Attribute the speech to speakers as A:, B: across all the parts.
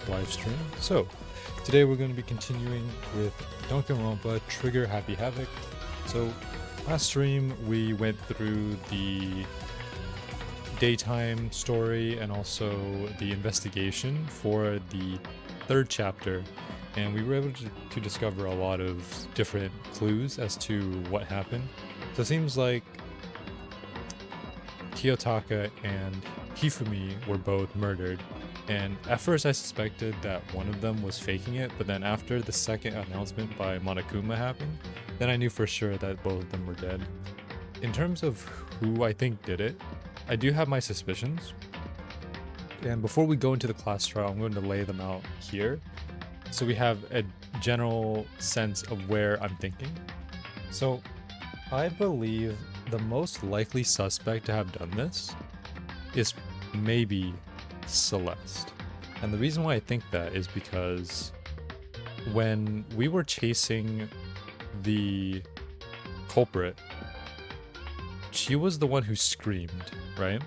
A: live stream. So, today we're going to be continuing with Danganronpa Trigger Happy Havoc. So, last stream we went through the daytime story and also the investigation for the third chapter, and we were able to discover a lot of different clues as to what happened. So it seems like Kiyotaka and Hifumi were both murdered, and at first I suspected that one of them was faking it, but then after the second announcement by Monokuma happened, then I knew for sure that both of them were dead. In terms of who I think did it, I do have my suspicions, and before we go into the class trial, I'm going to lay them out here so we have a general sense of where I'm thinking. So I believe the most likely suspect to have done this is maybe Celeste. And the reason why I think that is because when we were chasing the culprit, she was the one who screamed, right?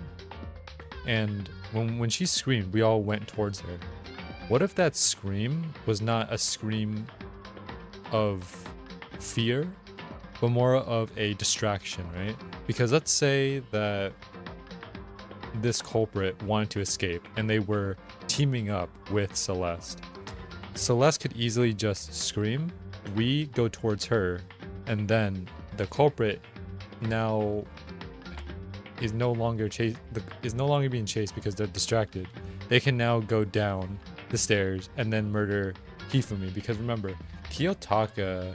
A: And when she screamed, we all went towards her. What if that scream was not a scream of fear, but more of a distraction, right? Because let's say that this culprit wanted to escape and they were teaming up with Celeste. Celeste could easily just scream, we go towards her, and then the culprit now is no longer being chased because they're distracted. They can now go down the stairs and then murder Hifumi, because remember, Kiyotaka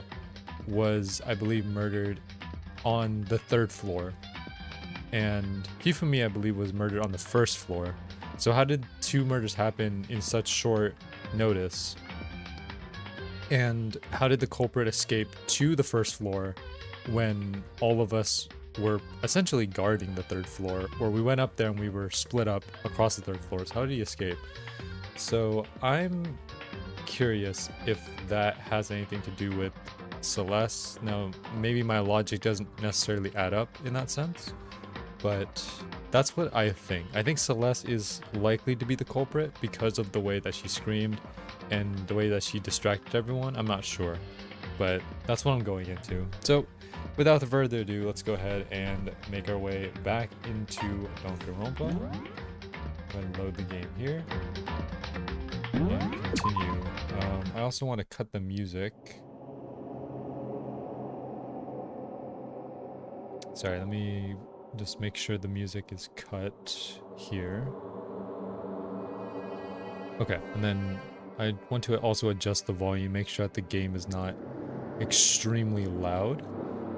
A: was, I believe, murdered on the 3rd floor, and Hifumi, I believe, was murdered on the 1st floor. So how did 2 murders happen in such short notice? And how did the culprit escape to the 1st floor when all of us were essentially guarding the 3rd floor, or we went up there and we were split up across the 3rd floors? How did he escape? So I'm curious if that has anything to do with Celeste. Now, maybe my logic doesn't necessarily add up in that sense, but that's what I think. I think Celeste is likely to be the culprit because of the way that she screamed and the way that she distracted everyone. I'm not sure, but that's what I'm going into. So without further ado, let's go ahead and make our way back into Danganronpa. Go ahead and load the game here. And continue. I also want to cut the music. Sorry, let me just make sure the music is cut here. Okay, and then I want to also adjust the volume, make sure that the game is not extremely loud.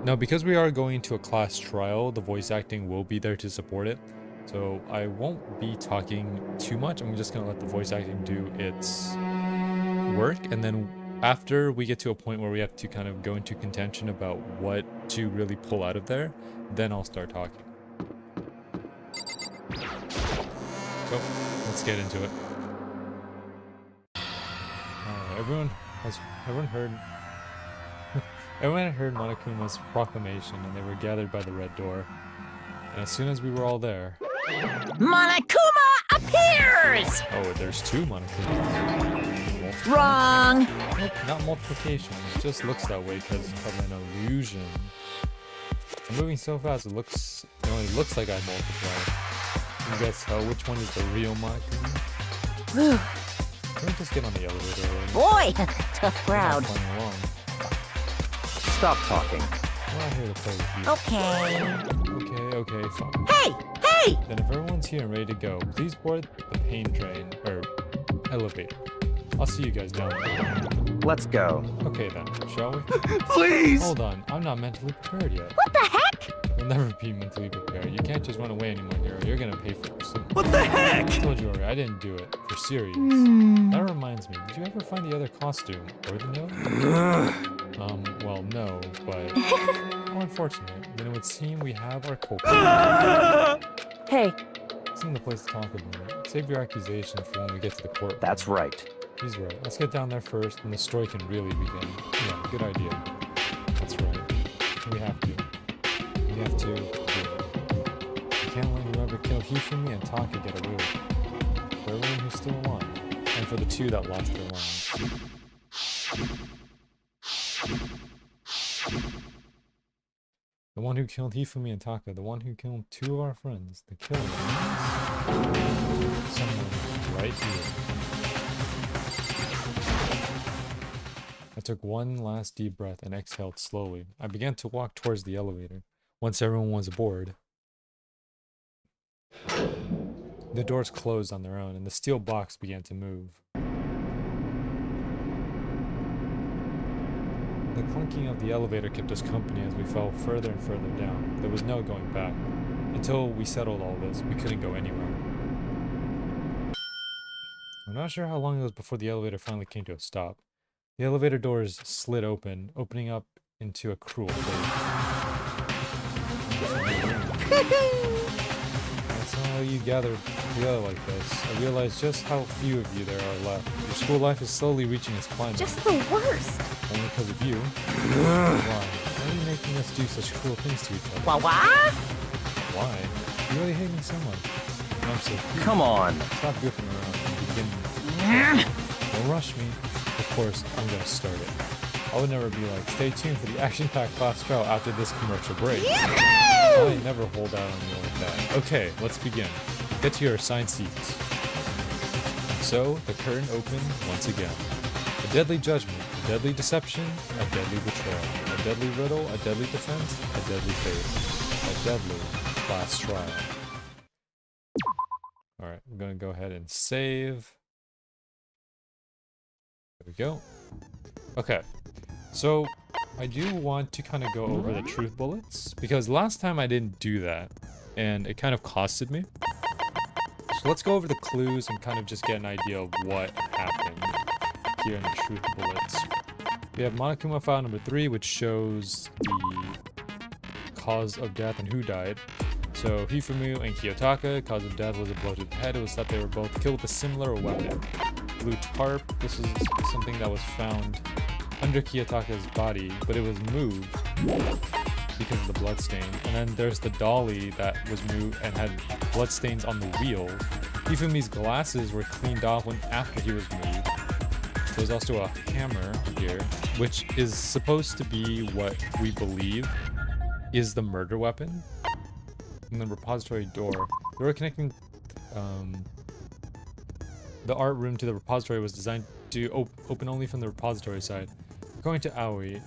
A: Now, because we are going to a class trial, the voice acting will be there to support it. So I won't be talking too much. I'm just going to let the voice acting do its work. And then after we get to a point where we have to kind of go into contention about what to really pull out of there, then I'll start talking. So let's get into it. Everyone heard Monokuma's proclamation, and they were gathered by the red door. And as soon as we were all there,
B: Monokuma appears!
A: oh, there's 2 Monokumas.
B: Wrong!
A: Nope, not multiplication. It just looks that way because of an illusion. I'm moving so fast, it only looks like I multiplied. Can you guys tell which one is the real Monokuma? Can we just get on the elevator already?
B: Boy, tough crowd.
A: We're not playing along.
C: Stop talking.
A: I'm not here to play with you.
B: Okay.
A: Okay, fine.
B: Hey!
A: Then if everyone's here and ready to go, please board the pain train, or elevator. I'll see you guys down there.
C: Let's go.
A: Okay then, shall we?
C: Please!
A: Hold on, I'm not mentally prepared yet.
B: What the heck?
A: You'll never be mentally prepared. You can't just run away anymore, hero. You're gonna pay for it soon.
C: What the heck?
A: I told you already, I didn't do it. For serious. That reminds me, did you ever find the other costume? Or the note? Well, no, but how unfortunate. Then it would seem we have our culprit.
B: Hey.
A: This isn't the place to talk about it. Save your accusations for when we get to the court.
C: That's right.
A: He's right. Let's get down there first, and the story can really begin. Yeah, good idea. That's right. We have to. We have to do it. We can't let whoever kill Hifumi and Taka get away with it. For everyone who's still alive. And for the two that lost their lives. The one who killed Hifumi and Taka, the one who killed two of our friends, the killer is someone right here. I took one last deep breath and exhaled slowly. I began to walk towards the elevator. Once everyone was aboard, the doors closed on their own and the steel box began to move. The clunking of the elevator kept us company as we fell further and further down. There was no going back. Until we settled all this, we couldn't go anywhere. I'm not sure how long it was before the elevator finally came to a stop. The elevator doors slid open, opening up into a cruel place. That's not how you gather together like this. I realize just how few of you there are left. Your school life is slowly reaching its climax.
B: Just the worst.
A: Only because of you. Why? Why are you making us do such cruel things to each other?
B: Wah?
A: Why? You really hate me so much. And I'm so cute.
C: Come on.
A: Stop goofing around and begin. Don't rush me. Of course, I'm gonna start it. I would never be like, stay tuned for the action-packed class trial after this commercial break. I never hold out on you like that. Okay, let's begin. Get to your assigned seats. So, the curtain opened once again. A deadly judgment, a deadly deception, a deadly betrayal, a deadly riddle, a deadly defense, a deadly fate, a deadly class trial. Alright, I'm gonna go ahead and save. There we go. Okay, so I do want to kind of go over the truth bullets because last time I didn't do that and it kind of costed me. So let's go over the clues and kind of just get an idea of what happened here in the truth bullets. We have Monokuma file number 3, which shows the cause of death and who died. So Hifumi and Kiyotaka, cause of death was a blow to the head. It was thought they were both killed with a similar weapon. Blue tarp, this is something that was found under Kiyotaka's body, but it was moved because of the bloodstain. And then there's the dolly that was moved and had bloodstains on the wheel. Hifumi's glasses were cleaned off after he was moved. There's also a hammer here, which is supposed to be what we believe is the murder weapon. And the repository door. The door connecting the art room to the repository was designed to open only from the repository side. According to Aoi,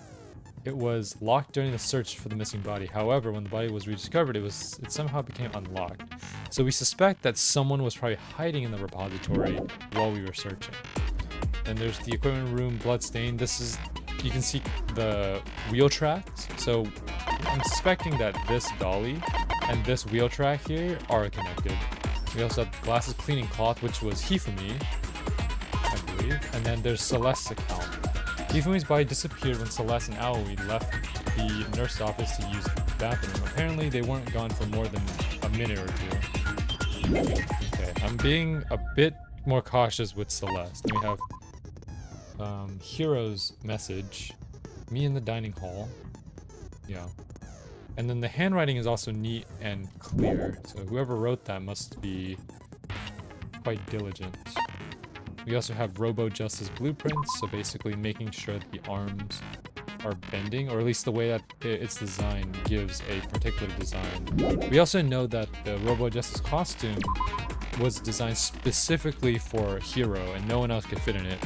A: it was locked during the search for the missing body. However, when the body was rediscovered, it somehow became unlocked. So we suspect that someone was probably hiding in the repository while we were searching. And there's the equipment room bloodstain. You can see the wheel tracks. So I'm suspecting that this dolly and this wheel track here are connected. We also have glasses cleaning cloth, which was Hifumi, I believe. And then there's Celeste's account. Hifumi's body disappeared when Celeste and Aoi left the nurse's office to use the bathroom. Apparently they weren't gone for more than a minute or two. Okay, I'm being a bit more cautious with Celeste. Then we have Hero's message. Me in the dining hall. Yeah. And then the handwriting is also neat and clear. So whoever wrote that must be quite diligent. We also have Robo Justice blueprints. So basically making sure that the arms are bending, or at least the way that it's designed gives a particular design. We also know that the Robo Justice costume was designed specifically for Hero and no one else could fit in it.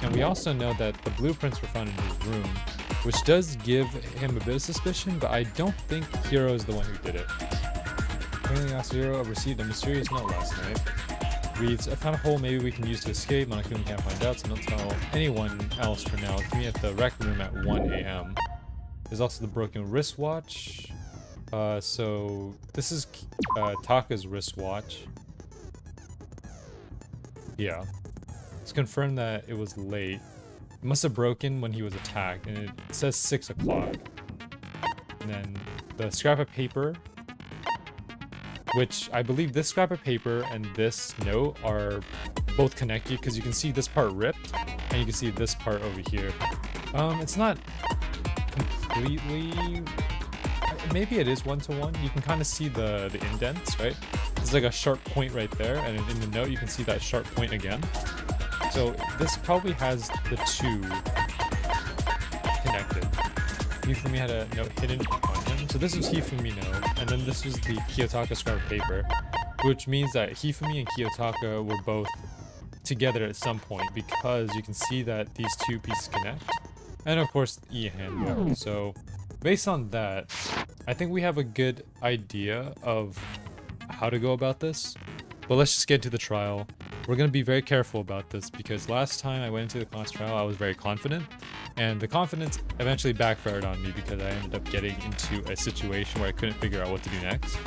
A: And we also know that the blueprints were found in his room, which does give him a bit of suspicion, but I don't think Hero is the one who did it. Apparently Asahiro received a mysterious note last night. Reads, I found a hole maybe we can use to escape. Monokuma can't find out, so don't tell anyone else for now. It's me at the rec room at 1 a.m. There's also the broken wristwatch. So this is Taka's wristwatch. Yeah. It's confirmed that it was late. It must have broken when he was attacked, and it says 6 o'clock. And then the scrap of paper, which I believe this scrap of paper and this note are both connected because you can see this part ripped and you can see this part over here. It's not completely, maybe it is one-to-one. You can kind of see the indents, right? There's like a sharp point right there, and in the note you can see that sharp point again. So this probably has the two connected. Hifumi had a note hidden on him. So this was Hifumi note, and then this was the Kiyotaka scribed paper, which means that Hifumi and Kiyotaka were both together at some point because you can see that these two pieces connect. And of course, the handbook. So based on that, I think we have a good idea of how to go about this. But let's just get into the trial. We're going to be very careful about this because last time I went into the class trial, I was very confident. And the confidence eventually backfired on me because I ended up getting into a situation where I couldn't figure out what to do next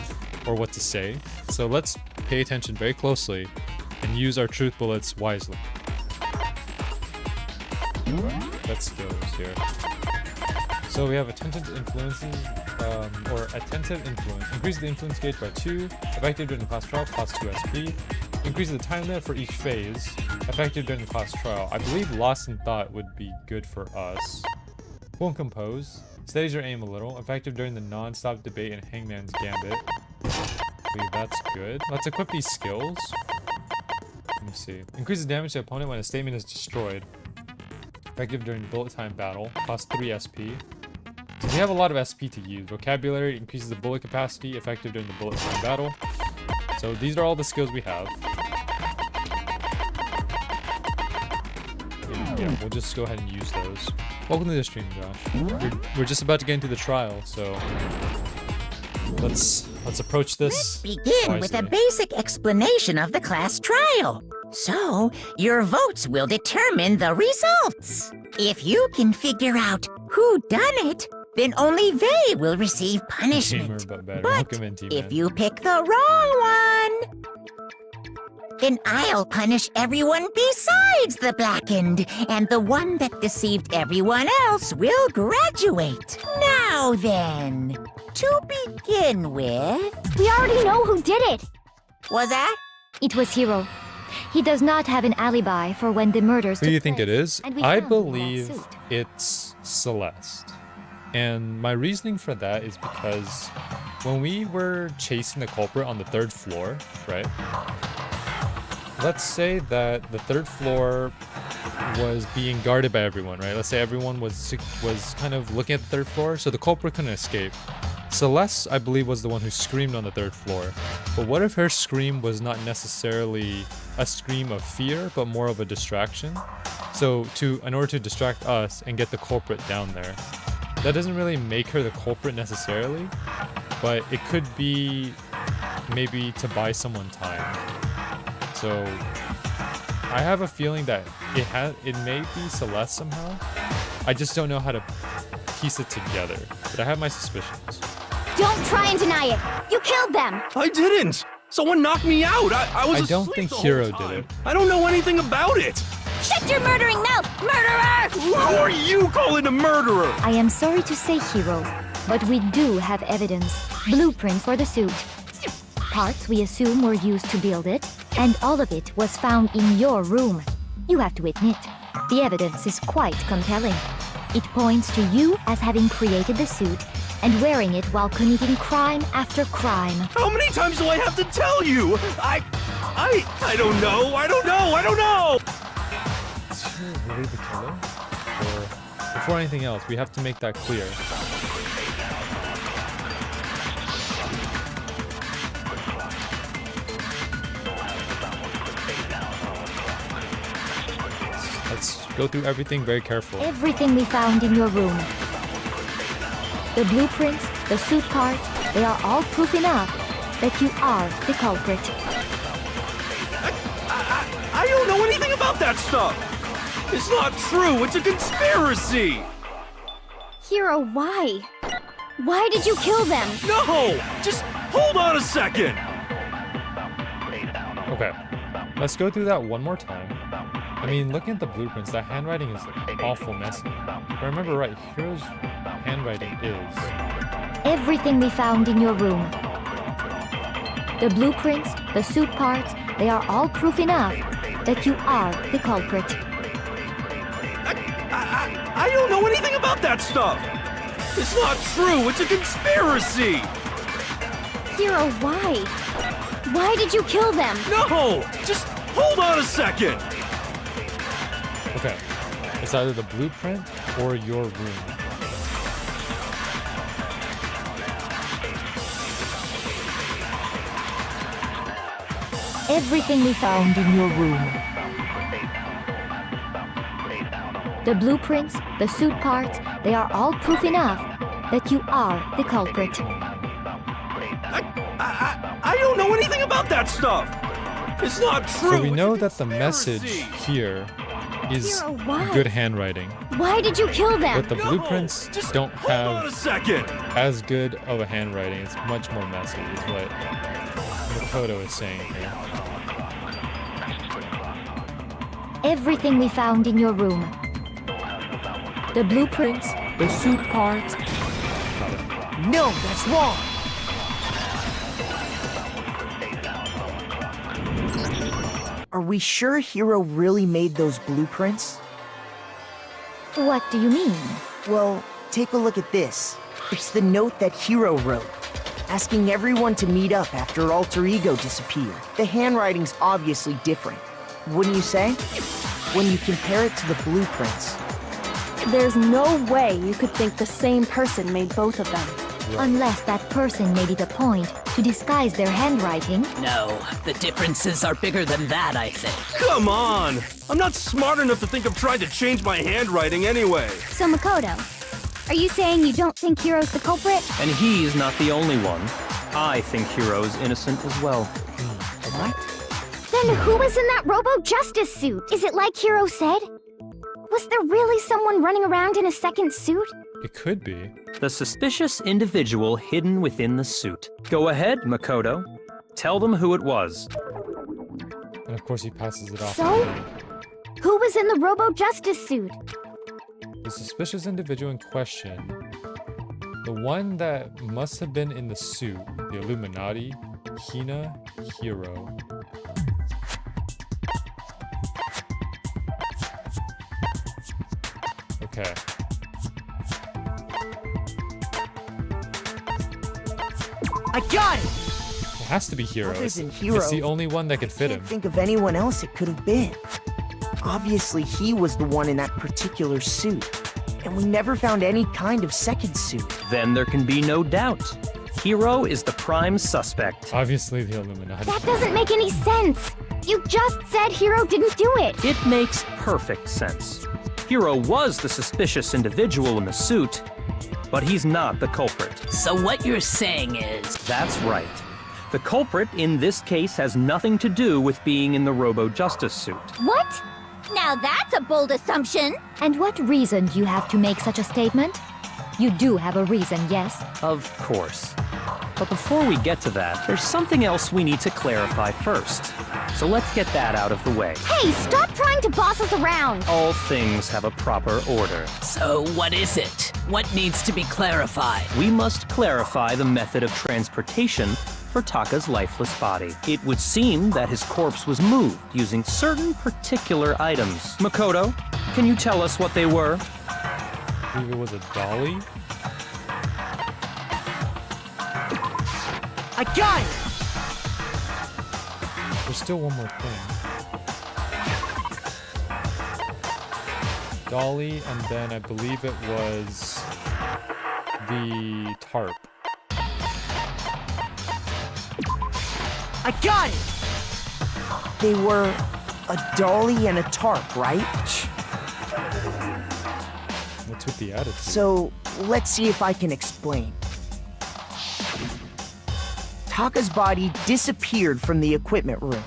A: or what to say. So let's pay attention very closely and use our truth bullets wisely. Let's go here. So we have attentive influences, or attentive influence. Increase the influence gauge by 2. Effective during the class trial, cost 2 SP. Increase the time limit for each phase. Effective during the class trial. I believe Lost in Thought would be good for us. Cool and Compose. Steadies your aim a little. Effective during the non-stop debate and Hangman's Gambit. I believe that's good. Let's equip these skills. Let me see. Increase the damage to the opponent when a statement is destroyed. Effective during bullet time battle. Cost 3 SP. So we have a lot of SP to use. Vocabulary increases the bullet capacity. Effective during the bullet time battle. So these are all the skills we have. Yeah, we'll just go ahead and use those. Welcome to the stream, Josh. We're just about to get into the trial, so let's approach this.
B: Let's begin with a basic explanation of the class trial. So, your votes will determine the results. If you can figure out who done it, then only they will receive punishment.
A: Gamer, but better.
B: But
A: Welcome in, T-Man.
B: if you pick the wrong one, then I'll punish everyone besides the blackened, and the one that deceived everyone else will graduate. Now then, to begin with...
D: We already know who did it.
B: Was that?
D: It was Hiro. He does not have an alibi for when the murders
A: Who
D: took
A: do you think it
D: place,
A: is?
D: and we
A: I
D: found the wrong
A: believe
D: suit.
A: it's Celeste. And my reasoning for that is because when we were chasing the culprit on the 3rd floor, right? Let's say that the 3rd floor was being guarded by everyone, right? Let's say everyone was kind of looking at the 3rd floor, so the culprit couldn't escape. Celeste, I believe, was the one who screamed on the 3rd floor. But what if her scream was not necessarily a scream of fear, but more of a distraction? So in order to distract us and get the culprit down there. That doesn't really make her the culprit necessarily, but it could be maybe to buy someone time. So I have a feeling that it may be Celeste somehow. I just don't know how to piece it together, but I have my suspicions.
D: Don't try and deny it. You killed them.
C: I didn't! Someone knocked me out! I was
A: I don't
C: asleep
A: think
C: the whole
A: Hiro
C: time.
A: did it.
C: I don't know anything about it!
D: Shut your murdering mouth, murderer!
C: Who are you calling a murderer?
D: I am sorry to say, Hiro, but we do have evidence. Blueprints for the suit. Parts we assume were used to build it, and all of it was found in your room. You have to admit, the evidence is quite compelling. It points to you as having created the suit and wearing it while committing crime after crime.
C: How many times do I have to tell you? I don't know! I don't know!
A: Is she really the killer? Or before anything else, we have to make that clear. Let's go through everything very carefully.
D: Everything we found in your room. The blueprints, the suit parts, they are all proof enough that you are the culprit.
C: I don't know anything about that stuff! It's not true! It's a conspiracy!
D: Hiro, why? Why did you kill them?
C: No! Just hold on a second!
A: Okay, let's go through that one more time. I mean, looking at the blueprints, that handwriting is awful messy. If I remember right, Hiro's handwriting is...
D: Everything we found in your room. The blueprints, the suit parts, they are all proof enough that you are the culprit.
C: I don't know anything about that stuff! It's not true! It's a conspiracy!
D: Hiro, why? Why did you kill them?
C: No! Just hold on a second!
A: Okay. It's either the blueprint or your room.
D: Everything we found in your room. The blueprints, the suit parts, they are all proof enough that you are the culprit.
C: I don't know anything about that stuff. It's not true.
A: So we know
C: It's a
A: that the message
C: conspiracy.
A: here is
D: Hero, why?
A: good handwriting.
D: Why did you kill them?
A: But the
C: No,
A: blueprints
C: just
A: don't
C: hold on a
A: have
C: second.
A: as good of a handwriting. It's much more messy, is what Makoto is saying here.
D: Everything we found in your room. The blueprints, the suit parts.
E: No, that's wrong. Are we sure Hero really made those blueprints?
D: What do you mean?
E: Well, take a look at this. It's the note that Hero wrote, asking everyone to meet up after Alter Ego disappeared. The handwriting's obviously different, wouldn't you say? When you compare it to the blueprints.
F: There's no way you could think the same person made both of them.
D: Unless that person made it a point to disguise their handwriting.
G: No, the differences are bigger than that, I think.
C: Come on. I'm not smart enough to think of trying to change my handwriting anyway.
H: So Makoto, are you saying you don't think Hiro's the culprit?
I: And he's not the only one. I think Hiro's innocent as well.
E: What?
H: Then who was in that Robo-Justice suit? Is it like Hiro said? Was there really someone running around in a second suit?
A: It could be.
I: The suspicious individual hidden within the suit. Go ahead, Makoto. Tell them who it was.
A: And of course he passes it off.
H: So? Who was in the Robo-Justice suit?
A: The suspicious individual in question, the one that must have been in the suit, the Illuminati, Hina, Hiro. Okay.
E: I got it!
A: It has to be Hiro.
E: Other
A: It's
E: than Hiro,
A: it's the only one that could fit
E: Can't
A: him.
E: think of anyone else it could have been. Obviously, he was the one in that particular suit, and we never found any kind of second suit.
I: Then there can be no doubt. Hiro is the prime suspect.
A: Obviously the Illuminati.
H: That doesn't make any sense. You just said Hiro didn't do it.
I: It makes perfect sense. Hiro was the suspicious individual in the suit, but he's not the culprit.
G: So what you're saying is...
I: That's right. The culprit in this case has nothing to do with being in the Robo-Justice suit.
H: What? Now that's a bold assumption.
D: And what reason do you have to make such a statement? You do have a reason, yes?
I: Of course. But before we get to that, there's something else we need to clarify first. So let's get that out of the way.
H: Hey, stop trying to boss us around.
I: All things have a proper order.
G: So what is it? What needs to be clarified?
I: We must clarify the method of transportation for Taka's lifeless body. It would seem that his corpse was moved using certain particular items. Makoto, can you tell us what they were?
A: I believe it was a dolly.
E: I got it!
A: There's still one more thing. Dolly, and then I believe it was the tarp.
E: I got it! They were a dolly and a tarp, right?
A: What's with the attitude?
E: So, let's see if I can explain. Taka's body disappeared from the equipment room,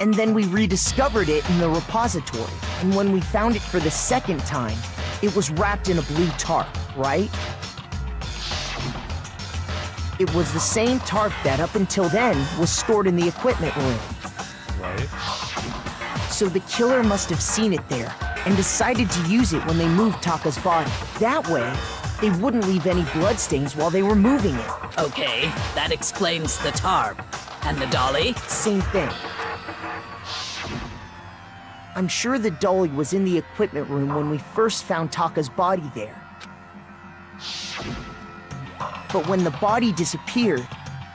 E: and then we rediscovered it in the repository. And when we found it for the second time, it was wrapped in a blue tarp, right? It was the same tarp that up until then was stored in the equipment room.
A: Right?
E: So the killer must have seen it there and decided to use it when they moved Taka's body. That way, they wouldn't leave any bloodstains while they were moving it.
G: Okay, that explains the tarp. And the dolly?
E: Same thing. I'm sure the dolly was in the equipment room when we first found Taka's body there. But when the body disappeared,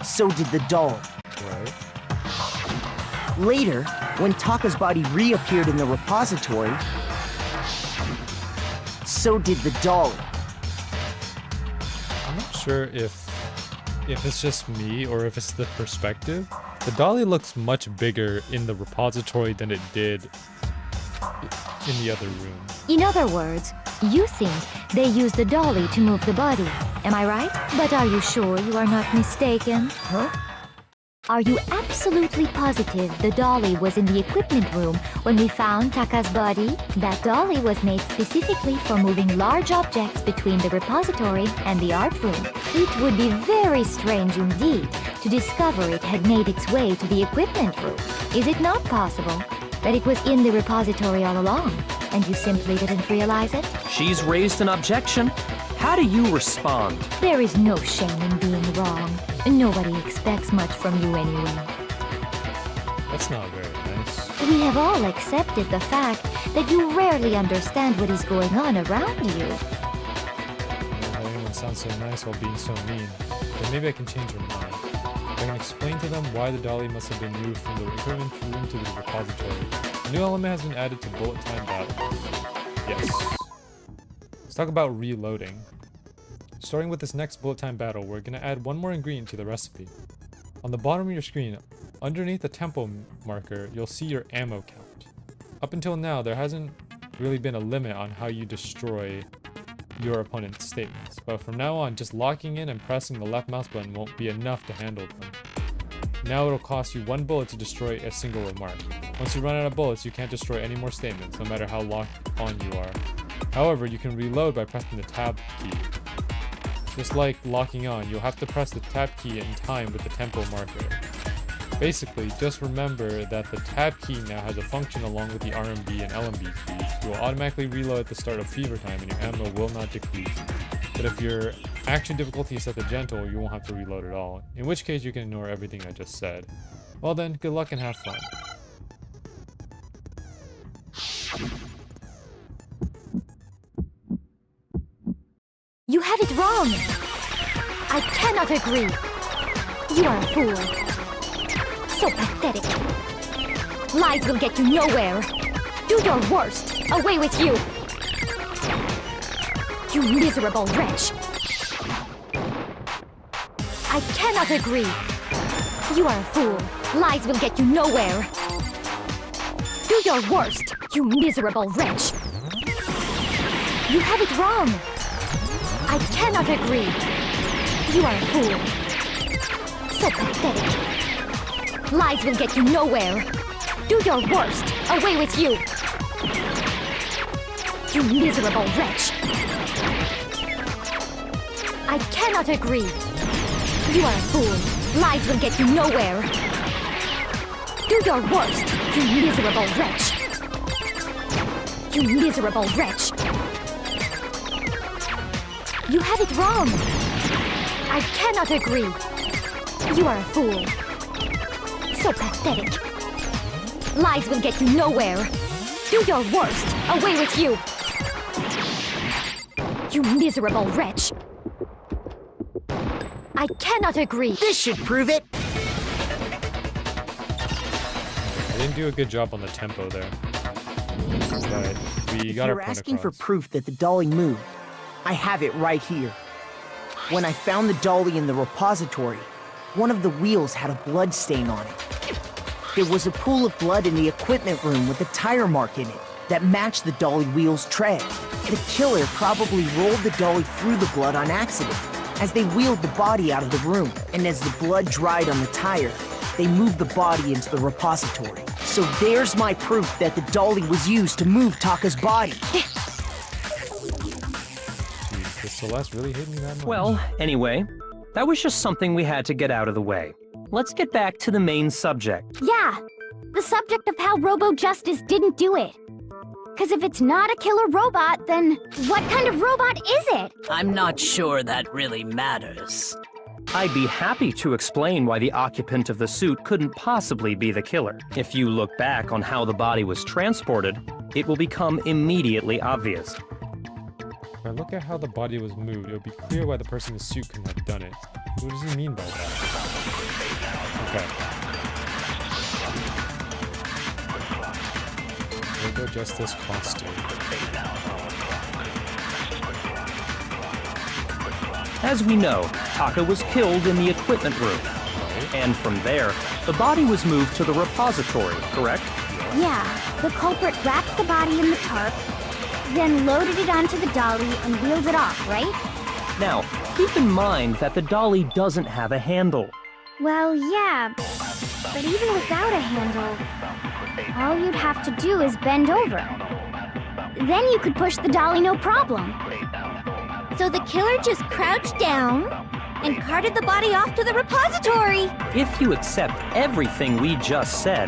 E: so did the dolly.
A: Right?
E: Later, when Taka's body reappeared in the repository, so did the dolly.
A: I'm not sure if it's just me or if it's the perspective. The dolly looks much bigger in the repository than it did in the other room.
D: In other words, you think they used the dolly to move the body. Am I right? But are you sure you are not mistaken?
E: Huh?
D: Are you absolutely positive the dolly was in the equipment room when we found Taka's body? That dolly was made specifically for moving large objects between the repository and the art room. It would be very strange indeed to discover it had made its way to the equipment room. Is it not possible that it was in the repository all along, and you simply didn't realize it?
I: She's raised an objection. How do you respond?
D: There is no shame in being wrong. Nobody expects much from you anyway.
A: That's not very nice.
D: We have all accepted the fact that you rarely understand what is going on around you.
A: If anyone sounds so nice while being so mean, then maybe I can change your mind. I can explain to them why the dolly must have been moved from the equipment room to the repository. A new element has been added to bullet time battles. Yes. Let's talk about reloading. Starting with this next bullet time battle, we're going to add one more ingredient to the recipe. On the bottom of your screen, underneath the tempo marker, you'll see your ammo count. Up until now, there hasn't really been a limit on how you destroy your opponent's statements, but from now on, just locking in and pressing the left mouse button won't be enough to handle them. Now it'll cost you 1 bullet to destroy a single remark. Once you run out of bullets, you can't destroy any more statements, no matter how locked on you are. However, you can reload by pressing the tab key. Just like locking on, you'll have to press the tab key in time with the tempo marker. Basically, just remember that the tab key now has a function along with the RMB and LMB keys. You will automatically reload at the start of fever time and your ammo will not decrease. But if your action difficulty is set to gentle, you won't have to reload at all, in which case you can ignore everything I just said. Well then, good luck and have fun.
D: You have it wrong! I cannot agree! You are a fool. So pathetic. Lies will get you nowhere. Do your worst. Away with you! You miserable wretch! I cannot agree! You are a fool. Lies will get you nowhere. Do your worst, you miserable wretch! You have it wrong! I cannot agree. You are a fool. So pathetic. Lies will get you nowhere. Do your worst. Away with you. You miserable wretch. I cannot agree. You are a fool. Lies will get you nowhere. Do your worst, you miserable wretch. You miserable wretch. You have it wrong. I cannot agree. You are a fool. So pathetic. Lies will get you nowhere. Do your worst. Away with you. You miserable wretch. I cannot agree.
E: This should prove it.
A: I didn't do a good job on the tempo there. But we got our
E: You're
A: point
E: asking for
A: across.
E: proof that the dolly moved. I have it right here. When I found the dolly in the repository, one of the wheels had a blood stain on it. There was a pool of blood in the equipment room with a tire mark in it that matched the dolly wheel's tread. The killer probably rolled the dolly through the blood on accident as they wheeled the body out of the room, and as the blood dried on the tire, they moved the body into the repository. So there's my proof that the dolly was used to move Taka's body.
A: Jeez, does Celeste really hate me that much?
I: Well, anyway, that was just something we had to get out of the way. Let's get back to the main subject.
H: Yeah, the subject of how Robo Justice didn't do it. Because if it's not a killer robot, then what kind of robot is it?
G: I'm not sure that really matters.
I: I'd be happy to explain why the occupant of the suit couldn't possibly be the killer. If you look back on how the body was transported, it will become immediately obvious.
A: If I look at how the body was moved, it would be clear why the person in the suit couldn't have done it. What does he mean by that? Okay. Robo Justice costume.
I: As we know, Taka was killed in the equipment room. And from there, the body was moved to the repository, correct?
H: Yeah, the culprit wrapped the body in the tarp, then loaded it onto the dolly and wheeled it off, right?
I: Now, keep in mind that the dolly doesn't have a handle.
H: Well, yeah, but even without a handle, all you'd have to do is bend over. Then you could push the dolly no problem. So the killer just crouched down and carted the body off to the repository.
I: If you accept everything we just said,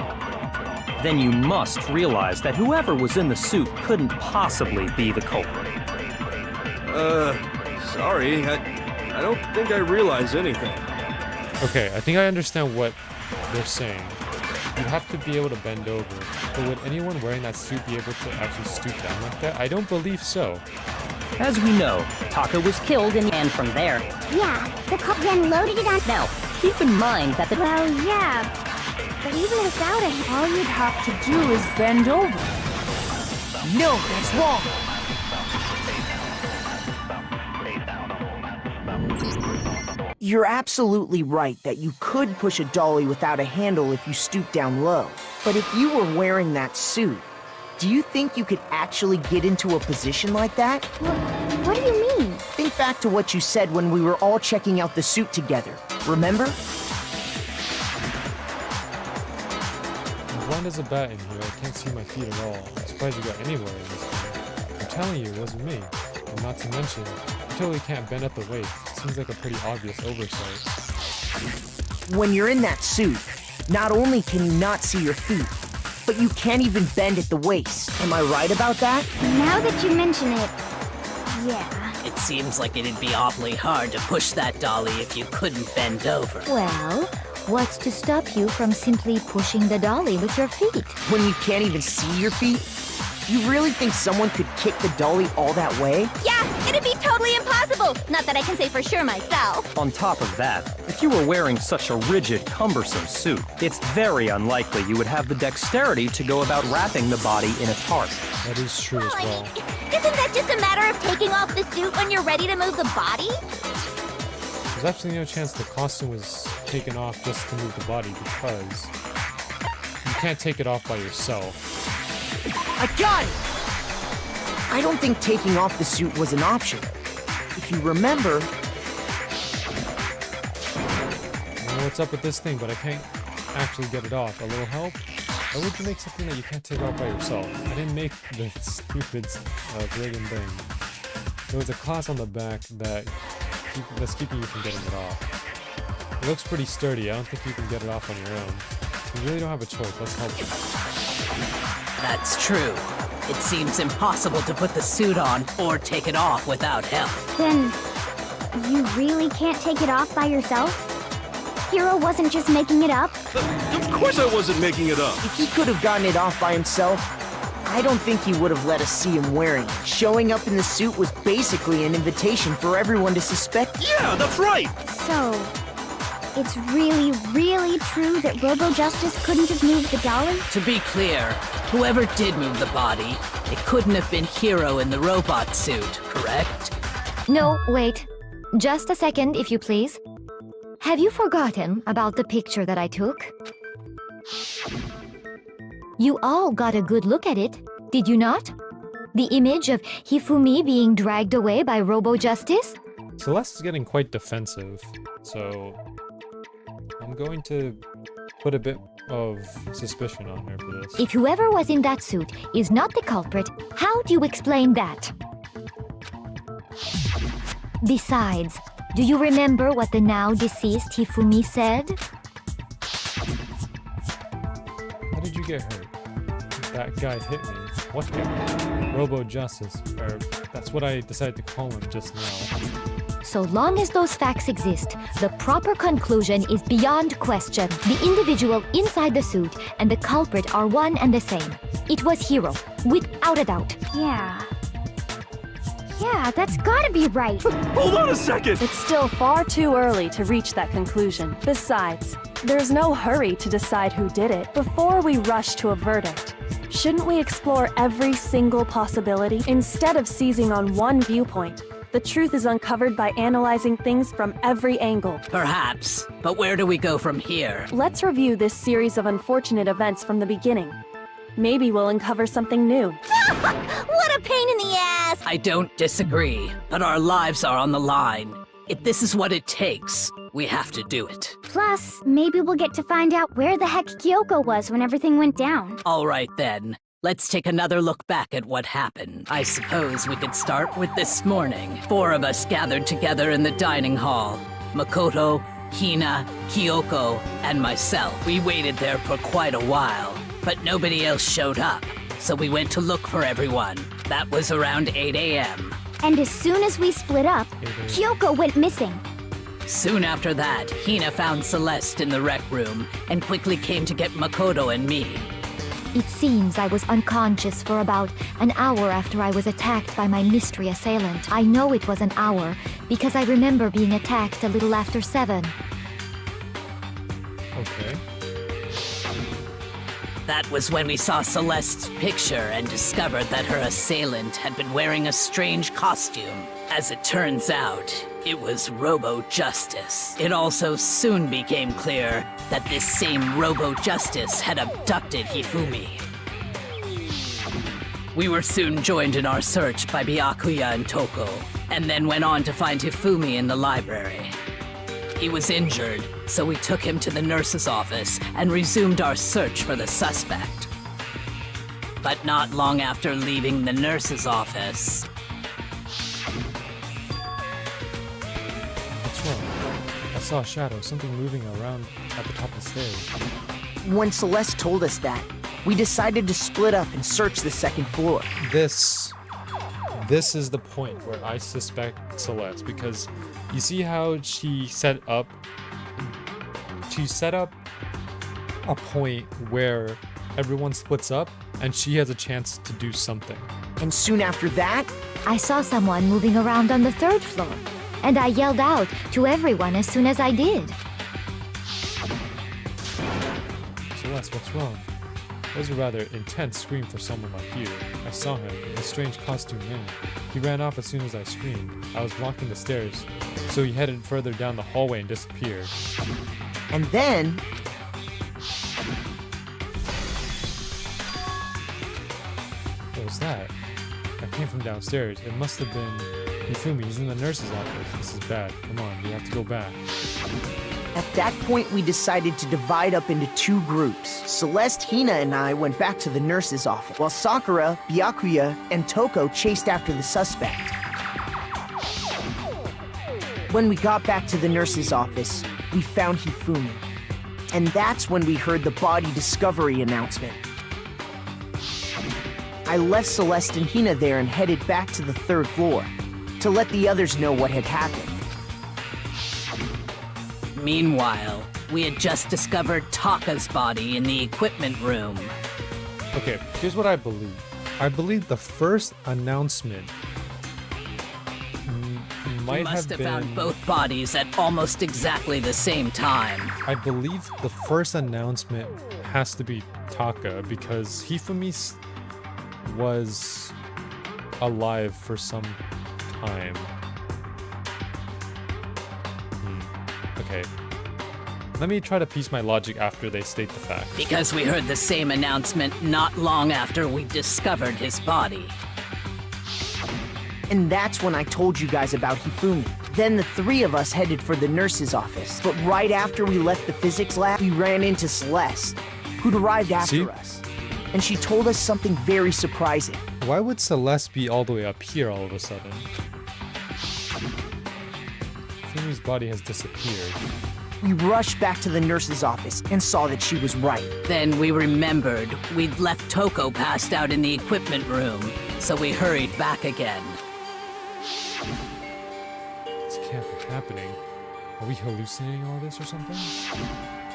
I: then you must realize that whoever was in the suit couldn't possibly be the culprit.
C: Sorry, I don't think I realize anything.
A: Okay, I think I understand what they're saying. You have to be able to bend over, but would anyone wearing that suit be able to actually stoop down like that? I don't believe so.
I: As we know, Taka was killed and from there.
H: Yeah, the culprit then loaded it on.
I: Now, keep in mind that the...
H: Well, yeah, but even without it, all you'd have to do is bend over.
E: No, that's wrong. You're absolutely right that you could push a dolly without a handle if you stoop down low. But if you were wearing that suit, do you think you could actually get into a position like that?
H: What do you mean?
E: Think back to what you said when we were all checking out the suit together. Remember?
A: I'm blind as a bat in here. I can't see my feet at all. I'm surprised you got anywhere in this thing. I'm telling you, it wasn't me. And not to mention, you totally can't bend at the waist. Seems like a pretty obvious oversight.
E: When you're in that suit, not only can you not see your feet, but you can't even bend at the waist. Am I right about that?
H: Now that you mention it, yeah.
G: It seems like it'd be awfully hard to push that dolly if you couldn't bend over.
D: Well, what's to stop you from simply pushing the dolly with your feet?
E: When you can't even see your feet? You really think someone could kick the dolly all that way?
H: Yeah, it'd be totally impossible. Not that I can say for sure myself.
I: On top of that, if you were wearing such a rigid, cumbersome suit, it's very unlikely you would have the dexterity to go about wrapping the body in a tarp.
A: That is true as well.
H: Isn't that just a matter of taking off the suit when you're ready to move the body?
A: There's absolutely no chance the costume was taken off just to move the body because you can't take it off by yourself.
E: I got it! I don't think taking off the suit was an option. If you remember...
A: I don't know what's up with this thing, but I can't actually get it off. A little help? Why would you make something that you can't take off by yourself? I didn't make the stupid friggin' thing. There was a class on the back that's keeping you from getting it off. It looks pretty sturdy. I don't think you can get it off on your own. You really don't have a choice. Let's help you.
G: That's true. It seems impossible to put the suit on or take it off without help.
H: Then, you really can't take it off by yourself? Hiro wasn't just making it up?
C: Of course I wasn't making it up.
E: If he could have gotten it off by himself, I don't think he would have let us see him wearing it. Showing up in the suit was basically an invitation for everyone to suspect.
C: Yeah, that's right!
H: So, it's really, really true that Robo-Justice couldn't have moved the dolly?
G: To be clear, whoever did move the body, it couldn't have been Hiro in the robot suit, correct?
D: No, wait. Just a second, if you please. Have you forgotten about the picture that I took? You all got a good look at it, did you not? The image of Hifumi being dragged away by Robo-Justice?
A: Celeste is getting quite defensive, so I'm going to put a bit of suspicion on her for this.
D: If whoever was in that suit is not the culprit, how do you explain that? Besides, do you remember what the now deceased Hifumi said?
A: How did you get hurt? That guy hit me. What guy? Robo-Justice, or that's what I decided to call him just now.
D: So long as those facts exist, the proper conclusion is beyond question. The individual inside the suit and the culprit are one and the same. It was Hiro, without a doubt.
H: Yeah, that's gotta be right.
C: Hold on a second!
F: It's still far too early to reach that conclusion. Besides, there's no hurry to decide who did it before we rush to a verdict. Shouldn't we explore every single possibility instead of seizing on one viewpoint? The truth is uncovered by analyzing things from every angle.
G: Perhaps, but where do we go from here?
F: Let's review this series of unfortunate events from the beginning. Maybe we'll uncover something new.
H: What a pain in the ass!
G: I don't disagree, but our lives are on the line. If this is what it takes, we have to do it.
H: Plus, maybe we'll get to find out where the heck Kyoko was when everything went down.
G: All right then. Let's take another look back at what happened. I suppose we could start with this morning. 4 of us gathered together in the dining hall. Makoto, Hina, Kyoko, and myself. We waited there for quite a while, but nobody else showed up. So we went to look for everyone. That was around 8 a.m.
H: And as soon as we split up, Kyoko went missing.
G: Soon after that, Hina found Celeste in the rec room and quickly came to get Makoto and me.
D: It seems I was unconscious for about an hour after I was attacked by my mystery assailant. I know it was an hour because I remember being attacked a little after 7.
A: Okay.
G: That was when we saw Celeste's picture and discovered that her assailant had been wearing a strange costume. As it turns out, it was Robo-Justice. It also soon became clear that this same Robo-Justice had abducted Hifumi. We were soon joined in our search by Byakuya and Toko, and then went on to find Hifumi in the library. He was injured, so we took him to the nurse's office and resumed our search for the suspect. But not long after leaving the nurse's office,
A: What's wrong? I saw a shadow, something moving around at the top of the stairs.
E: When Celeste told us that, we decided to split up and search the second floor.
A: This is the point where I suspect Celeste, because you see how she set up a point where everyone splits up and she has a chance to do something.
E: And soon after that,
D: I saw someone moving around on the 3rd floor, and I yelled out to everyone as soon as I did.
A: Celeste, what's wrong? That was a rather intense scream for someone like you. I saw him, a strange costume man. He ran off as soon as I screamed. I was walking the stairs, so he headed further down the hallway and disappeared.
E: and then,
A: What was that? I came from downstairs. It must have been Hifumi. He's in the nurse's office. This is bad. Come on, we have to go back.
E: at that point we decided to divide up into 2 groups. Celeste, Hina, and I went back to the nurse's office, while Sakura, Byakuya, and Toko chased after the suspect. When we got back to the nurse's office, we found Hifumi. And that's when we heard the body discovery announcement. I left Celeste and Hina there and headed back to the 3rd floor to let the others know what had happened.
G: meanwhile, we had just discovered Taka's body in the equipment room.
A: Okay, here's what I believe. I believe the first announcement
G: We
A: might
G: must have
A: been...
G: found both bodies at almost exactly the same time.
A: I believe the first announcement has to be Taka, because Hifumi was alive for some time. Okay. Let me try to piece my logic after they state the facts.
G: Because we heard the same announcement not long after we discovered his body.
E: And that's when I told you guys about Hifumi. Then the 3 of us headed for the nurse's office. But right after we left the physics lab, we ran into Celeste, who'd arrived after us. And she told us something very surprising.
A: Why would Celeste be all the way up here all of a sudden? Hifumi's body has disappeared.
E: We rushed back to the nurse's office and saw that she was right.
G: Then we remembered we'd left Toko passed out in the equipment room, so we hurried back again.
A: This can't be happening. Are we hallucinating all this or something?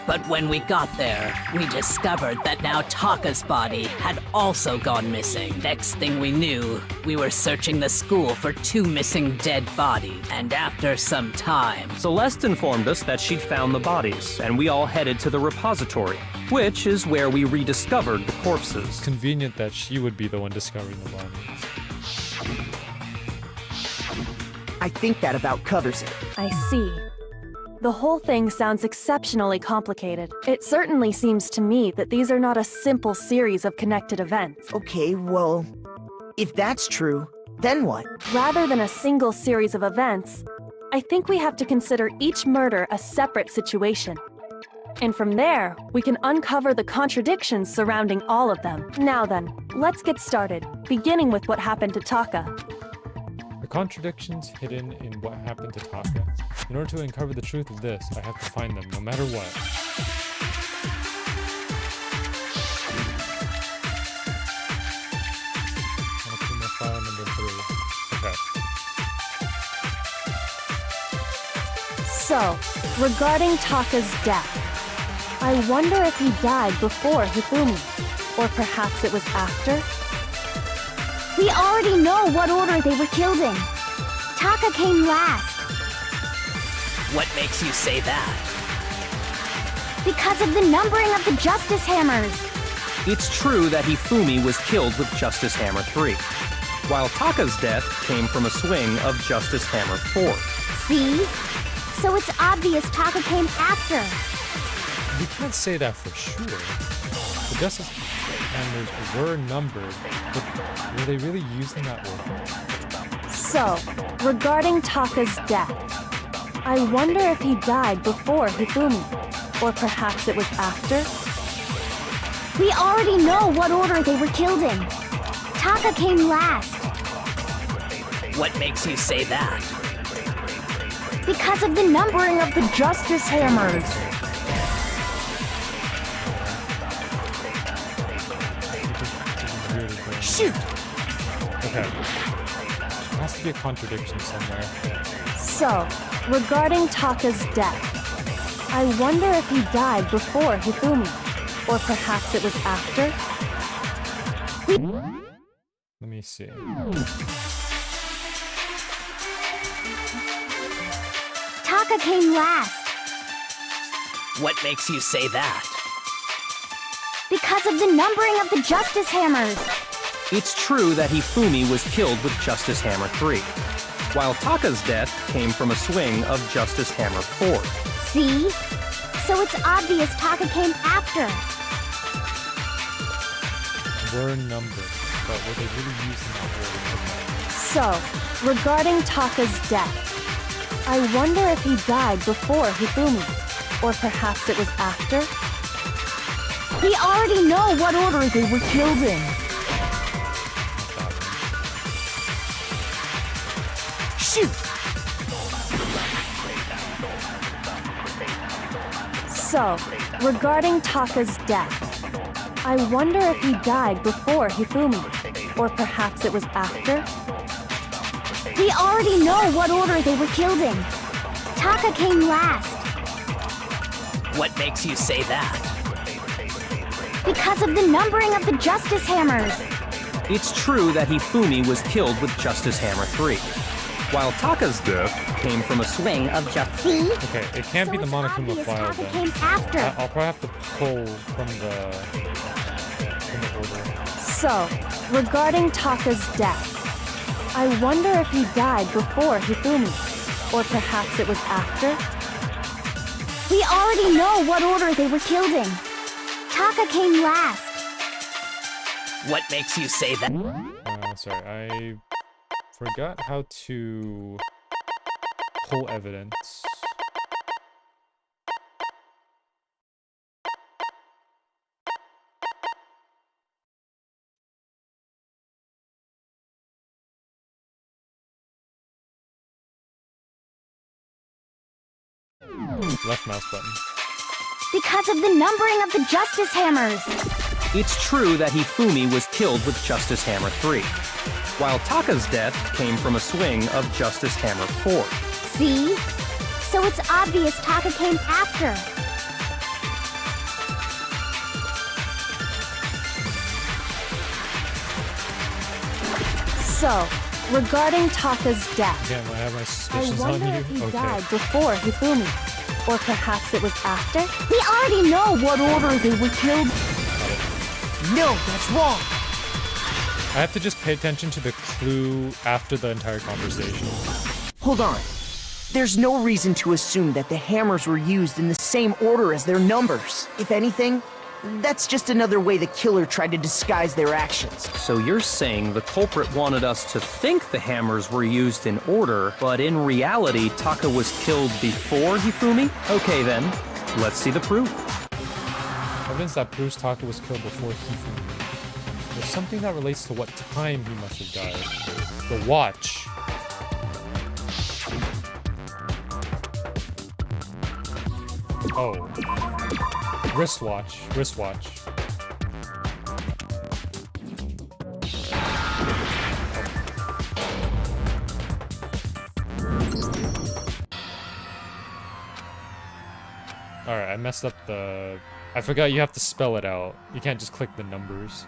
G: But when we got there, we discovered that now Taka's body had also gone missing. Next thing we knew, we were searching the school for 2 missing dead bodies. And after some time,
I: Celeste informed us that she'd found the bodies, and we all headed to the repository, which is where we rediscovered the corpses.
A: Convenient that she would be the one discovering the bodies.
E: I think that about covers it.
F: I see. The whole thing sounds exceptionally complicated. It certainly seems to me that these are not a simple series of connected events.
E: Okay, well, if that's true, then what?
F: Rather than a single series of events, I think we have to consider each murder a separate situation. And from there, we can uncover the contradictions surrounding all of them. Now then, let's get started, beginning with what happened to Taka.
A: The contradictions hidden in what happened to Taka. In order to uncover the truth of this, I have to find them, no matter what. Monokuma file number 3. Okay.
F: So, regarding Taka's death, I wonder if he died before Hifumi, or perhaps it was after?
H: We already know what order they were killed in. Taka came last.
G: What makes you say that?
H: Because of the numbering of the Justice Hammers.
I: It's true that Hifumi was killed with Justice Hammer 3, while Taka's death came from a swing of Justice Hammer 4.
H: See? So it's obvious Taka came after.
A: We can't say that for sure. The Justice Hammers were numbered, but were they really used in that order?
F: So, regarding Taka's death, I wonder if he died before Hifumi, or perhaps it was after?
H: We already know what order they were killed in. Taka came last.
G: What makes you say that?
H: Because of the numbering of the Justice Hammers.
E: Shoot!
A: Okay. There has to be a contradiction somewhere.
F: So, regarding Taka's death, I wonder if he died before Hifumi, or perhaps it was after?
A: Let me see.
H: Taka came last.
G: What makes you say that?
H: Because of the numbering of the Justice Hammers.
I: It's true that Hifumi was killed with Justice Hammer 3, while Taka's death came from a swing of Justice Hammer 4.
H: See? So it's obvious Taka came after.
A: Were numbered, but were they really used in that order?
F: So, regarding Taka's death, I wonder if he died before Hifumi, or perhaps it was after?
H: We already know what order they were killed in.
E: Shoot!
F: So, regarding Taka's death, I wonder if he died before Hifumi, or perhaps it was after?
H: We already know what order they were killed in. Taka came last.
G: What makes you say that?
H: Because of the numbering of the Justice Hammers.
I: It's true that Hifumi was killed with Justice Hammer 3, while Taka's death came from a swing of Justice.
H: See?
A: Okay, it can't be the
H: it's
A: Monokuma
H: obvious
A: file
H: Taka
A: then.
H: came after.
A: I'll probably have to pull from the order.
F: So, regarding Taka's death, I wonder if he died before Hifumi, or perhaps it was after?
H: We already know what order they were killed in. Taka came last.
G: What makes you say that?
A: Sorry, I forgot how to pull evidence. Left mouse button.
H: Because of the numbering of the Justice Hammers.
I: It's true that Hifumi was killed with Justice Hammer 3, while Taka's death came from a swing of Justice Hammer 4.
H: See? So it's obvious Taka came after.
F: So, regarding Taka's death,
A: Again, I have my
F: I
A: suspicions on
F: wonder
A: you.
F: if he
A: Okay.
F: died before Hifumi, or perhaps it was after?
H: We already know what order they were killed.
E: No, that's wrong!
A: I have to just pay attention to the clue after the entire conversation.
E: Hold on. There's no reason to assume that the hammers were used in the same order as their numbers. If anything, that's just another way the killer tried to disguise their actions.
I: So you're saying the culprit wanted us to think the hammers were used in order, but in reality, Taka was killed before Hifumi? Okay then, let's see the proof.
A: Evidence that proves Taka was killed before Hifumi. There's something that relates to what time he must have died. The watch. Oh. Wristwatch. Alright, I messed up the... I forgot you have to spell it out. You can't just click the numbers.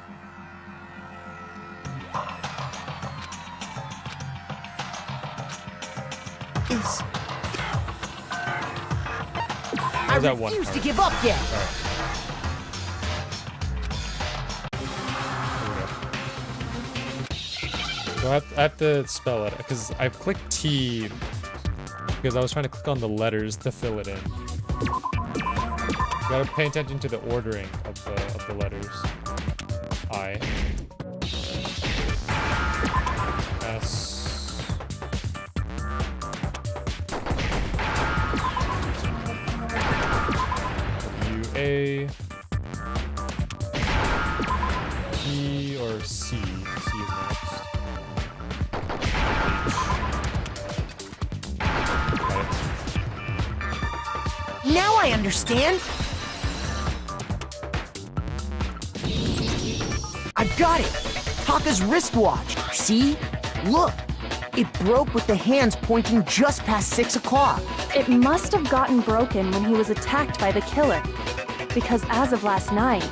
E: I refuse to give up yet.
A: So I have to spell it, because I clicked T because I was trying to click on the letters to fill it in. You gotta pay attention to the ordering of the letters. I. S. A, P, or C. C is next.
E: Now I understand. I've got it. Taka's wristwatch. See? Look. It broke with the hands pointing just past 6 o'clock.
F: It must have gotten broken when he was attacked by the killer. Because as of last night...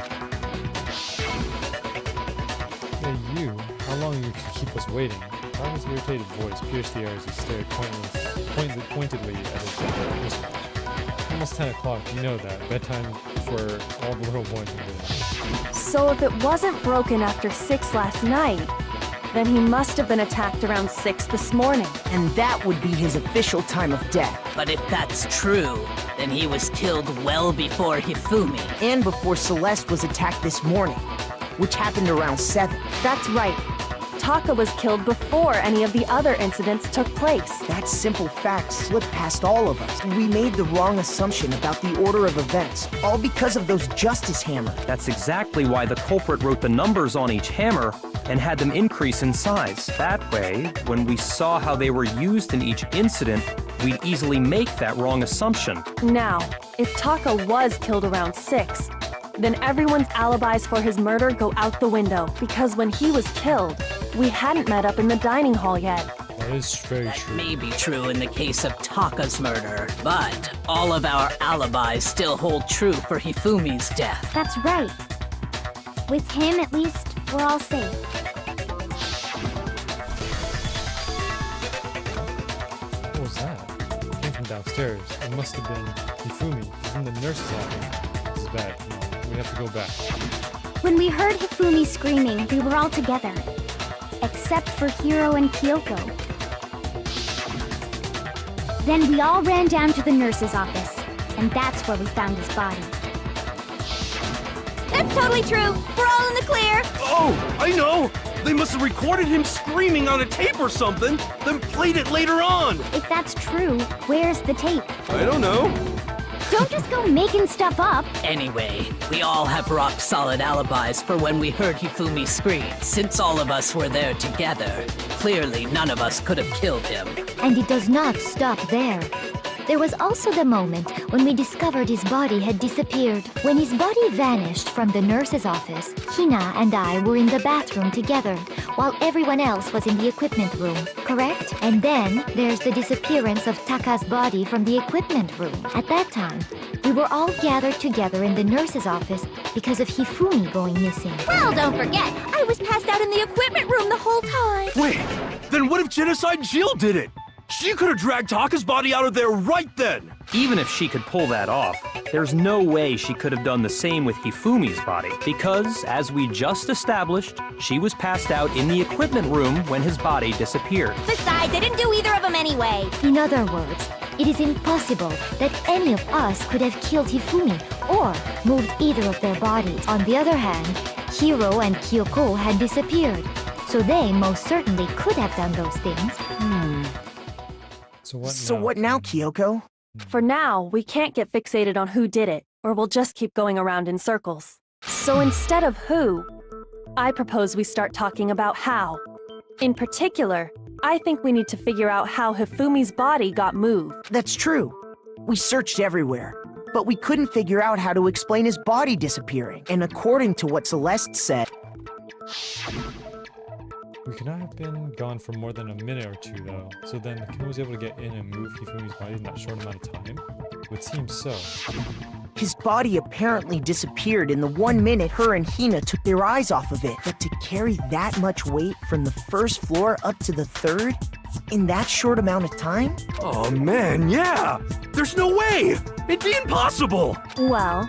A: Hey, you. How long you could keep us waiting? Taka's irritated voice pierced the air as he stared pointedly at his wristwatch. Almost 10 o'clock, you know that. Bedtime for all the little boys in the
F: So if it wasn't broken after 6 last night, then he must have been attacked around 6 this morning.
E: And that would be his official time of death.
G: But if that's true, then he was killed well before Hifumi.
E: And before Celeste was attacked this morning, which happened around 7.
F: That's right. Taka was killed before any of the other incidents took place.
E: That simple fact slipped past all of us. We made the wrong assumption about the order of events, all because of those justice hammers.
I: That's exactly why the culprit wrote the numbers on each hammer and had them increase in size. That way, when we saw how they were used in each incident, we'd easily make that wrong assumption.
F: Now, if Taka was killed around 6, then everyone's alibis for his murder go out the window, because when he was killed, we hadn't met up in the dining hall yet.
A: That is very
G: That
A: true.
G: may be true in the case of Taka's murder, but all of our alibis still hold true for Hifumi's death.
H: That's right. With him, at least, we're all safe.
A: What was that? It came from downstairs. It must have been Hifumi. He's in the nurse's office. This is bad. We have to go back.
H: When we heard Hifumi screaming, we were all together. Except for Hiro and Kyoko. Then we all ran down to the nurse's office, and that's where we found his body.
J: That's totally true. We're all in the clear.
C: Oh, I know! They must have recorded him screaming on a tape or something, then played it later on!
H: If that's true, where's the tape?
C: I don't know.
H: Don't just go making stuff up.
G: Anyway, we all have rock-solid alibis for when we heard Hifumi scream. Since all of us were there together, clearly none of us could have killed him.
D: And it does not stop there. There was also the moment when we discovered his body had disappeared. When his body vanished from the nurse's office, Hina and I were in the bathroom together, while everyone else was in the equipment room, correct? And then there's the disappearance of Taka's body from the equipment room. At that time, we were all gathered together in the nurse's office because of Hifumi going missing.
J: Well, don't forget, I was passed out in the equipment room the whole time.
C: Wait, then what if Genocide Jill did it? She could have dragged Taka's body out of there right then!
I: Even if she could pull that off, there's no way she could have done the same with Hifumi's body, because, as we just established, she was passed out in the equipment room when his body disappeared.
J: Besides, I didn't do either of them anyway.
D: In other words, it is impossible that any of us could have killed Hifumi or moved either of their bodies. On the other hand, Hiro and Kyoko had disappeared, so they most certainly could have done those things.
A: So
E: What now, Kyoko?
F: For now, we can't get fixated on who did it, or we'll just keep going around in circles. So instead of who, I propose we start talking about how. In particular, I think we need to figure out how Hifumi's body got moved.
E: That's true. We searched everywhere, but we couldn't figure out how to explain his body disappearing. And according to what Celeste said,
A: We could not have been gone for more than a minute or two, though. So then the Kino was able to get in and move Hifumi's body in that short amount of time? It would seem so.
E: his body apparently disappeared in the 1 minute her and Hina took their eyes off of it. But to carry that much weight from the first floor up to the third in that short amount of time?
C: Oh man, yeah! There's no way! It'd be impossible!
F: Well,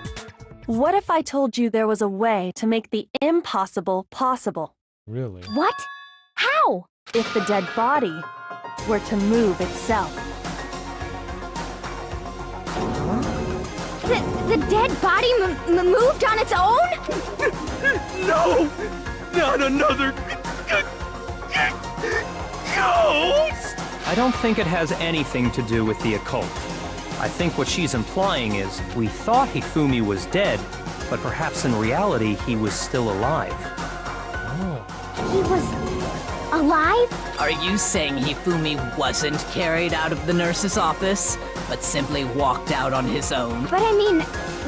F: what if I told you there was a way to make the impossible possible?
A: Really?
H: What? How?
F: If the dead body were to move itself.
H: The dead body moved on its own?
C: No! Not another ghost!
I: I don't think it has anything to do with the occult. I think what she's implying is we thought Hifumi was dead, but perhaps in reality he was still alive.
A: Oh.
H: He was alive?
G: Are you saying Hifumi wasn't carried out of the nurse's office, but simply walked out on his own?
H: But I mean,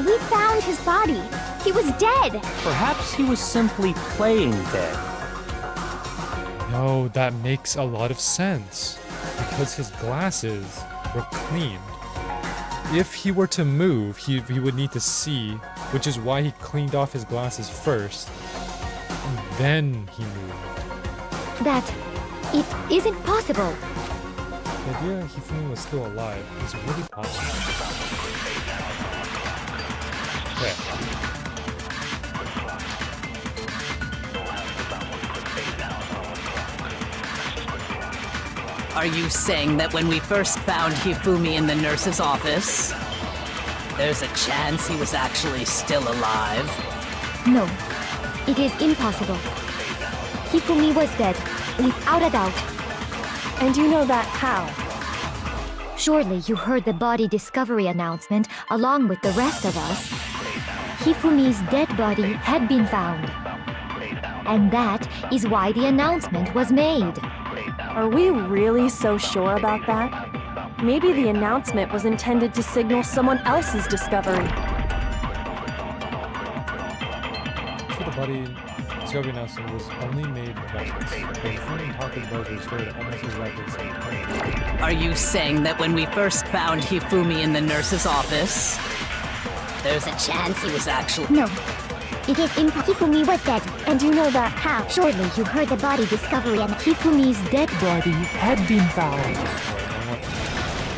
H: we found his body. He was dead.
I: Perhaps he was simply playing dead.
A: No, that makes a lot of sense. Because his glasses were cleaned. If he were to move, he would need to see, which is why he cleaned off his glasses first. And then he moved.
D: That it isn't possible.
A: The idea Hifumi was still alive is really possible. Okay.
G: Are you saying that when we first found Hifumi in the nurse's office, there's a chance he was actually still alive?
D: No, it is impossible. Hifumi was dead, without a doubt.
F: And you know that how?
D: Surely you heard the body discovery announcement along with the rest of us. Hifumi's dead body had been found. And that is why the announcement was made.
F: Are we really so sure about that? Maybe the announcement was intended to signal someone else's discovery.
A: So the body discovery announcement was only made once, but Hifumi and Taka's bodies were restored at almost exactly the same time.
G: Are you saying that when we first found Hifumi in the nurse's office, there's a chance he was actually...
H: No. It is impossible. Hifumi was dead.
F: And you know that how?
H: Surely you heard the body discovery and
D: Hifumi's dead body had been found.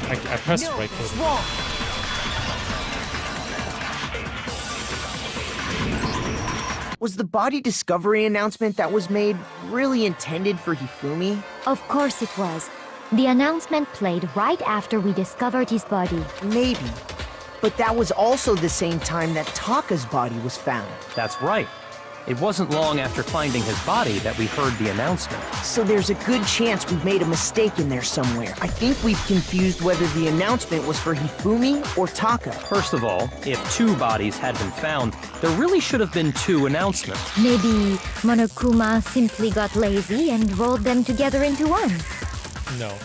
A: I pressed
E: no,
A: right
E: it's
A: click.
E: wrong. Was the body discovery announcement that was made really intended for Hifumi?
D: Of course it was. The announcement played right after we discovered his body.
E: Maybe. But that was also the same time that Taka's body was found.
I: That's right. It wasn't long after finding his body that we heard the announcement.
E: So there's a good chance we've made a mistake in there somewhere. I think we've confused whether the announcement was for Hifumi or Taka.
I: First of all, if 2 bodies had been found, there really should have been 2 announcements.
D: Maybe Monokuma simply got lazy and rolled them together into one.
A: No.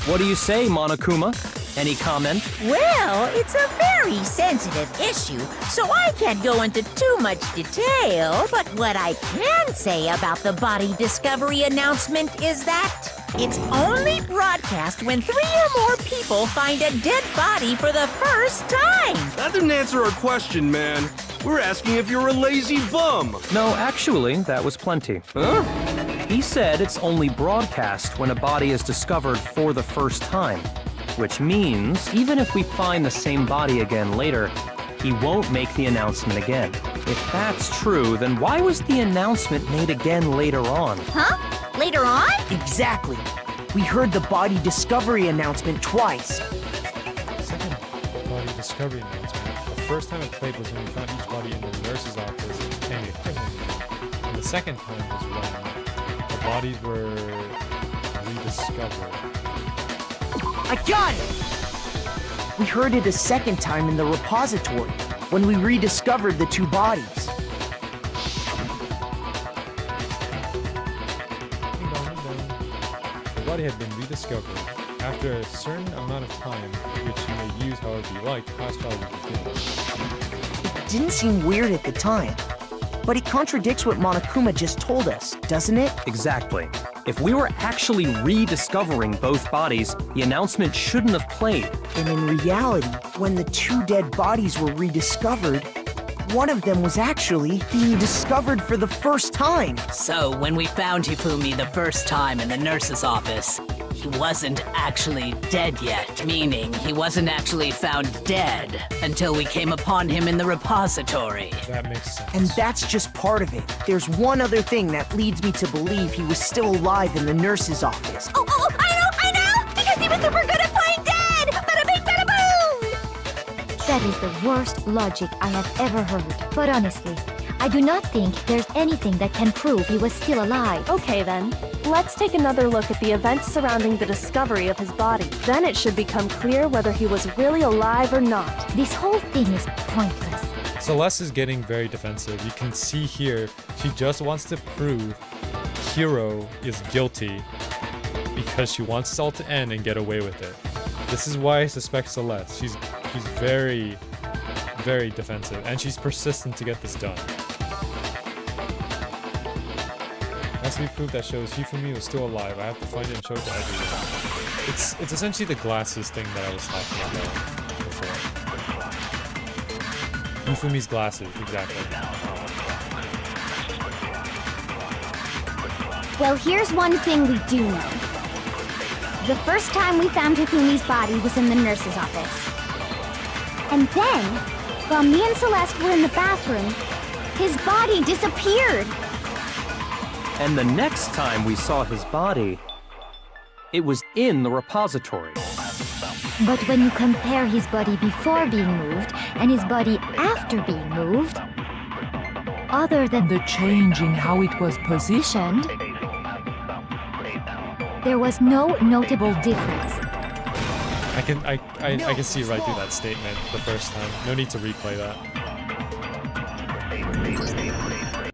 I: What do you say, Monokuma? Any comment?
B: Well, it's a very sensitive issue, so I can't go into too much detail. But what I can say about the body discovery announcement is that it's only broadcast when 3 or more people find a dead body for the first time.
C: That didn't answer our question, man. We're asking if you're a lazy bum.
I: No, actually, that was plenty.
C: Huh?
I: He said it's only broadcast when a body is discovered for the first time. Which means, even if we find the same body again later, he won't make the announcement again. If that's true, then why was the announcement made again later on?
J: Huh? Later on?
E: Exactly. We heard the body discovery announcement twice.
A: Second body discovery announcement. The first time it played was when we found each body in the nurse's office and the equipment room. And the second time was when the bodies were rediscovered.
E: I got it! We heard it a second time in the repository, when we rediscovered the two bodies.
A: The body had been rediscovered after a certain amount of time, which you may use however you like. Past trial will begin.
E: It didn't seem weird at the time, but it contradicts what Monokuma just told us, doesn't it?
I: Exactly. If we were actually rediscovering both bodies, the announcement shouldn't have played.
E: And in reality, when the two dead bodies were rediscovered, one of them was actually being discovered for the first time.
G: So, when we found Hifumi the first time in the nurse's office, he wasn't actually dead yet, meaning he wasn't actually found dead until we came upon him in the repository.
A: That makes sense.
E: And that's just part of it. There's one other thing that leads me to believe he was still alive in the nurse's office.
J: Oh, I know! Because he was super good at playing dead! Bada bing, bada boom!
D: That is the worst logic I have ever heard. But honestly, I do not think there's anything that can prove he was still alive.
F: Okay then, let's take another look at the events surrounding the discovery of his body. Then it should become clear whether he was really alive or not.
D: This whole thing is pointless.
A: Celeste is getting very defensive. You can see here, she just wants to prove Hiro is guilty because she wants this all to end and get away with it. This is why I suspect Celeste. She's very, very defensive, and she's persistent to get this done. Has to be proof that shows Hifumi was still alive. I have to find it and show it to everyone. It's essentially the glasses thing that I was talking about before. Hifumi's glasses, exactly.
H: Well, here's one thing we do know. The first time we found Hifumi's body was in the nurse's office. And then, while me and Celeste were in the bathroom, his body disappeared.
I: And the next time we saw his body, it was in the repository.
D: But when you compare his body before being moved and his body after being moved, other than the change in how it was positioned, there was no notable difference.
A: I can see right through that statement the first time. No need to replay that.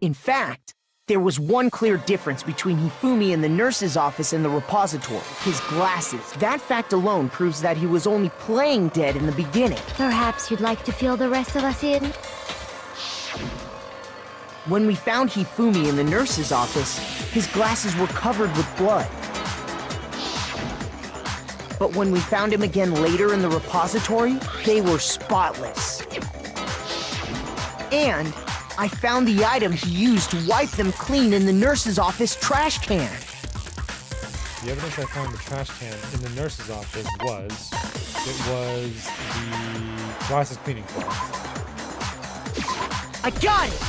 E: In fact, there was one clear difference between Hifumi in the nurse's office and the repository. His glasses. That fact alone proves that he was only playing dead in the beginning.
D: Perhaps you'd like to fill the rest of us in?
E: When we found Hifumi in the nurse's office, his glasses were covered with blood. But when we found him again later in the repository, they were spotless. And I found the item he used to wipe them clean in the nurse's office trash can.
A: The evidence I found in the trash can in the nurse's office was the glasses cleaning cloth.
E: I got it!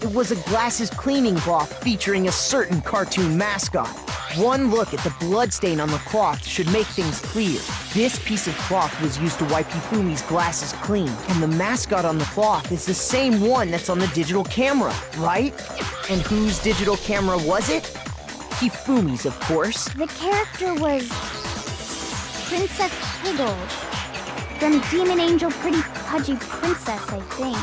E: It was a glasses cleaning cloth featuring a certain cartoon mascot. One look at the bloodstain on the cloth should make things clear. This piece of cloth was used to wipe Hifumi's glasses clean, and the mascot on the cloth is the same one that's on the digital camera, right? And whose digital camera was it? Hifumi's, of course.
H: The character was Princess Piggles from Demon Angel Pretty Pudgy Princess, I think.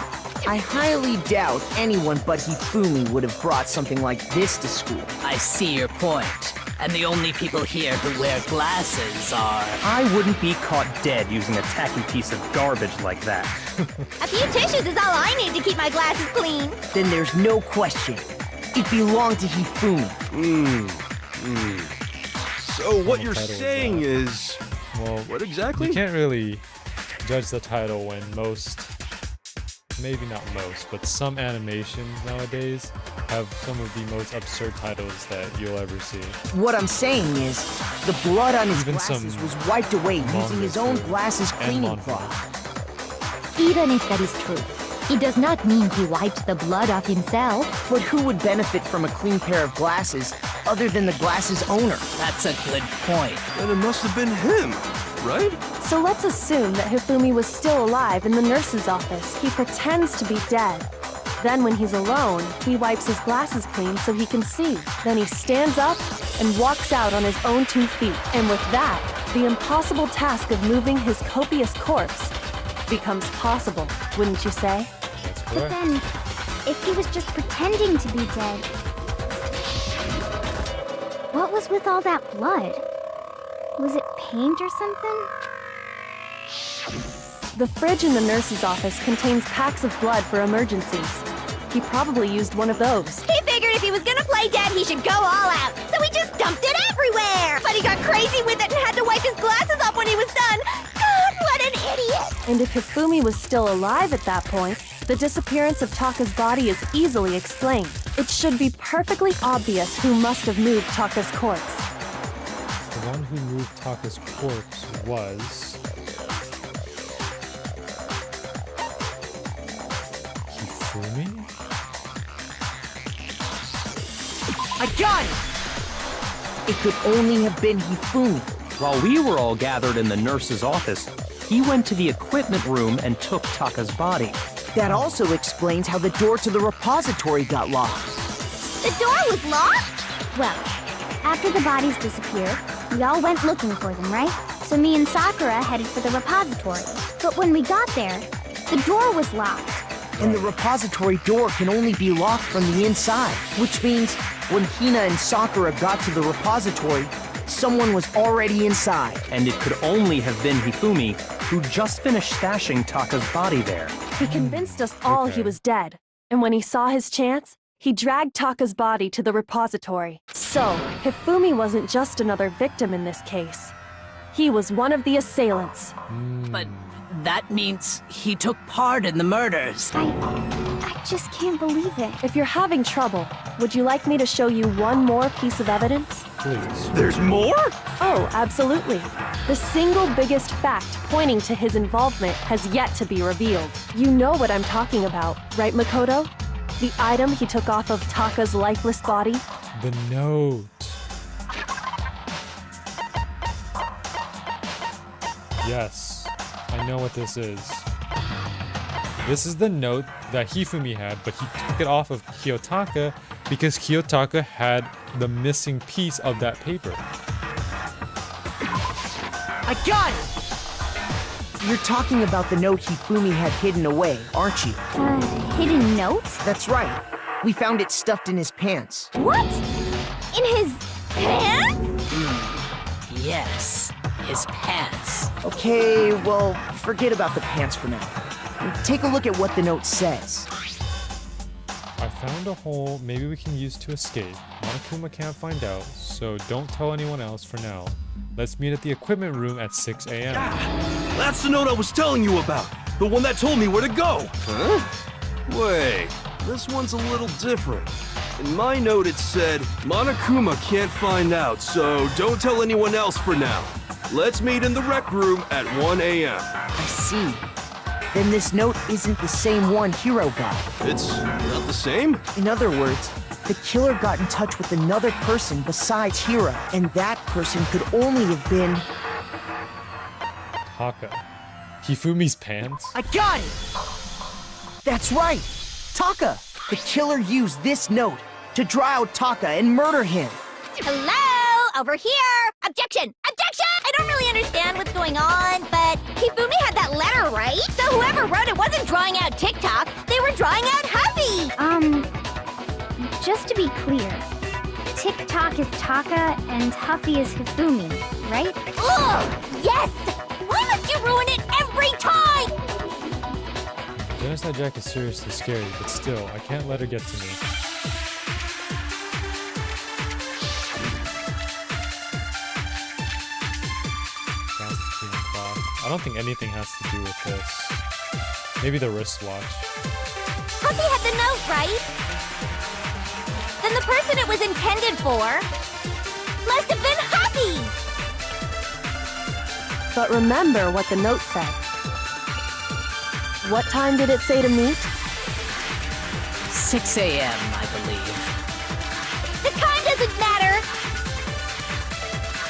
E: I highly doubt anyone but Hifumi would have brought something like this to school.
G: I see your point. And the only people here who wear glasses are...
I: I wouldn't be caught dead using a tacky piece of garbage like that.
J: A few tissues is all I need to keep my glasses clean.
E: Then there's no question. It belonged to Hifumi.
C: So what you're
A: Title is
C: saying is...
A: Well,
C: What exactly?
A: you can't really judge the title when maybe not most, but some animations nowadays have some of the most absurd titles that you'll ever see.
E: What I'm saying is, the blood on his
A: Even
E: glasses
A: some
E: was wiped away using his own
A: mangas
E: glasses
A: and
E: cleaning
A: manga.
E: cloth.
D: Even if that is true, it does not mean he wiped the blood off himself.
E: But who would benefit from a clean pair of glasses other than the glasses owner?
G: That's a good point.
C: And it must have been him, right?
F: So let's assume that Hifumi was still alive in the nurse's office. He pretends to be dead. Then when he's alone, he wipes his glasses clean so he can see. Then he stands up and walks out on his own 2 feet. And with that, the impossible task of moving his copious corpse becomes possible, wouldn't you say?
A: That's
H: But
A: correct.
H: then, if he was just pretending to be dead, what was with all that blood? Was it paint or something?
F: The fridge in the nurse's office contains packs of blood for emergencies. He probably used one of those.
J: He figured if he was gonna play dead, he should go all out. So he just dumped it everywhere. But he got crazy with it and had to wipe his glasses off when he was done. God, what an idiot!
F: And if Hifumi was still alive at that point, the disappearance of Taka's body is easily explained. It should be perfectly obvious who must have moved Taka's corpse.
A: The one who moved Taka's corpse was Hifumi?
E: I got it! It could only have been Hifumi.
I: While we were all gathered in the nurse's office, he went to the equipment room and took Taka's body.
E: That also explains how the door to the repository got locked.
J: The door was locked?
H: Well, after the bodies disappeared, we all went looking for them, right? So me and Sakura headed for the repository. But when we got there, the door was locked.
E: And the repository door can only be locked from the inside, which means when Hina and Sakura got to the repository, someone was already inside.
I: And it could only have been Hifumi, who just finished stashing Taka's body there.
F: He convinced us all he
A: Okay.
F: was dead. And when he saw his chance, he dragged Taka's body to the repository. So, Hifumi wasn't just another victim in this case. He was one of the assailants.
G: But that means he took part in the murders.
H: I just can't believe it.
F: If you're having trouble, would you like me to show you one more piece of evidence?
A: Please.
C: There's more?
F: Oh, absolutely. The single biggest fact pointing to his involvement has yet to be revealed. You know what I'm talking about, right, Makoto? The item he took off of Taka's lifeless body?
A: The note. Yes, I know what this is. This is the note that Hifumi had, but he took it off of Kiyotaka because Kiyotaka had the missing piece of that paper.
E: I got it! You're talking about the note Hifumi had hidden away, aren't you?
H: Hidden note?
E: That's right. We found it stuffed in his pants.
H: What? In his pants?
G: Yes, his pants.
E: Okay, well, forget about the pants for now. Take a look at what the note says.
A: I found a hole maybe we can use to escape. Monokuma can't find out, so don't tell anyone else for now. Let's meet at the equipment room at 6 a.m.
C: That's the note I was telling you about. The one that told me where to go. Huh? Wait, this one's a little different. In my note it said, Monokuma can't find out, so don't tell anyone else for now. Let's meet in the rec room at 1 a.m.
E: I see. Then this note isn't the same one Hiro got.
C: It's not the same?
E: In other words, the killer got in touch with another person besides Hiro, and that person could only have been...
A: Taka. Hifumi's pants?
E: I got it! That's right! Taka! The killer used this note to draw out Taka and murder him.
J: Hello? Over here! Objection! Objection! I don't really understand what's going on, but Hifumi had that letter, right? So whoever wrote it wasn't drawing out TikTok, they were drawing out Huffy!
H: Just to be clear, TikTok is Taka and Huffy is Hifumi, right?
J: Ugh! Yes! Why must you ruin it every time?
A: Genocide Jack is seriously scary, but still, I can't let her get to me. I don't think anything has to do with this. Maybe the wristwatch.
J: Huffy had the note, right? Then the person it was intended for must have been Huffy!
F: But remember what the note said. What time did it say to meet?
G: 6 a.m., I believe.
J: The time doesn't matter!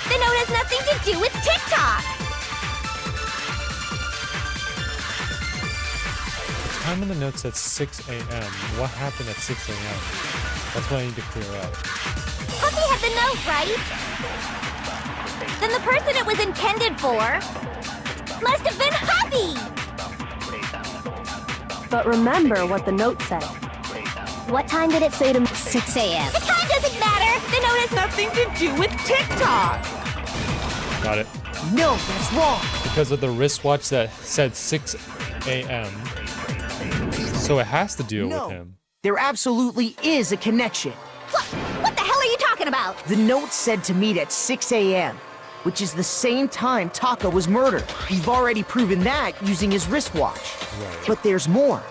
J: The note has nothing to do with TikTok!
A: The time in the note said 6 a.m. What happened at 6 a.m.? That's what I need to clear up.
J: Puffy had the note, right? Then the person it was intended for must have been Huffy!
F: But remember what the note said.
H: What time did it say to
J: 6 a.m. The time doesn't matter! The note has nothing to do with TikTok!
A: Got it.
E: No, that's wrong.
A: Because of the wristwatch that said 6 a.m. So it has to deal
E: No.
A: with him.
E: There absolutely is a connection.
J: What the hell are you talking about?
E: The note said to meet at 6 a.m., which is the same time Taka was murdered. We've already proven that using his wristwatch.
A: Right.
E: But there's more.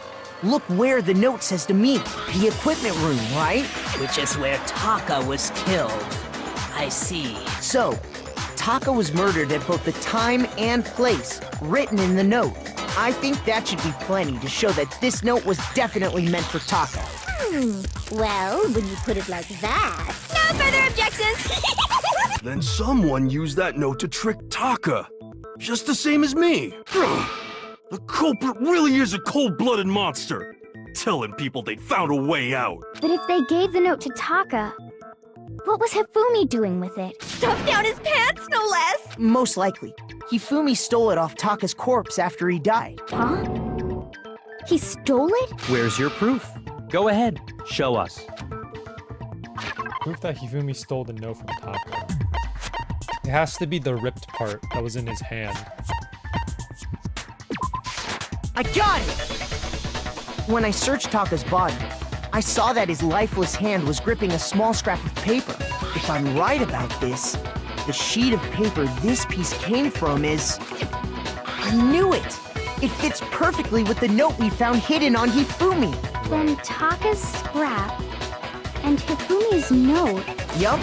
E: Look where the note says to meet. The equipment room, right?
G: Which is where Taka was killed. I see.
E: So, Taka was murdered at both the time and place written in the note. I think that should be plenty to show that this note was definitely meant for Taka.
H: Well, when you put it like that.
J: No further objections!
C: Then someone used that note to trick Taka. Just the same as me. The culprit really is a cold-blooded monster. Telling people they found a way out.
H: But if they gave the note to Taka, what was Hifumi doing with it?
J: Stuffed down his pants, no less!
E: Most likely, Hifumi stole it off Taka's corpse after he died.
H: Huh? He stole it?
I: Where's your proof? Go ahead, show us.
A: Proof that Hifumi stole the note from Taka. It has to be the ripped part that was in his hand.
E: I got it! When I searched Taka's body, I saw that his lifeless hand was gripping a small scrap of paper. If I'm right about this, the sheet of paper this piece came from is... I knew it! It fits perfectly with the note we found hidden on Hifumi.
H: Then Taka's scrap and Hifumi's note.
E: Yup,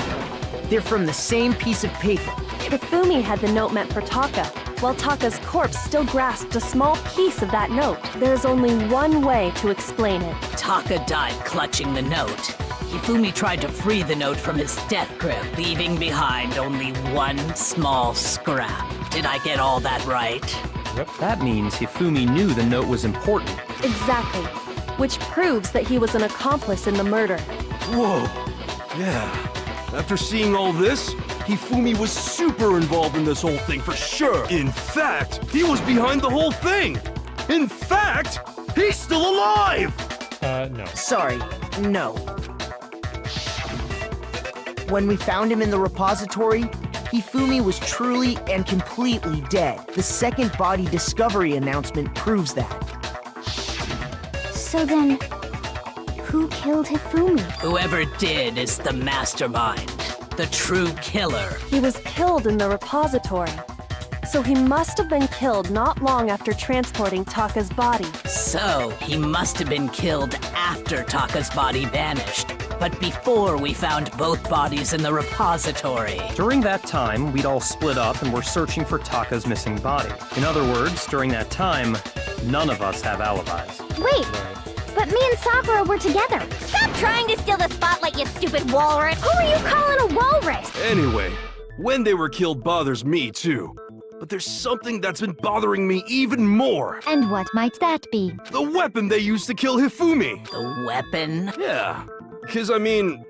E: they're from the same piece of paper.
F: Hifumi had the note meant for Taka, while Taka's corpse still grasped a small piece of that note. There's only one way to explain it.
G: Taka died clutching the note. Hifumi tried to free the note from his death grip, leaving behind only one small scrap. Did I get all that right?
I: That means Hifumi knew the note was important.
F: Exactly. Which proves that he was an accomplice in the murder.
C: Whoa. Yeah. After seeing all this, Hifumi was super involved in this whole thing for sure. In fact, he was behind the whole thing. In fact, he's still alive!
A: No.
E: Sorry, no. When we found him in the repository, Hifumi was truly and completely dead. The second body discovery announcement proves that.
H: So then, who killed Hifumi?
G: Whoever did is the mastermind, the true killer.
F: He was killed in the repository. So he must have been killed not long after transporting Taka's body.
G: So, he must have been killed after Taka's body vanished, but before we found both bodies in the repository.
I: During that time, we'd all split up and were searching for Taka's missing body. In other words, during that time, none of us have alibis.
H: Wait, but me and Sakura were together.
J: Stop trying to steal the spotlight, you stupid walrus!
H: Who are you calling a walrus?
C: Anyway, when they were killed bothers me too. But there's something that's been bothering me even more.
H: And what might that be?
C: The weapon they used to kill Hifumi.
G: The weapon?
C: Yeah, because I mean,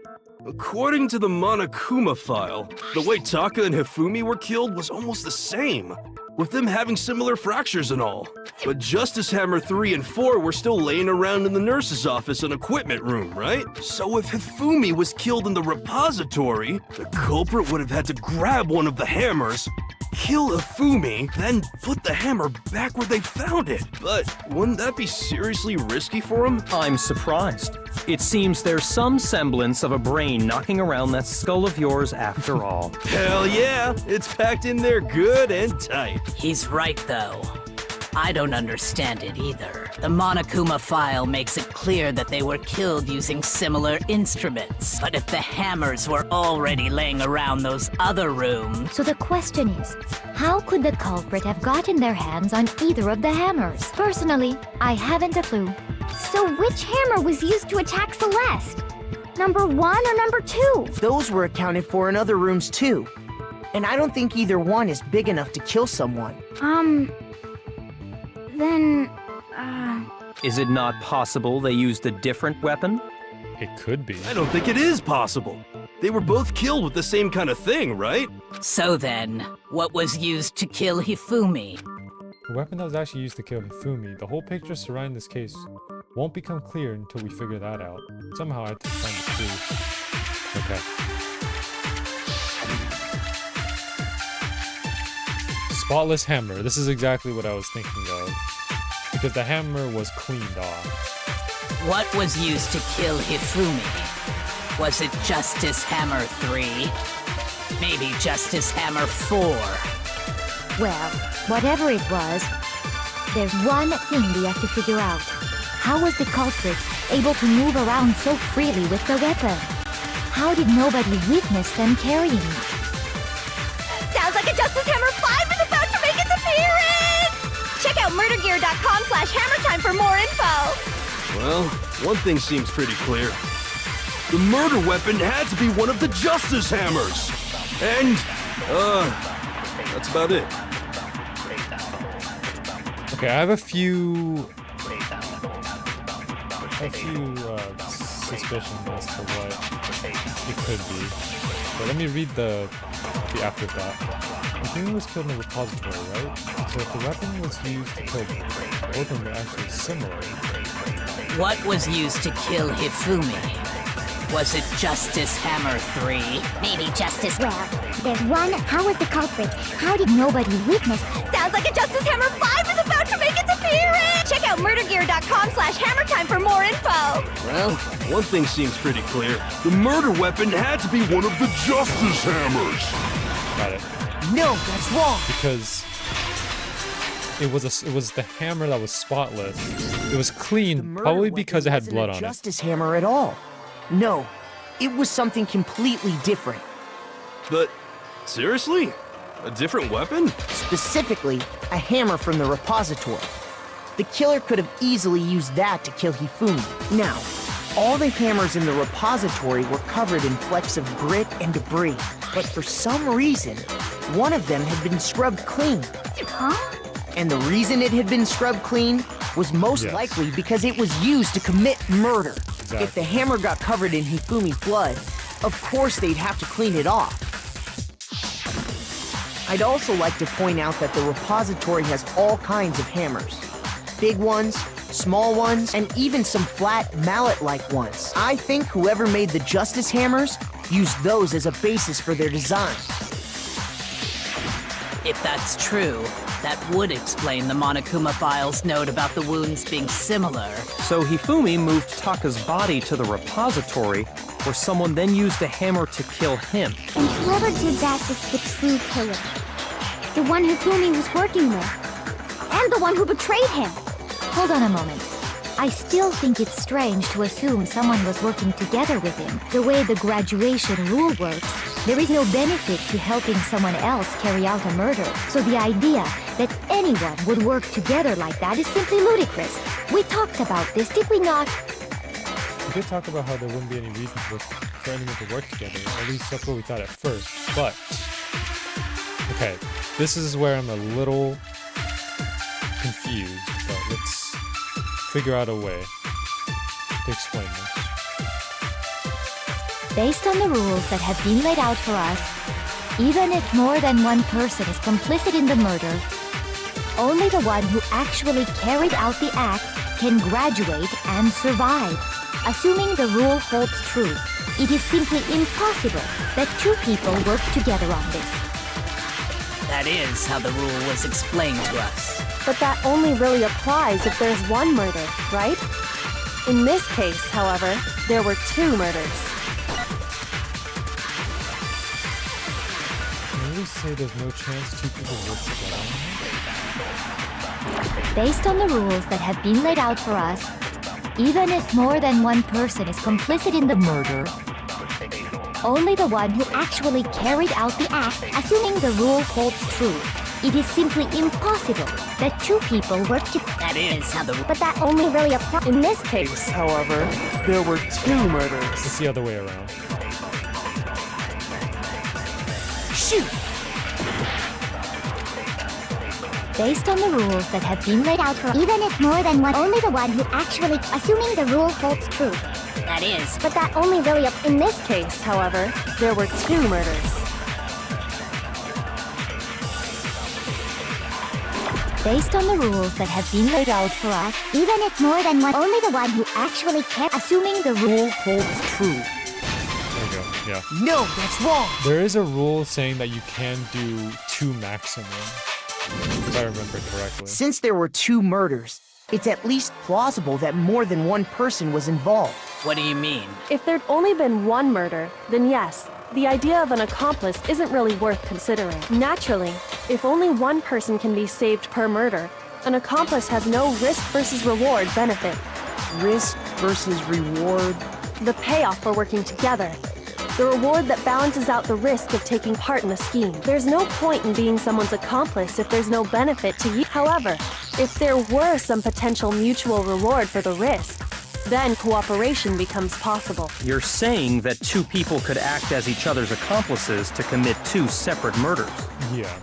C: according to the Monokuma file, the way Taka and Hifumi were killed was almost the same, with them having similar fractures and all. But Justice Hammer 3 and 4 were still laying around in the nurse's office and equipment room, right? So if Hifumi was killed in the repository, the culprit would have had to grab one of the hammers, kill Hifumi, then put the hammer back where they found it. But wouldn't that be seriously risky for him?
I: I'm surprised. It seems there's some semblance of a brain knocking around that skull of yours after all.
C: Hell yeah, it's packed in there good and tight.
G: He's right, though. I don't understand it either. The Monokuma file makes it clear that they were killed using similar instruments. But if the hammers were already laying around those other rooms...
D: So the question is, how could the culprit have gotten their hands on either of the hammers? Personally, I haven't a clue.
H: So which hammer was used to attack Celeste? Number 1 or number 2?
E: Those were accounted for in other rooms too. And I don't think either one is big enough to kill someone.
H: Then,
I: Is it not possible they used a different weapon?
A: It could be.
C: I don't think it is possible. They were both killed with the same kind of thing, right?
G: So then, what was used to kill Hifumi?
A: The weapon that was actually used to kill Hifumi, the whole picture surrounding this case won't become clear until we figure that out. Somehow I have to find the clue. Okay. Spotless hammer. This is exactly what I was thinking of. Because the hammer was cleaned off.
G: What was used to kill Hifumi? Was it Justice Hammer 3? Maybe Justice Hammer 4?
D: Well, whatever it was, there's one thing we have to figure out. How was the culprit able to move around so freely with the weapon? How did nobody witness them carrying it?
J: Sounds like a Justice Hammer 5 is about to make its appearance! Check out murdergear.com/hammertime for more info!
C: Well, one thing seems pretty clear. The murder weapon had to be one of the Justice Hammers! And, that's about it.
A: Okay, I have a few suspicions as to what it could be. But let me read the afterthought. The thing was killed in the repository, right? So if the weapon was used to kill both of them were actually similar.
G: What was used to kill Hifumi? Was it Justice Hammer 3? Maybe Justice...
H: Well, there's one. How was the culprit? How did nobody witness?
J: Sounds like a Justice Hammer 5 is about to make its appearance! Check out murdergear.com/hammertime for more info!
C: Well, one thing seems pretty clear. The murder weapon had to be one of the Justice Hammers!
A: Got it.
E: No, that's wrong.
A: Because it was the hammer that was spotless. It was
E: The
A: clean,
E: murder
A: probably
E: weapon
A: because it had
E: wasn't
A: blood
E: a
A: on it.
E: Justice hammer at all. No, it was something completely different.
C: But, seriously? A different weapon?
E: Specifically, a hammer from the repository. The killer could have easily used that to kill Hifumi. Now, all the hammers in the repository were covered in flecks of grit and debris, but for some reason, one of them had been scrubbed clean.
H: Huh?
E: And the reason it had been scrubbed clean was most
A: Yes.
E: likely because it was used to commit murder.
A: Exactly.
E: If the hammer got covered in Hifumi's blood, of course they'd have to clean it off. I'd also like to point out that the repository has all kinds of hammers. Big ones, small ones, and even some flat mallet-like ones. I think whoever made the Justice Hammers used those as a basis for their design.
G: If that's true, that would explain the Monokuma file's note about the wounds being similar.
I: So Hifumi moved Taka's body to the repository, where someone then used a hammer to kill him.
H: And whoever did that is the true killer. The one Hifumi was working with. And the one who betrayed him.
D: Hold on a moment. I still think it's strange to assume someone was working together with him. The way the graduation rule works, there is no benefit to helping someone else carry out a murder. So the idea that anyone would work together like that is simply ludicrous. We talked about this, did we not?
A: We did talk about how there wouldn't be any reason for anyone to work together. At least that's what we thought at first. But, okay, this is where I'm a little confused, but let's figure out a way to explain this.
D: Based on the rules that have been laid out for us, even if more than one person is complicit in the murder, only the one who actually carried out the act can graduate and survive. Assuming the rule holds true, it is simply impossible that two people work together on this.
G: That is how the rule was explained to us.
F: But that only really applies if there's one murder, right? In this case, however, there were two murders.
A: Can you really say there's no chance two people work together?
D: Based on the rules that have been laid out for us, even if more than one person is complicit in the murder, only the one who actually carried out the act, assuming the rule holds true. It is simply impossible that two people work together.
G: That is how the...
H: But that only really applies.
F: In this case, however, there were 2 murders.
A: It's the other way around.
E: Shoot!
D: Based on the rules that have been laid out for
H: Even if more than one, only the one who actually, assuming the rule holds true.
G: That is...
H: But that only really
F: In this case, however, there were 2 murders.
D: Based on the rules that have been laid out for us,
H: even if more than one, only the one who actually can, assuming the rule holds true.
A: There you go. Yeah.
E: No, that's wrong.
A: There is a rule saying that you can do 2 maximum, if I remember correctly.
E: Since there were 2 murders, it's at least plausible that more than one person was involved.
G: What do you mean?
F: If there'd only been 1 murder, then yes, the idea of an accomplice isn't really worth considering. Naturally, if only 1 person can be saved per murder, an accomplice has no risk versus reward benefit.
E: Risk versus reward.
F: The payoff for working together. The reward that balances out the risk of taking part in a scheme. There's no point in being someone's accomplice if there's no benefit to you. However, if there were some potential mutual reward for the risk, then cooperation becomes possible.
I: You're saying that 2 people could act as each other's accomplices to commit 2 separate murders.
A: Yeah.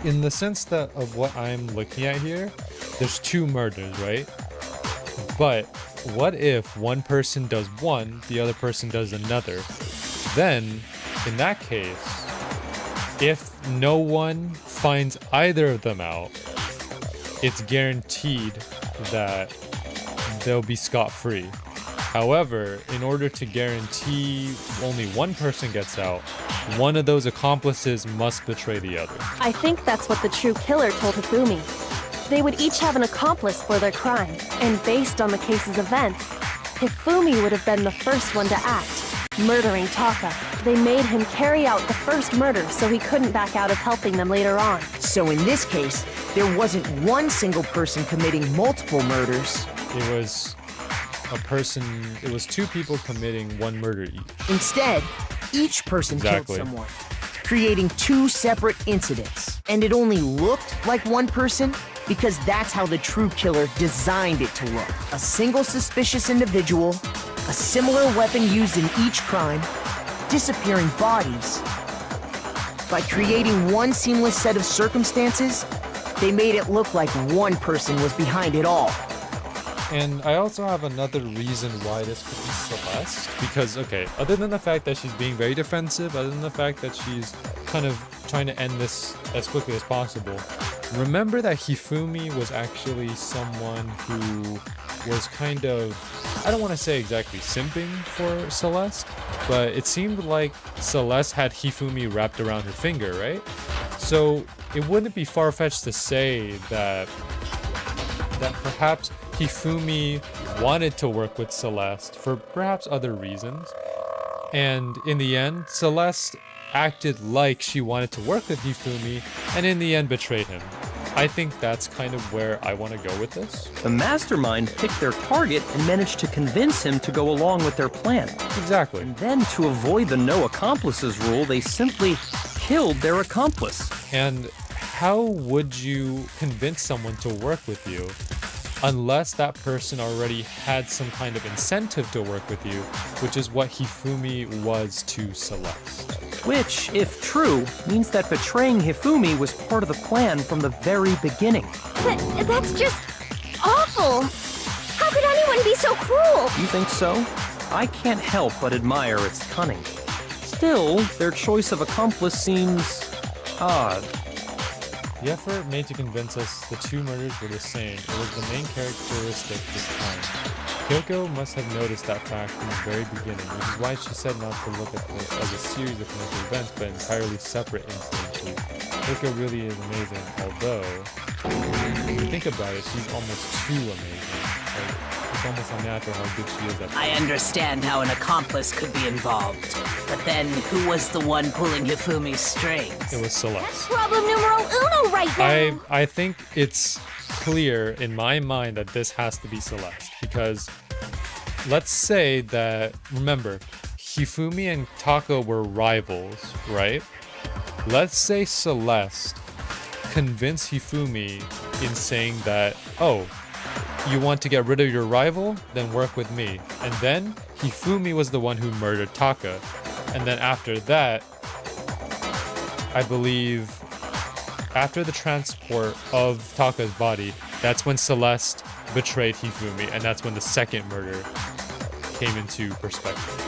A: In the sense that of what I'm looking at here, there's 2 murders, right? But what if one person does one, the other person does another? Then, in that case, if no one finds either of them out, it's guaranteed that they'll be scot-free. However, in order to guarantee only one person gets out, one of those accomplices must betray the other.
F: I think that's what the true killer told Hifumi. They would each have an accomplice for their crime, and based on the case's events, Hifumi would have been the first one to act, murdering Taka. They made him carry out the first murder so he couldn't back out of helping them later on.
E: So in this case, there wasn't one single person committing multiple murders.
A: It was a person, it was 2 people committing 1 murder each.
E: Instead, each person
A: Exactly.
E: killed someone, creating 2 separate incidents. And it only looked like one person because that's how the true killer designed it to look. A single suspicious individual, a similar weapon used in each crime, disappearing bodies. By creating one seamless set of circumstances, they made it look like one person was behind it all.
A: And I also have another reason why this could be Celeste. Because, okay, other than the fact that she's being very defensive, other than the fact that she's kind of trying to end this as quickly as possible, remember that Hifumi was actually someone who was kind of, I don't want to say exactly simping for Celeste, but it seemed like Celeste had Hifumi wrapped around her finger, right? So it wouldn't be far-fetched to say that perhaps Hifumi wanted to work with Celeste for perhaps other reasons. And in the end, Celeste acted like she wanted to work with Hifumi and in the end betrayed him. I think that's kind of where I want to go with this.
I: The mastermind picked their target and managed to convince him to go along with their plan.
A: Exactly.
I: And then, to avoid the no accomplices rule, they simply killed their accomplice.
A: And how would you convince someone to work with you unless that person already had some kind of incentive to work with you, which is what Hifumi was to Celeste.
I: Which, if true, means that betraying Hifumi was part of the plan from the very beginning.
H: That's just awful. How could anyone be so cruel?
I: You think so? I can't help but admire its cunning. Still, their choice of accomplice seems odd.
A: The effort made to convince us the 2 murders were the same. It was the main characteristic this time. Kyoko must have noticed that fact from the very beginning, which is why she said not to look at this as a series of connected events, but entirely separate incidents. Kyoko really is amazing, although, when you think about it, she's almost too amazing. Like, it's almost unnatural how good she is at
G: I understand how an accomplice could be involved, but then who was the one pulling Hifumi's strings?
A: It was Celeste.
H: Problem numero uno right now.
A: I think it's clear in my mind that this has to be Celeste, because let's say that, remember, Hifumi and Taka were rivals, right? Let's say Celeste convinced Hifumi in saying that, oh, you want to get rid of your rival? Then work with me. And then Hifumi was the one who murdered Taka. And then after that, I believe, after the transport of Taka's body, that's when Celeste betrayed Hifumi, and that's when the second murder came into perspective.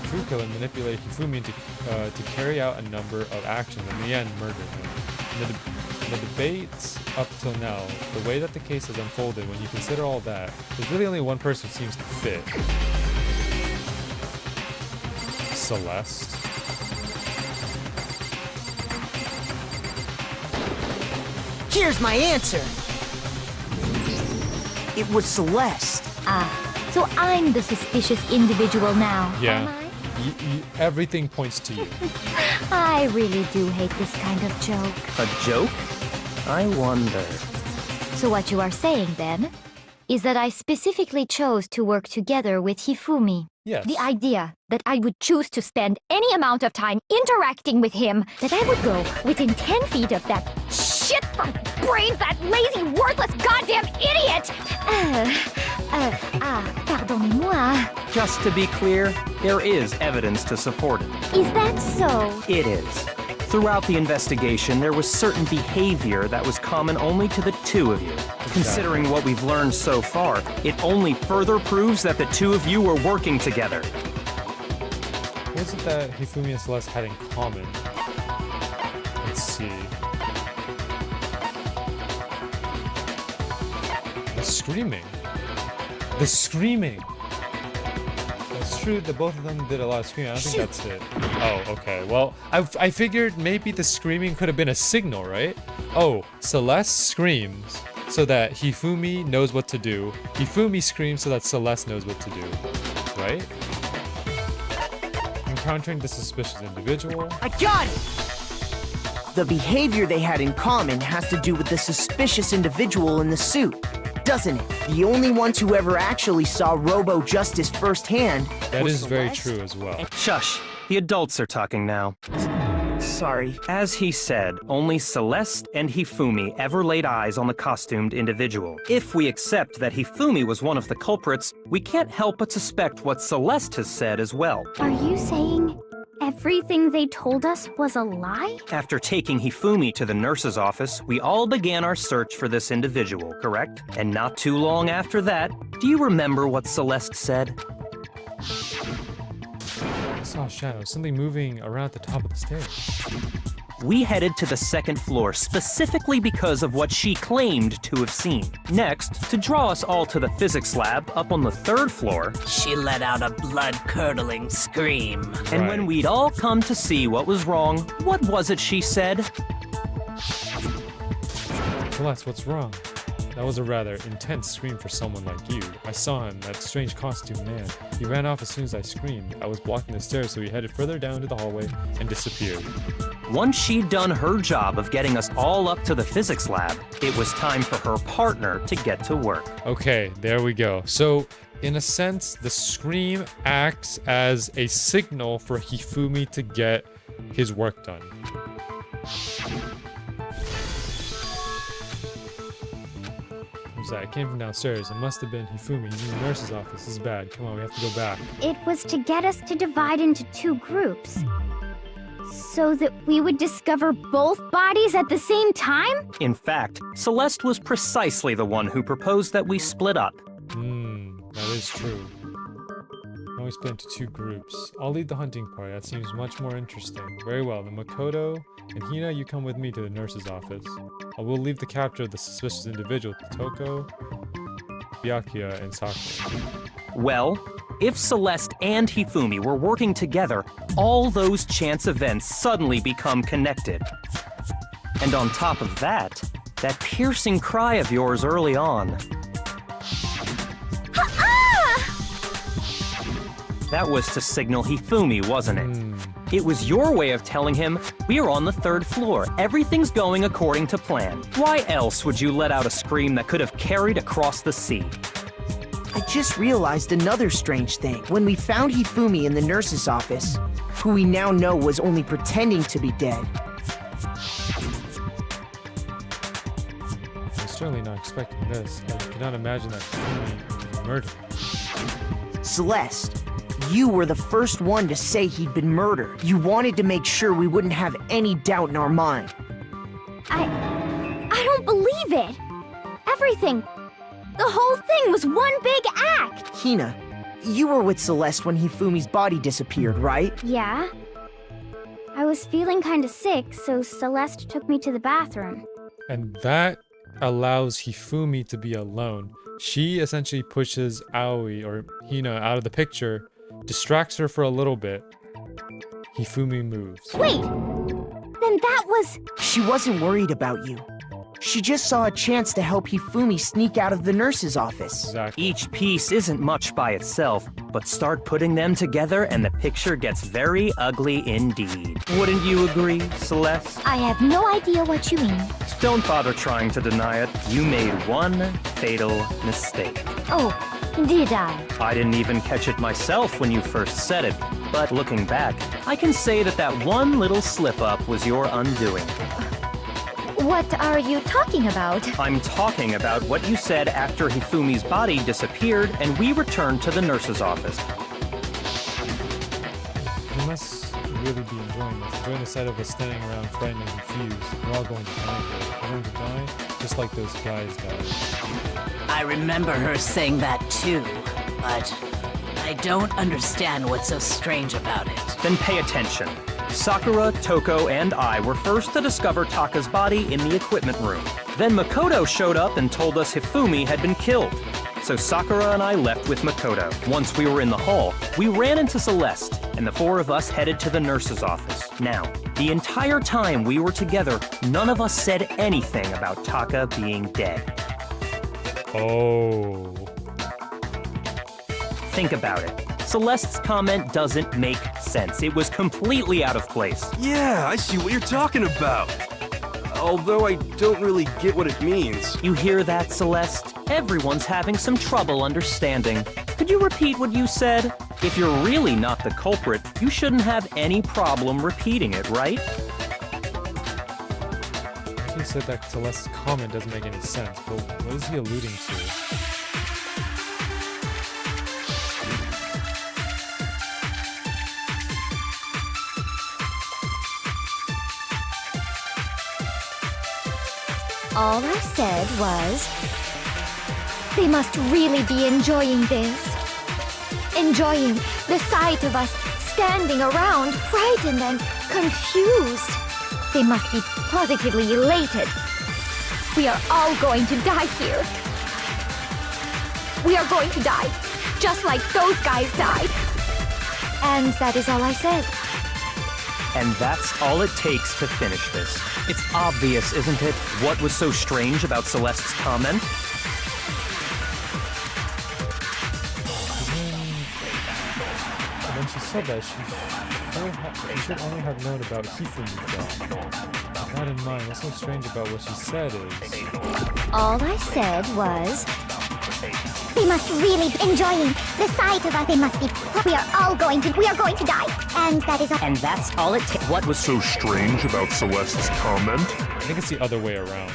A: True killer manipulated Hifumi to carry out a number of actions, and in the end, murdered him. The debates up till now, the way that the case has unfolded, when you consider all that, there's really only one person who seems to fit. Celeste.
E: Here's my answer. It was Celeste.
D: So I'm the suspicious individual now, am
A: Yeah.
D: I?
A: Everything points to you.
D: I really do hate this kind of joke.
I: A joke? I wonder.
D: So what you are saying, then, is that I specifically chose to work together with Hifumi.
A: Yes.
D: The idea that I would choose to spend any amount of time interacting with him, that I would go within 10 feet of that shit from brains, that lazy, worthless, goddamn idiot! Pardonnez-moi.
I: Just to be clear, there is evidence to support it.
D: Is that so?
I: It is. Throughout the investigation, there was certain behavior that was common only to the two of you. Considering what we've learned so far, it only further proves that the two of you were working together.
A: What is it that Hifumi and Celeste had in common? Let's see. The screaming. The screaming! That's true that both of them did a lot of screaming. I don't think that's it. Oh, okay. Well, I figured maybe the screaming could have been a signal, right? Oh, Celeste screams so that Hifumi knows what to do. Hifumi screams so that Celeste knows what to do. Right? Encountering the suspicious individual.
E: I got it! The behavior they had in common has to do with the suspicious individual in the suit, doesn't it? The only ones who ever actually saw Robo-Justice firsthand
A: That
E: was
A: is very
E: Celeste.
A: true as well.
I: Shush. The adults are talking now.
E: Sorry.
I: As he said, only Celeste and Hifumi ever laid eyes on the costumed individual. If we accept that Hifumi was one of the culprits, we can't help but suspect what Celeste has said as well.
H: Are you saying everything they told us was a lie?
I: After taking Hifumi to the nurse's office, we all began our search for this individual, correct? And not too long after that, do you remember what Celeste said?
A: I saw a shadow, something moving around at the top of the stairs.
I: We headed to the second floor specifically because of what she claimed to have seen. Next, to draw us all to the physics lab up on the third floor,
G: She let out a blood-curdling scream.
I: and when
A: Right.
I: we'd all come to see what was wrong, what was it she said?
A: Celeste, what's wrong? That was a rather intense scream for someone like you. I saw him, that strange costume man. He ran off as soon as I screamed. I was blocking the stairs, so he headed further down to the hallway and disappeared.
I: Once she'd done her job of getting us all up to the physics lab, it was time for her partner to get to work.
A: Okay, there we go. So, in a sense, the scream acts as a signal for Hifumi to get his work done. Who's that? It came from downstairs. It must have been Hifumi. He's in the nurse's office. This is bad. Come on, we have to go back.
H: It was to get us to divide into two groups. So that we would discover both bodies at the same time?
I: In fact, Celeste was precisely the one who proposed that we split up.
A: That is true. Now we split into two groups. I'll lead the hunting party. That seems much more interesting. Very well. Then Makoto and Hina, you come with me to the nurse's office. I will leave the capture of the suspicious individual to Toko, Byakuya, and Sakura.
I: Well, if Celeste and Hifumi were working together, all those chance events suddenly become connected. And on top of that, that piercing cry of yours early on. That was to signal Hifumi, wasn't it? It was your way of telling him, we are on the 3rd floor. Everything's going according to plan. Why else would you let out a scream that could have carried across the sea?
E: I just realized another strange thing. When we found Hifumi in the nurse's office, who we now know was only pretending to be dead,
A: I'm certainly not expecting this. I cannot imagine that Hifumi was murdered.
E: Celeste, you were the first one to say he'd been murdered. You wanted to make sure we wouldn't have any doubt in our mind.
H: I don't believe it. Everything. The whole thing was one big act.
E: Hina, you were with Celeste when Hifumi's body disappeared, right?
H: Yeah. I was feeling kind of sick, so Celeste took me to the bathroom.
A: And that allows Hifumi to be alone. She essentially pushes Aoi or Hina out of the picture, distracts her for a little bit. Hifumi moves.
H: Wait! Then that was...
E: She wasn't worried about you. She just saw a chance to help Hifumi sneak out of the nurse's office.
A: Exactly.
I: Each piece isn't much by itself, but start putting them together and the picture gets very ugly indeed. Wouldn't you agree, Celeste?
H: I have no idea what you mean.
I: Don't bother trying to deny it. You made one fatal mistake.
H: Oh, did I?
I: I didn't even catch it myself when you first said it, but looking back, I can say that that one little slip-up was your undoing.
D: What are you talking about?
I: I'm talking about what you said after Hifumi's body disappeared and we returned to the nurse's office.
A: You must really be enjoying this. Enjoying the sight of us standing around frightened and confused. We're all going to die here. We're going to die just like those guys died.
G: I remember her saying that too, but I don't understand what's so strange about it.
I: Then pay attention. Sakura, Toko, and I were first to discover Taka's body in the equipment room. Then Makoto showed up and told us Hifumi had been killed. So Sakura and I left with Makoto. Once we were in the hall, we ran into Celeste, and the 4 of us headed to the nurse's office. Now, the entire time we were together, none of us said anything about Taka being dead.
A: Oh.
I: Think about it. Celeste's comment doesn't make sense. It was completely out of place.
C: Yeah, I see what you're talking about. Although I don't really get what it means.
I: You hear that, Celeste? Everyone's having some trouble understanding. Could you repeat what you said? If you're really not the culprit, you shouldn't have any problem repeating it, right?
A: He said that Celeste's comment doesn't make any sense, but what is he alluding to?
D: All I said was, they must really be enjoying this. Enjoying the sight of us standing around, frightened and confused. They must be positively elated. We are all going to die here. We are going to die, just like those guys died. And that is all I said.
I: And that's all it takes to finish this. It's obvious, isn't it, what was so strange about Celeste's comment?
A: When she said that, she should only have known about Hifumi's death. With that in mind, what's so strange about what she said is...
H: All I said was... They must really be enjoying the sight of us. They must be... We are going to die. And that is all...
G: And that's all it takes.
K: What was so strange about Celeste's comment?
A: I think it's the other way around.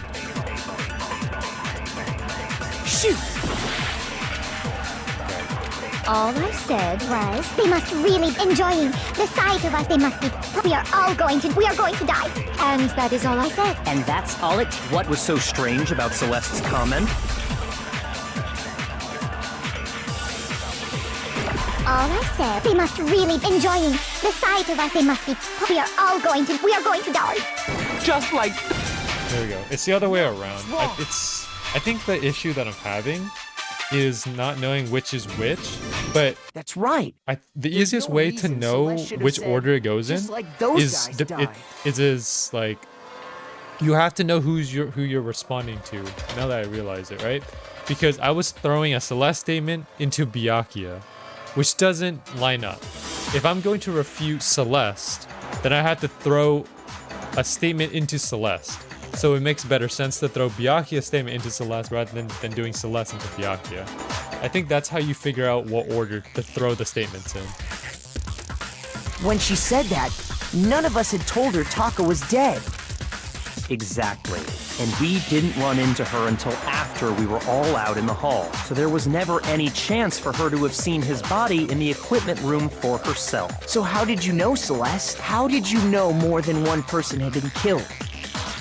E: Shoot!
H: All I said was... They must really be enjoying the sight of us. They must be... We are going to die.
D: And that is all I said.
G: And that's all it...
I: What was so strange about Celeste's comment?
H: All I said, they must really be enjoying the sight of us. They must be... We are going to die.
I: Just like...
A: There we go. It's the other way around. I think the issue that I'm having is not knowing which is which, but...
E: That's right.
A: The easiest way to know which order it goes in is like... You have to know who you're responding to, now that I realize it, right? Because I was throwing a Celeste statement into Byakuya, which doesn't line up. if I'm going to refute Celeste, then I have to throw a statement into Celeste. So it makes better sense to throw Byakuya's statement into Celeste rather than doing Celeste into Byakuya. I think that's how you figure out what order to throw the statements in.
E: When she said that, none of us had told her Taka was dead.
I: Exactly. And we didn't run into her until after we were all out in the hall. So there was never any chance for her to have seen his body in the equipment room for herself.
E: So how did you know, Celeste? How did you know more than one person had been killed?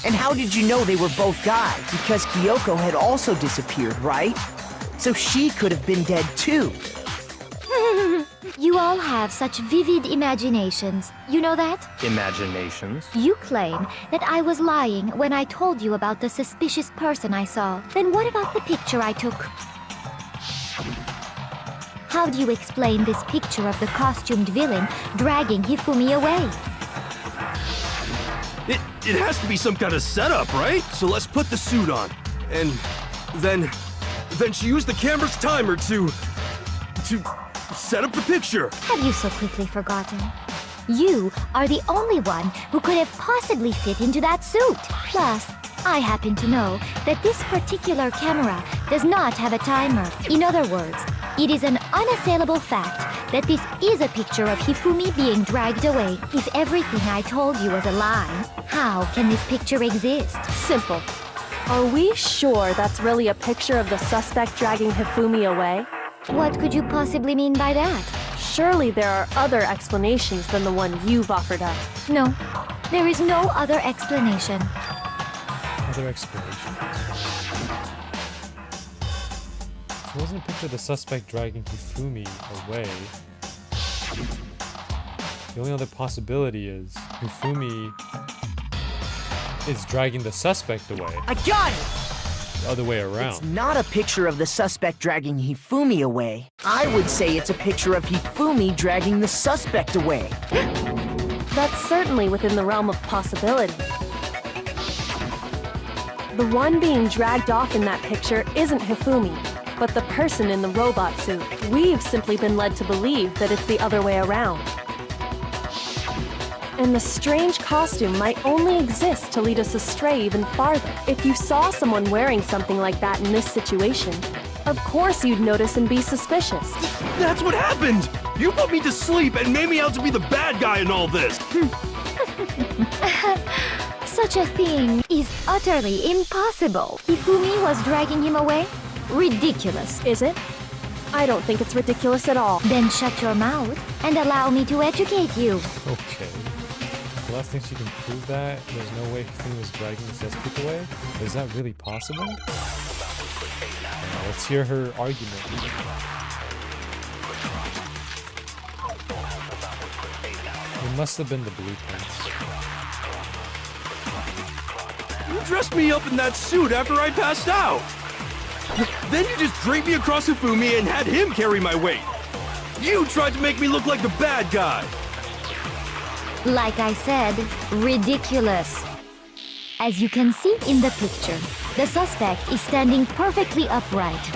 E: And how did you know they were both guys? Because Kyoko had also disappeared, right? So she could have been dead too.
D: You all have such vivid imaginations. You know that?
I: Imaginations?
D: You claim that I was lying when I told you about the suspicious person I saw. Then what about the picture I took? How do you explain this picture of the costumed villain dragging Hifumi away?
C: It has to be some kind of setup, right? So let's put the suit on. And then she used the camera's timer to set up the picture.
D: Have you so quickly forgotten? You are the only one who could have possibly fit into that suit. Plus, I happen to know that this particular camera does not have a timer. In other words, it is an unassailable fact that this is a picture of Hifumi being dragged away. If everything I told you was a lie, how can this picture exist?
F: Simple. Are we sure that's really a picture of the suspect dragging Hifumi away?
D: What could you possibly mean by that?
F: Surely there are other explanations than the one you've offered up.
D: No, there is no other explanation.
A: Other explanations. It wasn't a picture of the suspect dragging Hifumi away. The only other possibility is Hifumi is dragging the suspect away.
E: I got it!
A: The other way around.
E: It's not a picture of the suspect dragging Hifumi away. I would say it's a picture of Hifumi dragging the suspect away.
F: That's certainly within the realm of possibility. The one being dragged off in that picture isn't Hifumi, but the person in the robot suit. We've simply been led to believe that it's the other way around. And the strange costume might only exist to lead us astray even farther. If you saw someone wearing something like that in this situation, of course you'd notice and be suspicious.
C: That's what happened! You put me to sleep and made me out to be the bad guy in all this!
D: Such a thing is utterly impossible. Hifumi was dragging him away? Ridiculous.
F: Is it? I don't think it's ridiculous at all.
D: Then shut your mouth and allow me to educate you.
A: Okay. Celeste thinks she can prove that there's no way Hifumi was dragging the suspect away? Is that really possible? Let's hear her argument. It must have been the blueprints.
C: You dressed me up in that suit after I passed out! Then you just draped me across Hifumi and had him carry my weight! You tried to make me look like the bad guy!
D: Like I said, ridiculous. As you can see in the picture, the suspect is standing perfectly upright.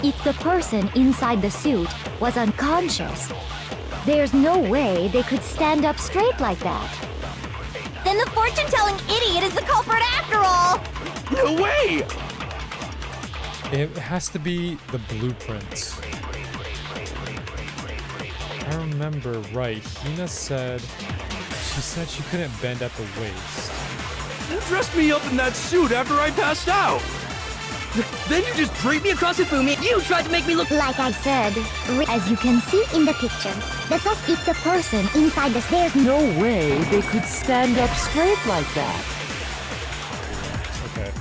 D: If the person inside the suit was unconscious, there's no way they could stand up straight like that.
J: Then the fortune-telling idiot is the culprit after all!
C: No way!
A: It has to be the blueprints. If I remember right, Hina said she couldn't bend at the waist.
C: You dressed me up in that suit after I passed out! Then you just draped me across Hifumi. You tried to make me look...
D: Like I said, as you can see in the picture, if the person inside the stairs...
E: No way they could stand up straight like that.
A: Okay.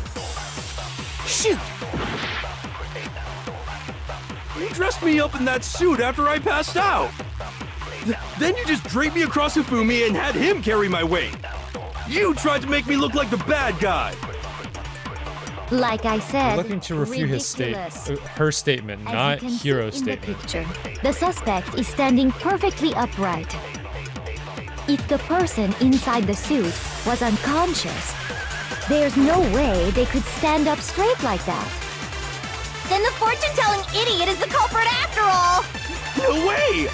E: Shoot!
C: You dressed me up in that suit after I passed out! Then you just draped me across Hifumi and had him carry my weight! You tried to make me look like the bad guy!
D: Like I said,
A: We're looking to refute her statement, not Hiro's statement.
D: The suspect is standing perfectly upright. If the person inside the suit was unconscious, there's no way they could stand up straight like that.
J: Then the fortune-telling idiot is the culprit after all!
C: No way!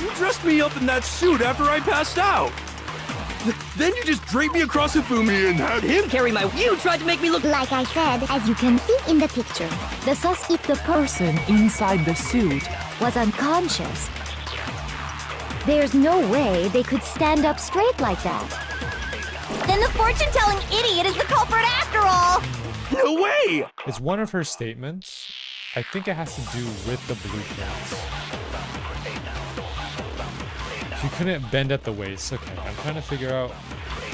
C: You dressed me up in that suit after I passed out. Then you just draped me across Hifumi and had him carry my...
G: You tried to make me look...
H: Like I said, as you can see in the picture,
D: If the person inside the suit was unconscious, there's no way they could stand up straight like that.
J: Then the fortune-telling idiot is the culprit after all!
C: No way!
A: It's one of her statements. I think it has to do with the blueprints. She couldn't bend at the waist. Okay, I'm trying to figure out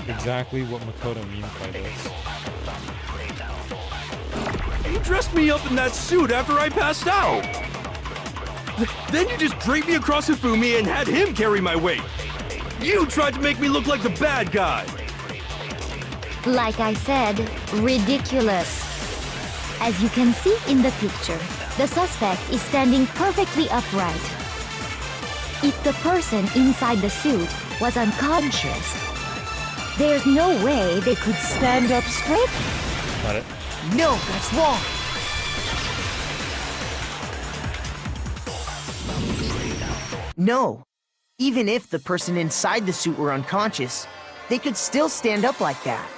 A: exactly what Makoto means by this.
C: You dressed me up in that suit after I passed out. Then you just draped me across Hifumi and had him carry my weight. You tried to make me look like the bad guy.
D: Like I said, ridiculous. As you can see in the picture, the suspect is standing perfectly upright. If the person inside the suit was unconscious, there's no way they could stand up straight.
A: Got it.
E: No, that's wrong. No. Even if the person inside the suit were unconscious, they could still stand up like that.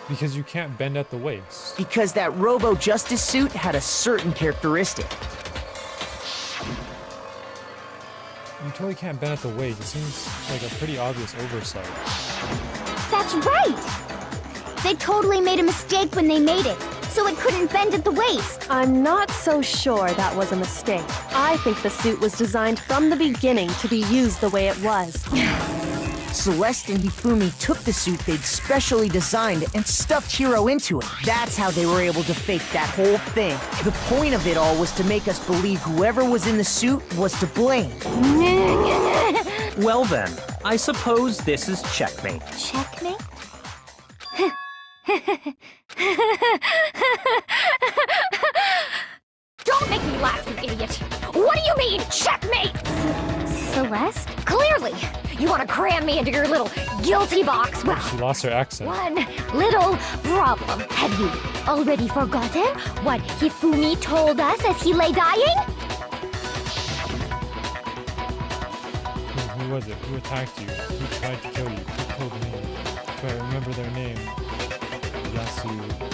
A: Because you can't bend at the waist.
E: Because that Robo-Justice suit had a certain characteristic.
A: You totally can't bend at the waist. It seems like a pretty obvious oversight.
H: That's right! They totally made a mistake when they made it, so it couldn't bend at the waist.
F: I'm not so sure that was a mistake. I think the suit was designed from the beginning to be used the way it was.
E: Celeste and Hifumi took the suit they'd specially designed and stuffed Hiro into it. That's how they were able to fake that whole thing. The point of it all was to make us believe whoever was in the suit was to blame.
I: Well then, I suppose this is checkmate.
H: Checkmate?
J: Don't make me laugh, you idiot! What do you mean, checkmate?
H: Celeste?
J: Clearly, you want to cram me into your little guilty box. Well,
A: She lost her accent.
J: one little problem.
H: Have you already forgotten what Hifumi told us as he lay dying?
A: Who was it? Who attacked you? Who tried to kill you? Who killed me? Try to remember their name. Yasuhiro.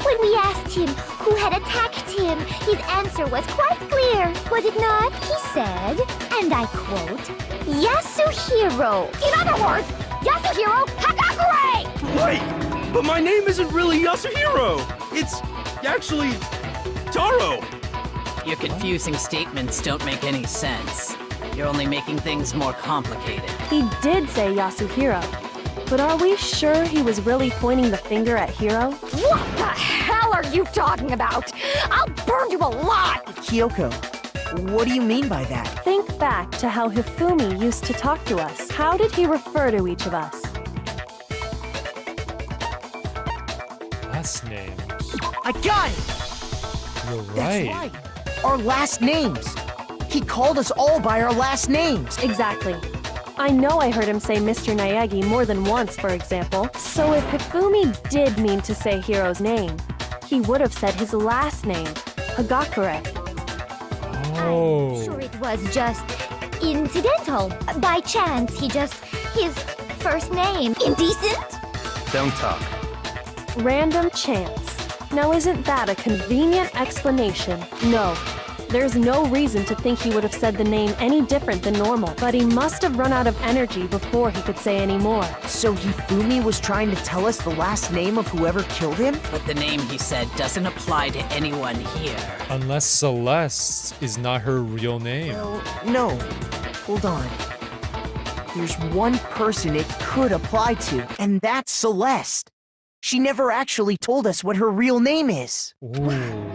H: When we asked him who had attacked him, his answer was quite clear, was it not? He said, and I quote, Yasuhiro.
J: In other words, Yasuhiro Hagakure!
C: Wait, but my name isn't really Yasuhiro. It's actually Taro.
G: Your confusing statements don't make any sense. You're only making things more complicated.
F: He did say Yasuhiro, but are we sure he was really pointing the finger at Hiro?
J: What the hell are you talking about? I'll burn you alive!
E: Kyoko, what do you mean by that?
F: Think back to how Hifumi used to talk to us. How did he refer to each of us?
A: Last names.
E: I got it!
A: You're
E: That's
A: right.
E: right. Our last names. He called us all by our last names.
F: Exactly. I know I heard him say Mr. Naegi more than once, for example. So if Hifumi did mean to say Hiro's name, he would have said his last name, Hagakure.
A: Oh.
H: Sure, it was just incidental. By chance, his first name.
J: Indecent?
I: Don't talk.
F: Random chance. Now isn't that a convenient explanation? No. There's no reason to think he would have said the name any different than normal, but he must have run out of energy before he could say any more.
E: So Hifumi was trying to tell us the last name of whoever killed him?
G: But the name he said doesn't apply to anyone here.
A: Unless Celeste is not her real name.
E: Well, no. Hold on. There's one person it could apply to, and that's Celeste. She never actually told us what her real name is.
A: Ooh.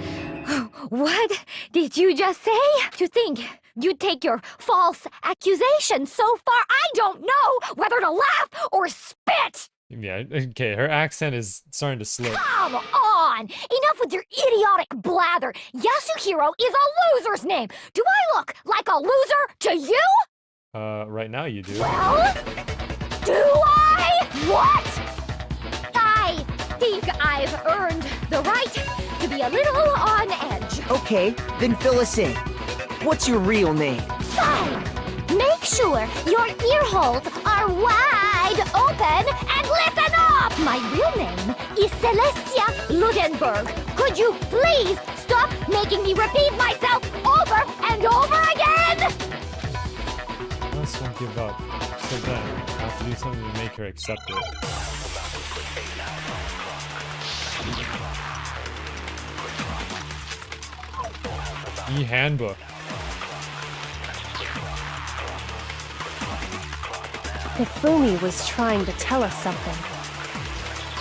J: What did you just say? To think you'd take your false accusation so far, I don't know whether to laugh or spit!
A: Yeah, okay, her accent is starting to slip.
J: Come on! Enough with your idiotic blather! Yasuhiro is a loser's name! Do I look like a loser to you?
A: Right now you do.
J: Well, do I? What? I think I've earned the right to be a little on edge.
E: Okay, then fill us in. What's your real name?
H: Fine! Make sure your ear holes are wide open and listen up! My real name is Celestia Ludenberg. Could you please stop making me repeat myself over and over again?
A: Celeste won't give up. So then, I have to do something to make her accept it. E-handbook.
F: Hifumi was trying to tell us something.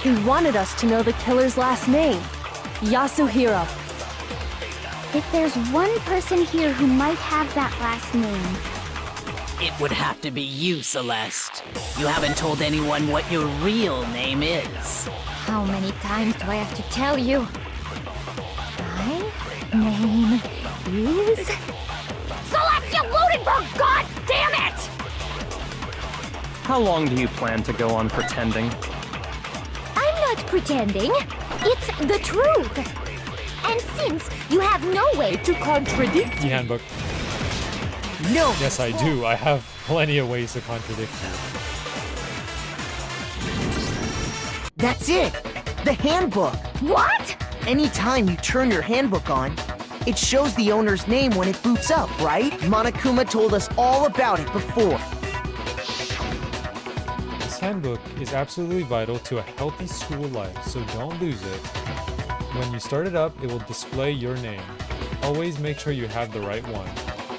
F: He wanted us to know the killer's last name, Yasuhiro.
H: If there's one person here who might have that last name,
G: It would have to be you, Celeste. You haven't told anyone what your real name is.
H: how many times do I have to tell you? My name is Celestia Ludenberg! God damn it!
I: How long do you plan to go on pretending?
H: I'm not pretending. It's the truth. And since you have no way to contradict
A: E-handbook.
E: No!
A: Yes, I do. I have plenty of ways to contradict you.
E: That's it! The handbook!
H: what?
E: Anytime you turn your handbook on, it shows the owner's name when it boots up, right? Monokuma told us all about it before.
A: This handbook is absolutely vital to a healthy school life, so don't lose it. When you start it up, it will display your name. Always make sure you have the right one.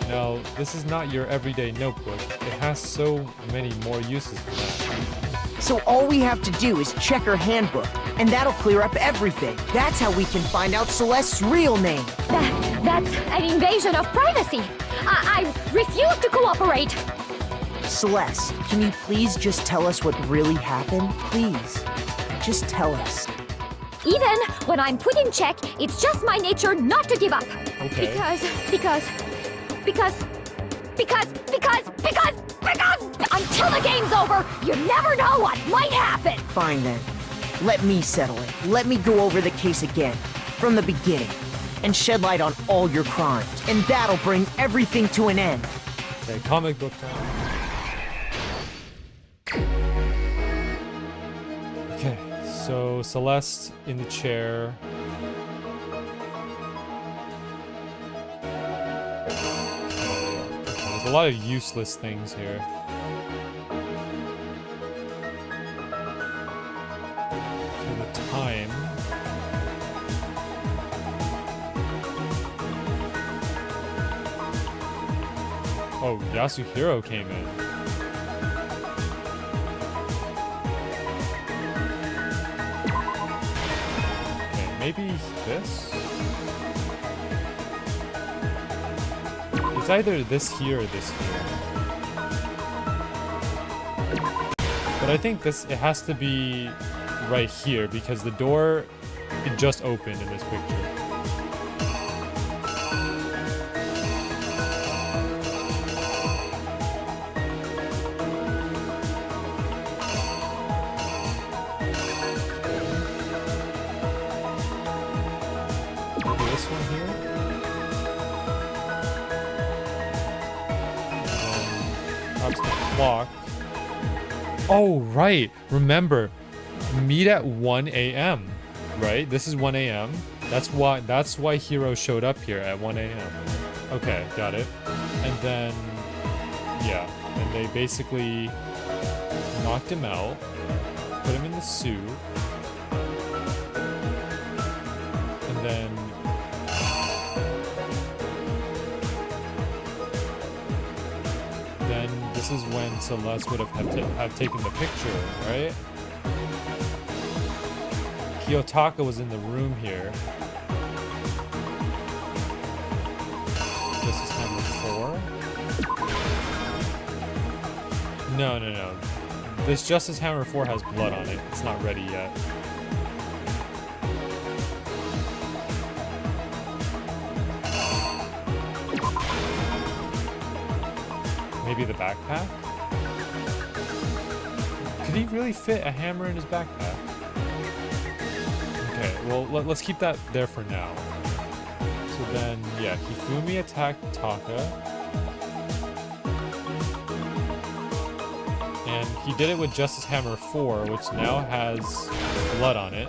A: Now, this is not your everyday notebook. It has so many more uses than that.
E: So all we have to do is check her handbook, and that'll clear up everything. That's how we can find out Celeste's real name.
H: That's an invasion of privacy. I refuse to cooperate.
E: Celeste, can you please just tell us what really happened? Please, just tell us.
H: Even when I'm put in check, it's just my nature not to give up.
A: Okay.
H: Because until the game's over, you never know what might happen.
E: Fine then. Let me settle it. Let me go over the case again, from the beginning, and shed light on all your crimes. And that'll bring everything to an end.
A: Okay, comic book time. Okay, so Celeste in the chair. There's a lot of useless things here. So the time. Oh, Yasuhiro came in. Okay, maybe this? It's either this here or this here. But I think it has to be right here because the door, it just opened in this picture. This one here. Perhaps the clock. Oh, right. Remember, meet at 1 a.m. Right? This is 1 a.m. That's why Hiro showed up here at 1 a.m. Okay, got it. And then, yeah, and they basically knocked him out, put him in the suit, and then this is when Celeste would have taken the picture, right? Kiyotaka was in the room here. Justice Hammer 4? No. This Justice Hammer 4 has blood on it. It's not ready yet. Maybe the backpack? Could he really fit a hammer in his backpack? Okay, well, let's keep that there for now. So then, yeah, Hifumi attacked Taka. And he did it with Justice Hammer 4, which now has blood on it.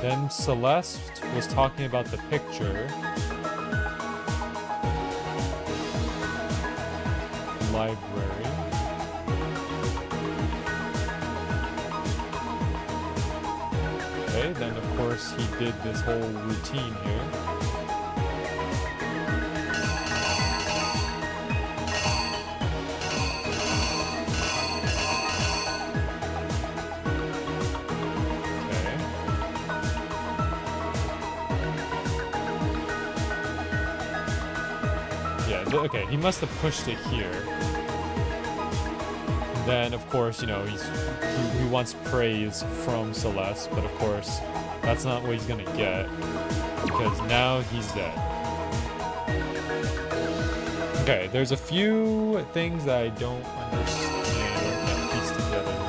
A: Then Celeste was talking about the picture. Library. Okay, then of course he did this whole routine here. Okay, he must have pushed it here. And then, of course, you know, he wants praise from Celeste, but of course, that's not what he's gonna get, because now he's dead. Okay, there's a few things that I don't understand or can't piece together here.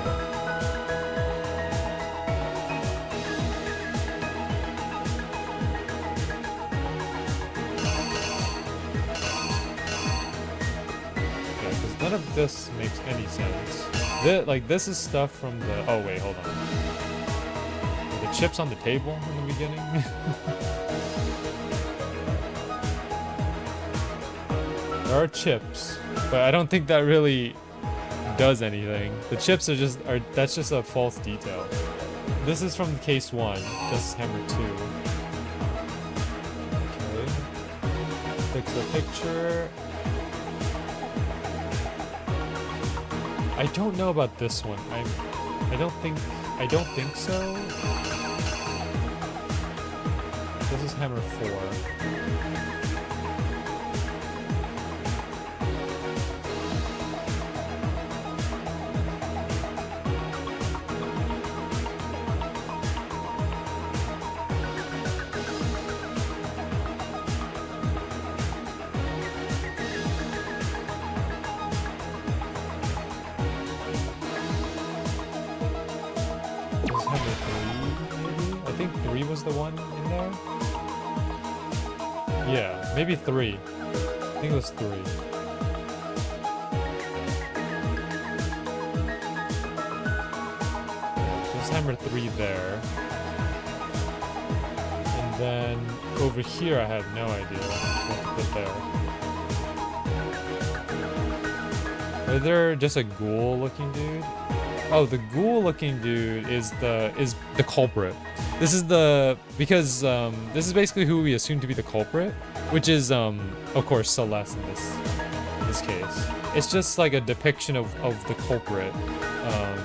A: None of this makes any sense. This is stuff from the... Oh, wait, hold on. The chips on the table in the beginning? There are chips, but I don't think that really does anything. The chips are just... That's just a false detail. This is from case 1, Justice Hammer 2. Okay. Fix the picture. I don't know about this one. I don't think so. This is Hammer 4. The one in there? Yeah, maybe 3. I think it was 3. Just Hammer 3 there. And then over here I have no idea what to put there. Are there just a ghoul looking dude? Oh, the ghoul looking dude is the culprit. This is because this is basically who we assume to be the culprit, which is of course Celeste in this case. It's just like a depiction of the culprit,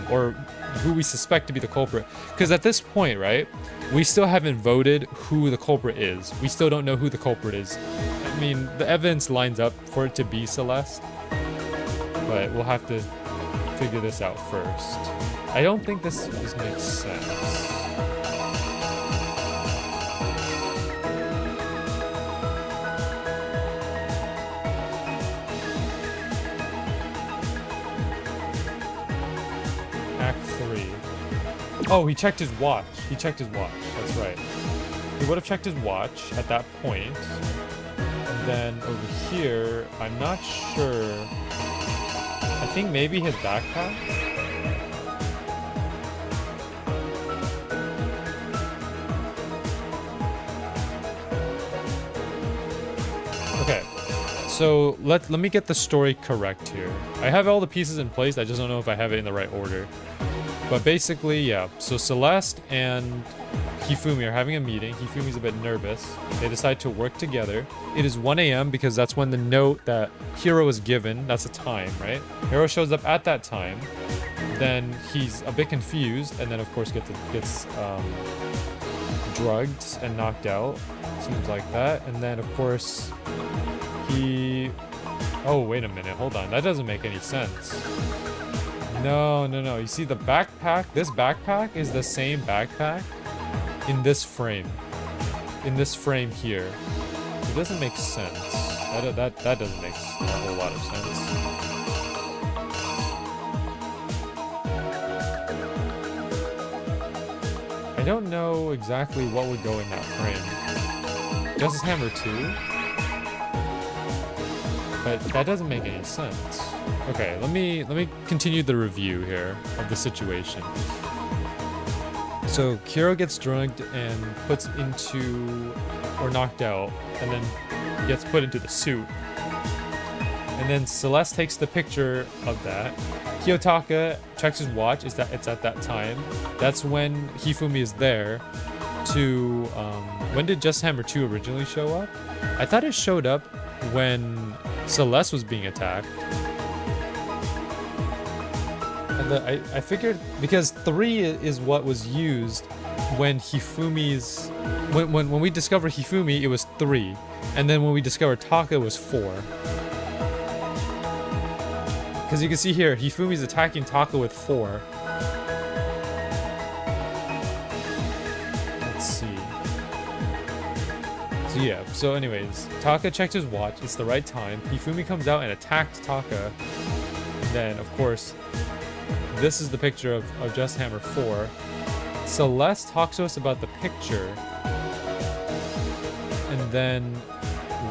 A: or who we suspect to be the culprit. Because at this point, right, we still haven't voted who the culprit is. We still don't know who the culprit is. I mean, the evidence lines up for it to be Celeste, but we'll have to figure this out first. I don't think this makes sense. Oh, he checked his watch. That's right. He would have checked his watch at that point. And then over here, I'm not sure. I think maybe his backpack? Okay. So let me get the story correct here. I have all the pieces in place. I just don't know if I have it in the right order. But basically, yeah, so Celeste and Hifumi are having a meeting. Hifumi's a bit nervous. They decide to work together. It is 1 a.m. because that's when the note that Hiro was given, that's a time, right? Hiro shows up at that time. Then he's a bit confused, and then of course gets drugged and knocked out. Seems like that. And then of course he... Oh, wait a minute, hold on. That doesn't make any sense. No. You see the backpack? This backpack is the same backpack in this frame. In this frame here. It doesn't make sense. That doesn't make a whole lot of sense. I don't know exactly what would go in that frame. Justice Hammer 2? But that doesn't make any sense. Okay, let me continue the review here of the situation. So Kiro gets drugged and puts into, or knocked out, and then gets put into the suit. And then Celeste takes the picture of that. Kiyotaka checks his watch. It's at that time. That's when Hifumi is there. To when did Just Hammer 2 originally show up? I thought it showed up when Celeste was being attacked. And I figured because 3 is what was used when Hifumi's when we discovered Hifumi, it was 3, and then when we discovered Taka, it was 4. Because you can see here, Hifumi's attacking Taka with 4. Let's see. So yeah, so anyways, Taka checked his watch, it's the right time. Hifumi comes out and attacked Taka. And then, of course, this is the picture of Just Hammer 4. Celeste talks to us about the picture. And then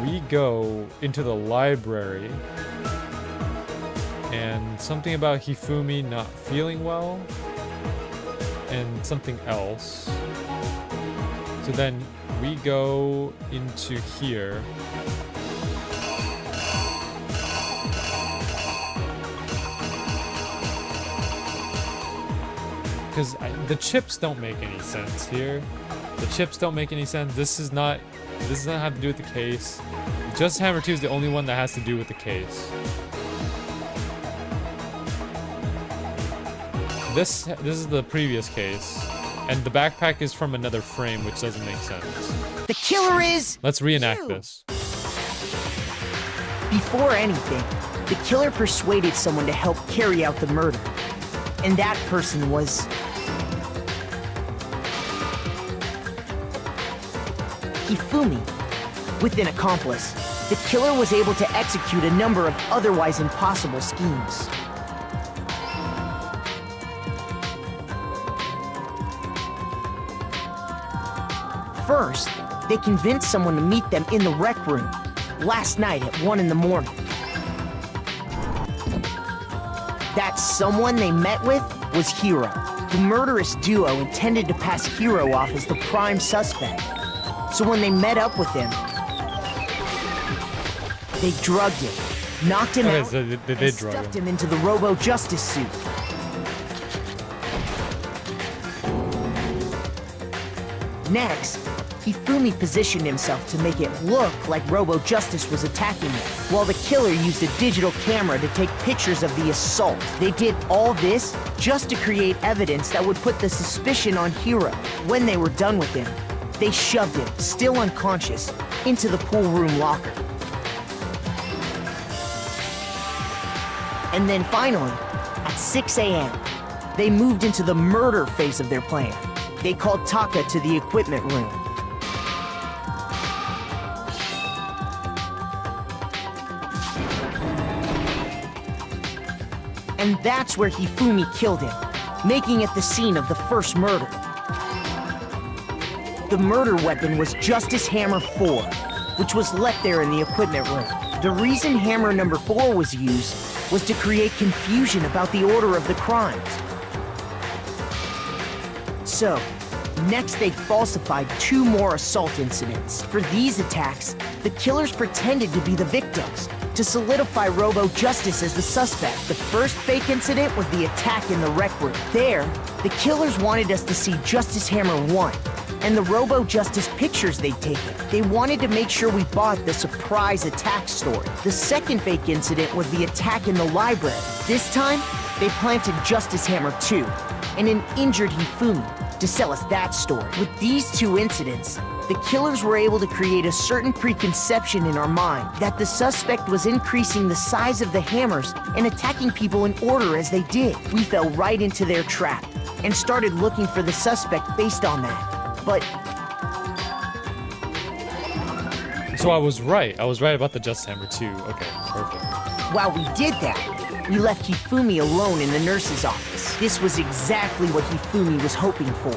A: we go into the library. And something about Hifumi not feeling well. And something else. So then we go into here. Because the chips don't make any sense here. The chips don't make any sense. This does not have to do with the case. Just Hammer 2 is the only one that has to do with the case. This is the previous case, and the backpack is from another frame, which doesn't make sense.
E: The killer is...
A: Let's reenact
E: you.
A: this.
E: Before anything, the killer persuaded someone to help carry out the murder. And that person was... Hifumi. With an accomplice, the killer was able to execute a number of otherwise impossible schemes. First, they convinced someone to meet them in the rec room last night at 1 in the morning. That someone they met with was Hiro. The murderous duo intended to pass Hiro off as the prime suspect. So when they met up with him, they drugged him, knocked him out,
A: so they
E: and stuffed him into the Robo-Justice suit. Next, Hifumi positioned himself to make it look like Robo-Justice was attacking him, while the killer used a digital camera to take pictures of the assault. They did all this just to create evidence that would put the suspicion on Hiro. When they were done with him, they shoved him, still unconscious, into the pool room locker. And then finally, at 6 a.m., they moved into the murder phase of their plan. They called Taka to the equipment room. And that's where Hifumi killed him, making it the scene of the first murder. The murder weapon was Justice Hammer 4, which was left there in the equipment room. The reason Hammer number 4 was used was to create confusion about the order of the crimes. So, next they falsified 2 more assault incidents. For these attacks, the killers pretended to be the victims, to solidify Robo-Justice as the suspect. The first fake incident was the attack in the rec room. There, the killers wanted us to see Justice Hammer 1, and the Robo-Justice pictures they'd taken. They wanted to make sure we bought the surprise attack story. The second fake incident was the attack in the library. This time, they planted Justice Hammer 2 and an injured Hifumi to sell us that story. With these 2 incidents, the killers were able to create a certain preconception in our mind that the suspect was increasing the size of the hammers and attacking people in order as they did. We fell right into their trap and started looking for the suspect based on that. But...
A: So I was right. I was right about the Just Hammer 2. Okay, perfect.
E: While we did that, we left Hifumi alone in the nurse's office. This was exactly what Hifumi was hoping for.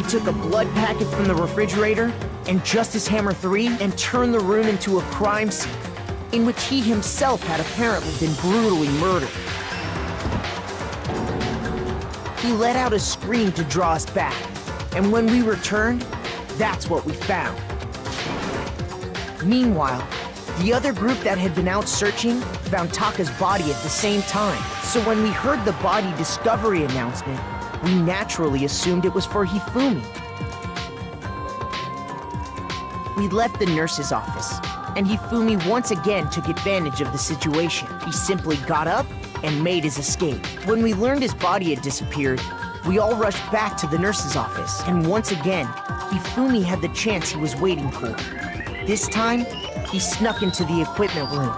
E: It took a blood packet from the refrigerator and Justice Hammer 3 and turned the room into a crime scene, in which he himself had apparently been brutally murdered. He let out a scream to draw us back, and when we returned, that's what we found. Meanwhile, the other group that had been out searching found Taka's body at the same time. So when we heard the body discovery announcement, we naturally assumed it was for Hifumi. We left the nurse's office, and Hifumi once again took advantage of the situation. He simply got up and made his escape. When we learned his body had disappeared, we all rushed back to the nurse's office, and once again, Hifumi had the chance he was waiting for. This time, he snuck into the equipment room.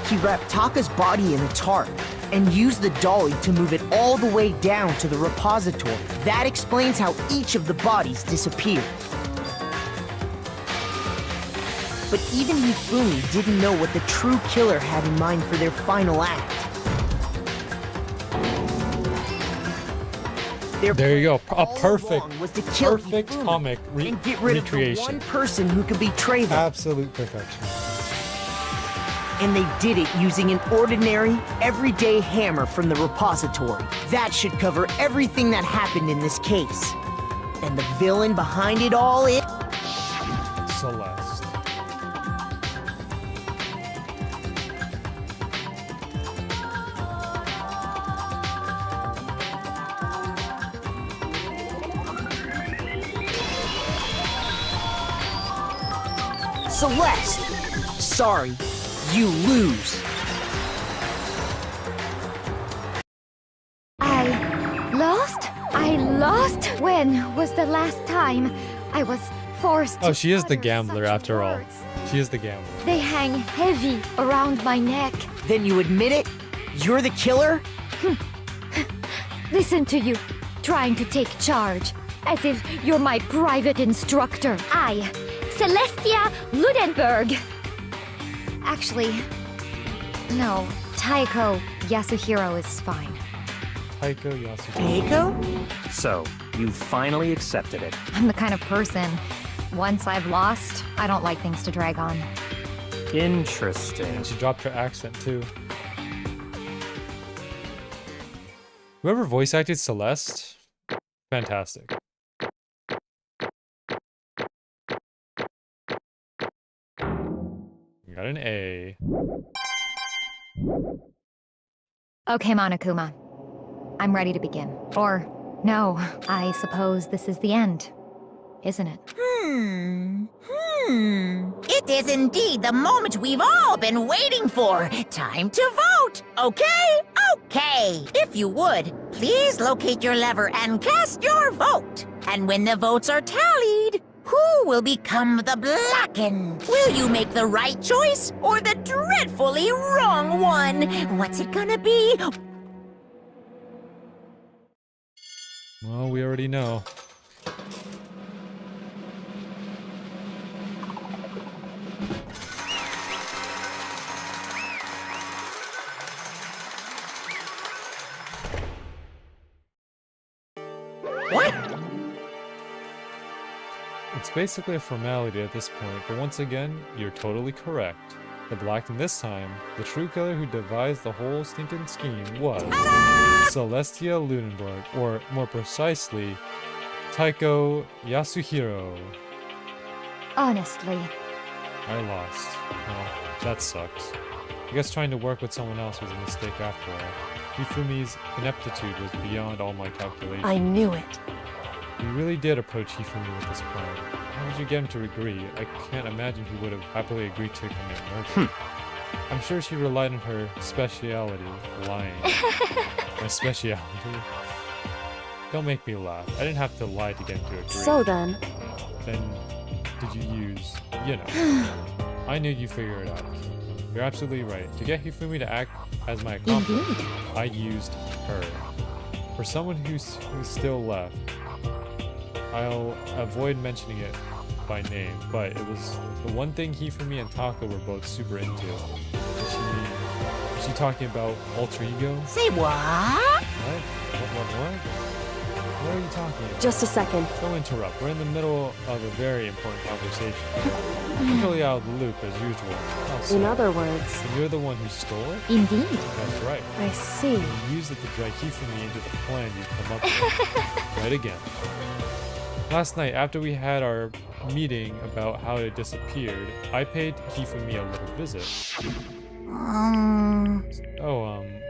E: He wrapped Taka's body in a tarp and used the dolly to move it all the way down to the repository. That explains how each of the bodies disappeared. But even Hifumi didn't know what the true killer had in mind for their final act.
A: There you go. A perfect,
E: was to kill
A: perfect
E: Hifumi
A: comic
E: and get rid
A: recreation.
E: of the one person who could betray them.
A: Absolute perfection.
E: And they did it using an ordinary, everyday hammer from the repository. That should cover everything that happened in this case. And the villain behind it all is...
A: Celeste.
E: Celeste! Sorry, you lose.
D: I lost? When was the last time I was forced to
A: Oh, she is the
D: utter
A: gambler
D: such
A: after all.
D: words?
A: She is the gambler.
D: They hang heavy around my neck.
E: Then you admit it? You're the killer?
D: Listen to you, trying to take charge, as if you're my private instructor. I, Celestia Ludenberg. Actually, no, Taiko Yasuhiro is fine.
A: Taiko Yasuhiro.
E: Taiko?
I: So, you finally accepted it.
D: I'm the kind of person, once I've lost, I don't like things to drag on.
I: Interesting.
A: And she dropped her accent too. Whoever voice acted Celeste, fantastic. Got an A.
D: Okay, Monokuma. I'm ready to begin. Or, no, I suppose this is the end, isn't it?
B: It is indeed the moment we've all been waiting for. Time to vote. Okay? Okay. If you would, please locate your lever and cast your vote. And when the votes are tallied, who will become the blackened? Will you make the right choice or the dreadfully wrong one? What's it gonna be?
A: Well, we already know.
B: What?
A: It's basically a formality at this point, but once again, you're totally correct. The blackened this time, the true killer who devised the whole stinking scheme was Celestia Lunenburg, or more precisely, Taiko Yasuhiro.
D: Honestly,
A: I lost. Well, that sucks. I guess trying to work with someone else was a mistake after all. Hifumi's ineptitude was beyond all my calculations.
F: I knew it.
A: You really did approach Hifumi with this plan. How did you get him to agree? I can't imagine he would have happily agreed to commit murder. I'm sure she relied on her speciality, lying. My speciality? Don't make me laugh. I didn't have to lie to get him to agree.
F: So then,
A: Then, did you use, you know. I knew you'd figure it out. You're absolutely right. To get Hifumi to act as my accomplice,
D: indeed.
A: I used her. For someone who's still left, I'll avoid mentioning it by name, but it was the one thing Hifumi and Taka were both super into. Is she talking about alter ego?
B: Say what?
A: What? What are you talking about?
F: Just a second.
A: Don't interrupt. We're in the middle of a very important conversation. I'm totally out of the loop as usual. How so?
F: In other words,
A: And you're the one who stole it?
D: Indeed.
A: That's right.
F: I see.
A: You used it to drag Hifumi into the plan you've come up with. Right again. Last night, after we had our meeting about how it disappeared, I paid Hifumi a little visit.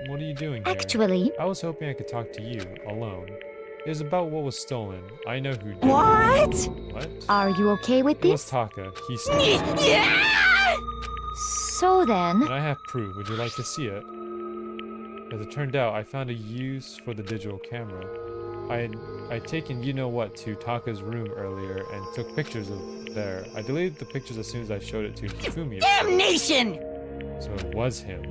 A: What are you doing here?
D: Actually,
A: I was hoping I could talk to you, alone. It was about what was stolen. I know who did
B: What?
A: it. What?
D: are you okay with
A: It was
D: this?
A: Taka. He stole it.
D: So then,
A: And I have proof. Would you like to see it? As it turned out, I found a use for the digital camera. I'd taken you-know-what to Taka's room earlier and took pictures of there. I deleted the pictures as soon as I showed it to Hifumi.
B: Damnation!
A: So it was him.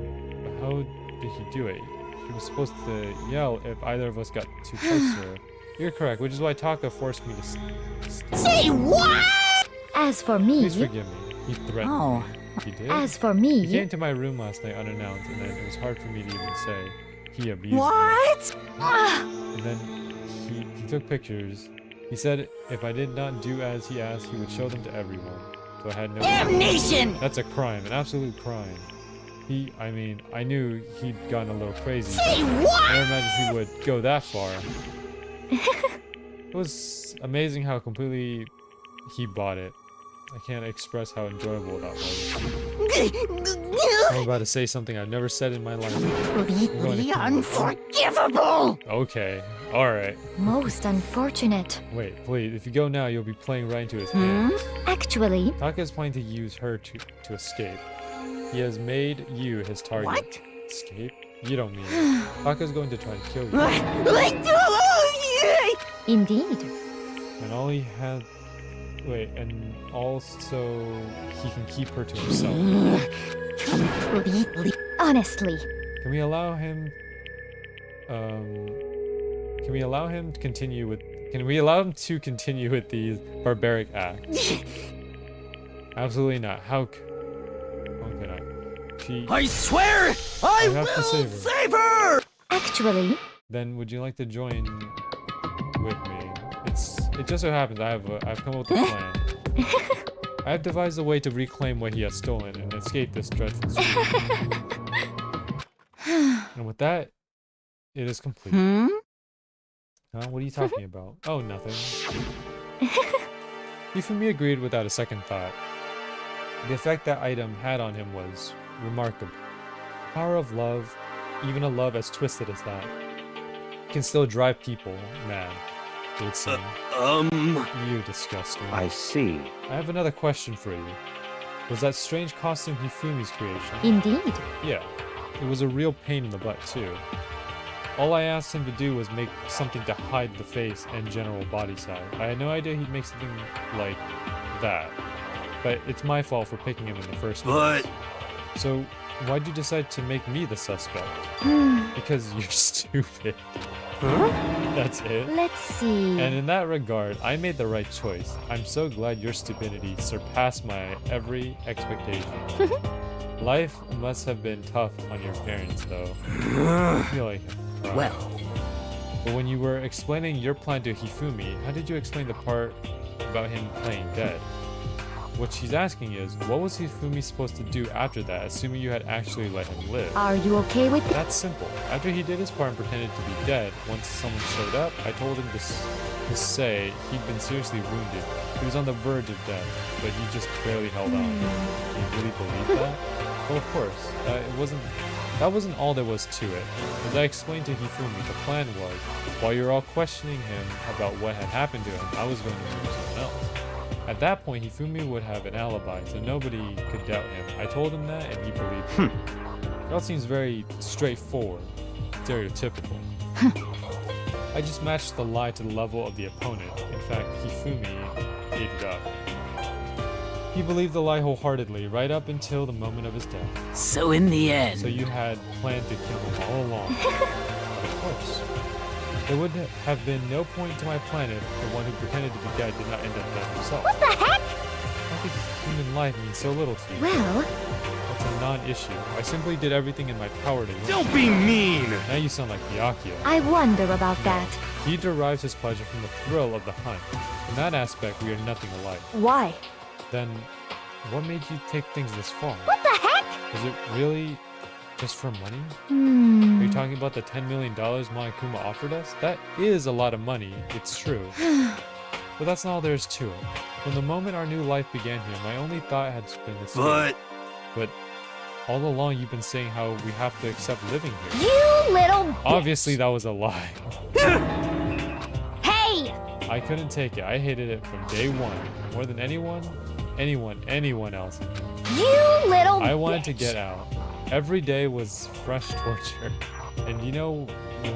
A: But how did he do it? He was supposed to yell if either of us got too close to her. You're correct, which is why Taka forced me to
B: Say what?
D: as for
A: Please
D: me,
A: forgive me. He threatened
B: Oh.
A: me. He did?
D: as for
A: He came
D: me,
A: to my room last night unannounced, and then it was hard for me to even say. He abused me.
B: What?
A: And then he took pictures. He said if I did not do as he asked, he would show them to everyone. So I had no...
B: Damnation!
A: That's a crime, an absolute crime. I knew he'd gotten a little crazy.
B: Say
A: I
B: what?
A: never imagined he would go that far. It was amazing how completely he bought it. I can't express how enjoyable that was. I'm about to say something I've never said in my life.
B: Completely unforgivable!
A: Okay, alright.
D: most unfortunate.
A: Wait, please, if you go now, you'll be playing right into his hands.
D: Actually,
A: Taka is planning to use her to escape. He has made you his target.
B: What?
A: Escape? You don't mean it. Taka's going to try to kill you.
D: indeed.
A: And all he had... Wait, and also he can keep her to himself.
B: Completely.
D: Honestly,
A: Can we allow him... Can we allow him to continue with... Can we allow him to continue with these barbaric acts? Absolutely not. How can I?
C: I swear I
A: have to
C: will
A: save her.
C: save her!
D: actually,
A: Then would you like to join with me? It just so happens I've come up with a plan. I have devised a way to reclaim what he has stolen and escape this dreadful street. And with that, it is complete. Huh? What are you talking about? Oh, nothing. Hifumi agreed without a second thought. The effect that item had on him was remarkable. The power of love, even a love as twisted as that, can still drive people mad, it would seem. You disgusting.
I: I see.
A: I have another question for you. Was that strange costume Hifumi's creation?
D: indeed.
A: Yeah. It was a real pain in the butt, too. All I asked him to do was make something to hide the face and general body size. I had no idea he'd make something like that. But it's my fault for picking him in the first place. So, why'd you decide to make me the suspect? Because you're stupid. That's it.
D: Let's see.
A: And in that regard, I made the right choice. I'm so glad your stupidity surpassed my every expectation. Life must have been tough on your parents, though. I feel like I'm crying.
B: Well,
A: But when you were explaining your plan to Hifumi, how did you explain the part about him playing dead? What she's asking is, what was Hifumi supposed to do after that, assuming you had actually let him live?
D: Are you okay with
A: That's simple. After he did his part and pretended to be dead, once someone showed up, I told him to say he'd been seriously wounded. He was on the verge of death, but he just barely held on. Do you really believe that? Well, of course. That wasn't all there was to it. As I explained to Hifumi, the plan was, while you were all questioning him about what had happened to him, I was going to move someone else. At that point, Hifumi would have an alibi, so nobody could doubt him. I told him that, and he believed me. It all seems very straightforward, stereotypical. I just matched the lie to the level of the opponent. In fact, Hifumi ate it up. He believed the lie wholeheartedly, right up until the moment of his death.
G: So in the end,
A: So you had planned to kill him all along. Of course. There would have been no point to my plan if the one who pretended to be dead did not end up dead himself.
H: What the heck?
A: How could human life means so little to you.
B: Well,
A: That's a non-issue. I simply did everything in my power to win.
C: Don't be mean!
A: Now you sound like Byakuya.
D: I wonder about that.
A: He derives his pleasure from the thrill of the hunt. In that aspect, we are nothing alike.
F: Why?
A: Then, what made you take things this far?
H: What the heck?
A: Is it really just for money? Are
D: Hmm.
A: you talking about the $10 million Monokuma offered us? That is a lot of money, it's true. But that's not all there is to it. From the moment our new life began here, my only thought had been this. But all along you've been saying how we have to accept living here.
H: You little
A: Obviously that was a lie.
H: Hey!
A: I couldn't take it. I hated it from day one. More than anyone else.
H: You little
A: I wanted to get out. Every day was fresh torture. And you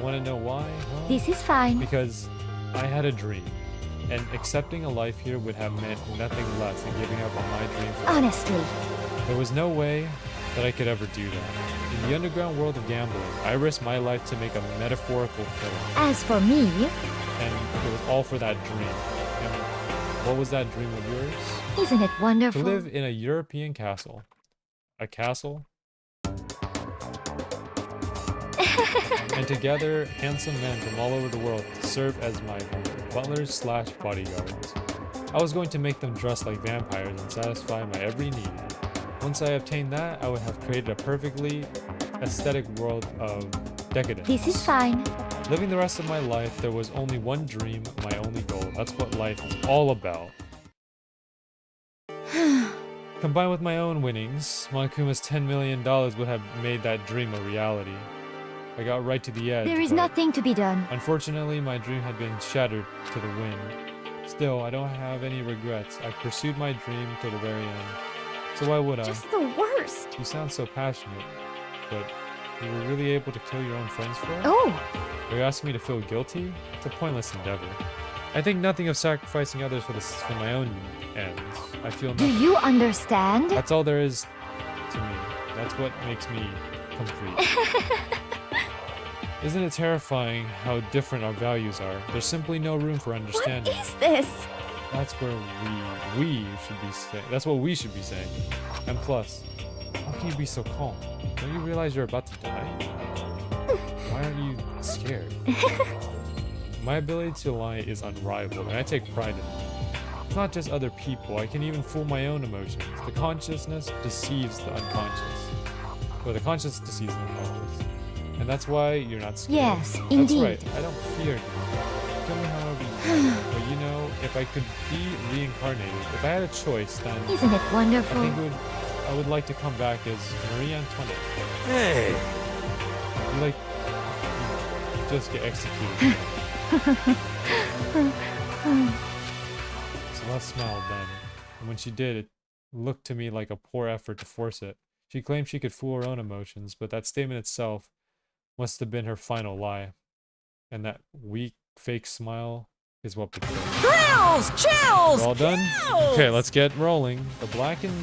A: want to know why? Huh?
D: This is fine.
A: Because I had a dream. And accepting a life here would have meant nothing less than giving up on my dream for
D: Honestly.
A: There was no way that I could ever do that. In the underground world of gambling, I risked my life to make a metaphorical killing.
D: As for me,
A: And it was all for that dream. And what was that dream of yours?
D: isn't it
A: To
D: wonderful?
A: live in a European castle. A castle? And together, handsome men from all over the world to serve as my butlers slash bodyguards. I was going to make them dress like vampires and satisfy my every need. Once I obtained that, I would have created a perfectly aesthetic world of decadence.
D: This is fine.
A: Living the rest of my life, there was only one dream, my only goal. That's what life is all about. Combined with my own winnings, Monokuma's $10 million would have made that dream a reality. I got right to the edge.
D: There is
A: but
D: nothing to be done.
A: Unfortunately, my dream had been shattered to the wind. Still, I don't have any regrets. I pursued my dream to the very end. So why would I?
H: Just the worst.
A: You sound so passionate, but you were really able to kill your own friends for it?
D: Oh,
A: Are you asking me to feel guilty? It's a pointless endeavor. I think nothing of sacrificing others for my own ends. I feel
D: do
A: nothing.
D: you understand?
A: That's all there is to me. That's what makes me complete. Isn't it terrifying how different our values are? There's simply no room for
H: What
A: understanding.
H: is this?
A: That's where we should be saying. That's what we should be saying. And plus, how can you be so calm? Don't you realize you're about to die? Why aren't you scared? My ability to lie is unrivaled, and I take pride in it. It's not just other people. I can even fool my own emotions. The consciousness deceives the unconscious. Or the conscious deceives the unconscious. And that's why you're not scared.
D: Yes, indeed.
A: That's right. I don't fear you. Kill me however you want. But you know, if I could be reincarnated, if I had a choice, then
D: Isn't it
A: I
D: wonderful?
A: think I would like to come back as Marie Antoinette.
C: Hey!
A: You just get executed. Celeste smiled then, and when she did, it looked to me like a poor effort to force it. She claimed she could fool her own emotions, but that statement itself must have been her final lie. And that weak, fake smile is what betrayed her.
B: Chills!
A: All done? Okay, let's get rolling. The black and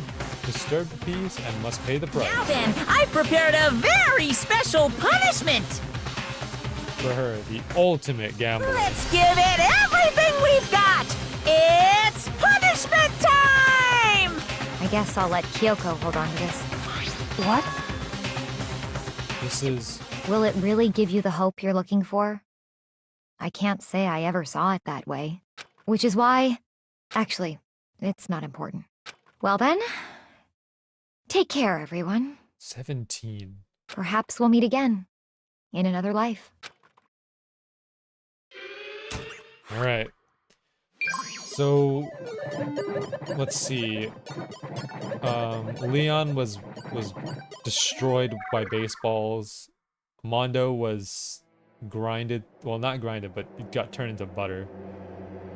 A: disturbed piece and must pay the price.
B: Now then, I prepared a very special punishment.
A: For her, the ultimate gambler.
B: Let's give it everything we've got. It's punishment time!
D: I guess I'll let Kyoko hold on to this.
F: What?
A: This is...
D: Will it really give you the hope you're looking for? I can't say I ever saw it that way. Which is why... Actually, it's not important. Well then, take care, everyone.
A: 17.
D: Perhaps we'll meet again. In another life.
A: Alright. So... Let's see. Leon was destroyed by baseballs. Mondo was grinded, well not grinded, but it got turned into butter.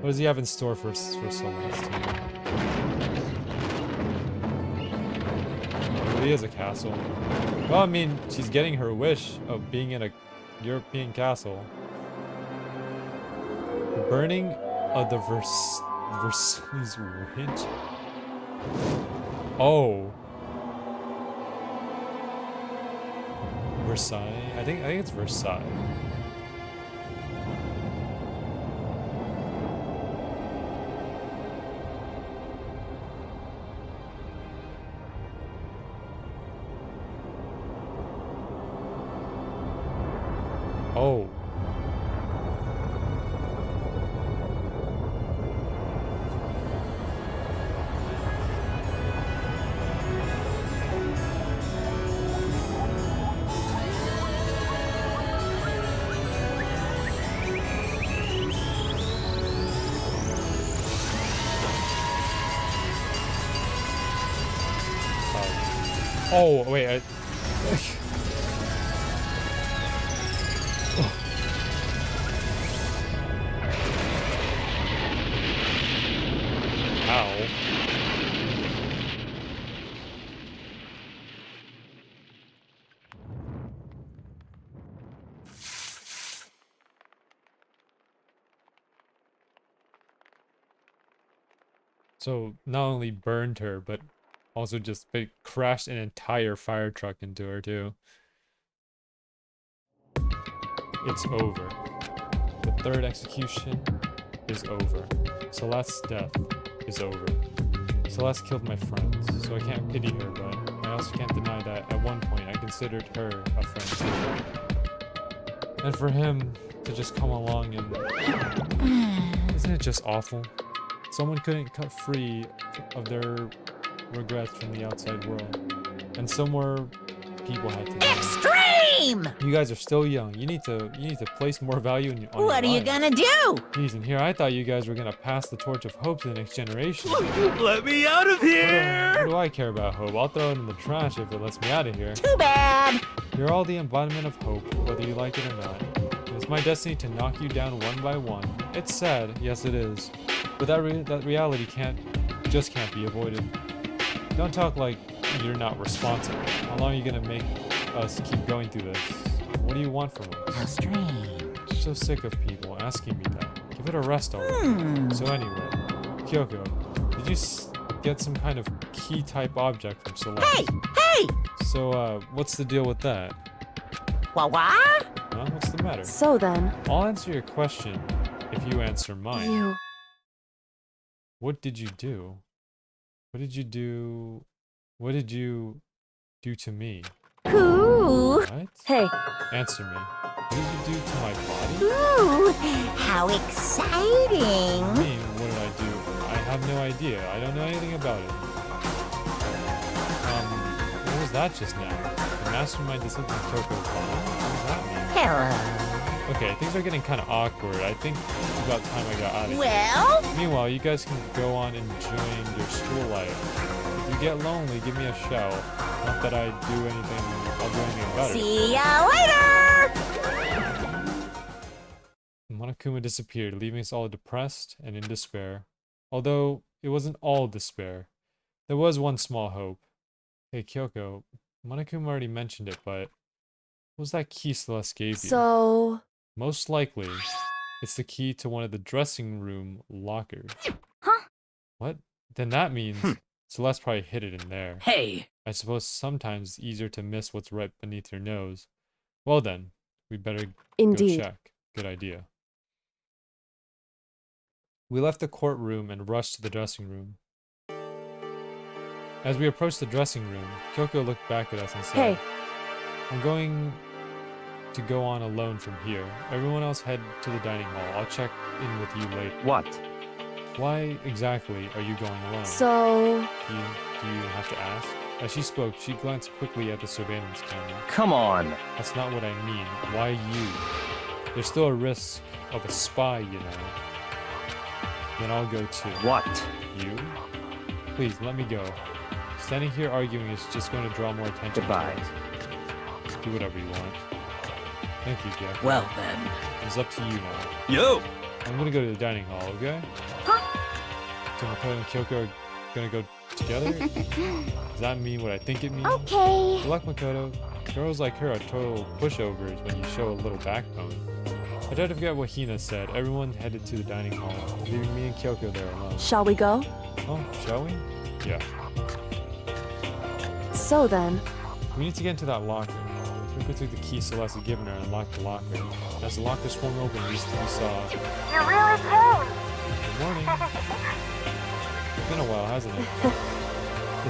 A: What does he have in store for Celeste? It really is a castle. Well, I mean, she's getting her wish of being in a European castle. The burning of the Versailles Witch. Oh. Versailles? I think it's Versailles. Oh, wait, Ow. So not only burned her, but also just crashed an entire fire truck into her too. It's over. The third execution is over. Celeste's death is over. Celeste killed my friends, so I can't pity her, but I also can't deny that at one point I considered her a friend too. And for him to just come along and... Isn't it just awful? Someone couldn't cut free of their regrets from the outside world. And some more people had to die.
B: Extreme!
A: You guys are still young. You need to place more value on your
B: What are you
A: lives.
B: gonna do?
A: Jeez, and here I thought you guys were gonna pass the torch of hope to the next generation.
C: Let me out of here!
A: What do I care about hope? I'll throw it in the trash if it lets me out of here.
B: Too bad.
A: You're all the embodiment of hope, whether you like it or not. It's my destiny to knock you down one by one. It's sad, yes it is, but that reality can't be avoided. Don't talk like you're not responsible. How long are you gonna make us keep going through this? What do you want from us?
B: How strange.
A: I'm so sick of people asking me that. Give it a rest already. So anyway, Kyoko, did you get some kind of key type object from Celeste?
B: Hey!
A: So what's the deal with that?
B: Wah?
A: Huh? What's the matter?
F: So then,
A: I'll answer your question if you answer mine.
F: you...
A: What did you do? What did you do? What did you do to me?
B: Ooh!
A: What?
F: Hey,
A: Answer me. What did you do to my body?
B: Ooh! How
A: I
B: exciting!
A: mean, what did I do? I have no idea. I don't know anything about it. What was that just now? The mastermind disciplined Kyoko's body? What does that mean?
B: Hello.
A: Okay, things are getting kind of awkward. I think it's about time I got out of here.
B: Well,
A: Meanwhile, you guys can go on enjoying your school life. If you get lonely, give me a shout. Not that I'll do anything about it.
B: see ya later!
A: Monokuma disappeared, leaving us all depressed and in despair. Although, it wasn't all despair. There was one small hope. Hey, Kyoko, Monokuma already mentioned it, but what was that key Celeste gave you?
F: so...
A: Most likely, it's the key to one of the dressing room lockers.
H: Huh?
A: What? Then that means Celeste probably hid it in there.
G: Hey,
A: I suppose sometimes it's easier to miss what's right beneath your nose. Well then, we better
F: Indeed.
A: go check. Good idea. We left the courtroom and rushed to the dressing room. As we approached the dressing room, Kyoko looked back at us and said,
F: Hey.
A: I'm going to go on alone from here. Everyone else head to the dining hall. I'll check in with you later.
I: What?
A: Why exactly are you going alone?
F: So...
A: Do you have to ask? As she spoke, she glanced quickly at the surveillance camera.
I: Come on.
A: That's not what I mean. Why you? There's still a risk of a spy, you know. Then I'll go too.
I: What?
A: You? Please, let me go. Standing here arguing is just going to draw more attention.
I: Goodbye.
A: to us. Do whatever you want. Thank you, Jack.
G: well then.
A: It's up to you now.
C: Yo!
A: I'm gonna go to the dining hall, okay? So Makoto and Kyoko are gonna go together? Does that mean what I think it means?
H: Okay.
A: Good luck, Makoto. Girls like her are total pushovers when you show a little backbone. I tried to forget what Hina said. Everyone headed to the dining hall, leaving me and Kyoko there alone.
F: Shall we go?
A: Oh, shall we? Yeah.
F: So then,
A: We need to get into that locker. Kyoko took the key Celeste had given her and unlocked the locker. As the locker swung open, we saw...
H: You're really cold.
A: Good morning. It's been a while, hasn't it?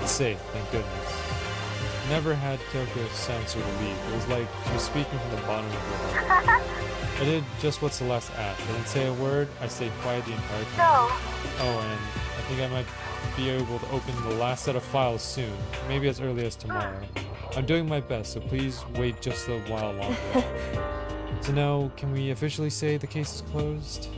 A: It's safe, thank goodness. Never had Kyoko sound so relieved. It was like she was speaking from the bottom of her heart. I did just what Celeste asked. I didn't say a word. I stayed quiet the entire time. Oh, and I think I might be able to open the last set of files soon. Maybe as early as tomorrow. I'm doing my best, so please wait just a while longer. So now, can we officially say the case is closed?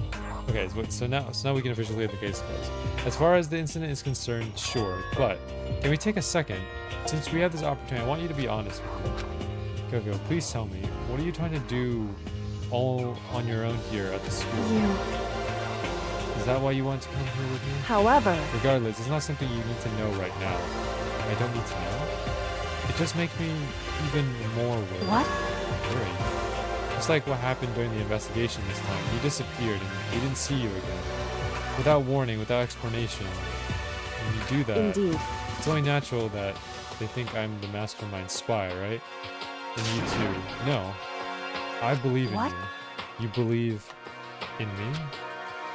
A: Okay, so now we can officially leave the case closed. As far as the incident is concerned, sure, but can we take a second? Since we have this opportunity, I want you to be honest with me. Coco, please tell me, what are you trying to do all on your own here at the school? Is that why you want to come here with me?
F: However...
A: Regardless, it's not something you need to know right now. I don't need to know. It just makes me even more worried.
F: What?
A: Worried. Just like what happened during the investigation this time. You disappeared and we didn't see you again. Without warning, without explanation. When you do that,
F: Indeed.
A: it's only natural that they think I'm the mastermind spy, right? And you too. No. I believe in
F: What?
A: you. You believe in me?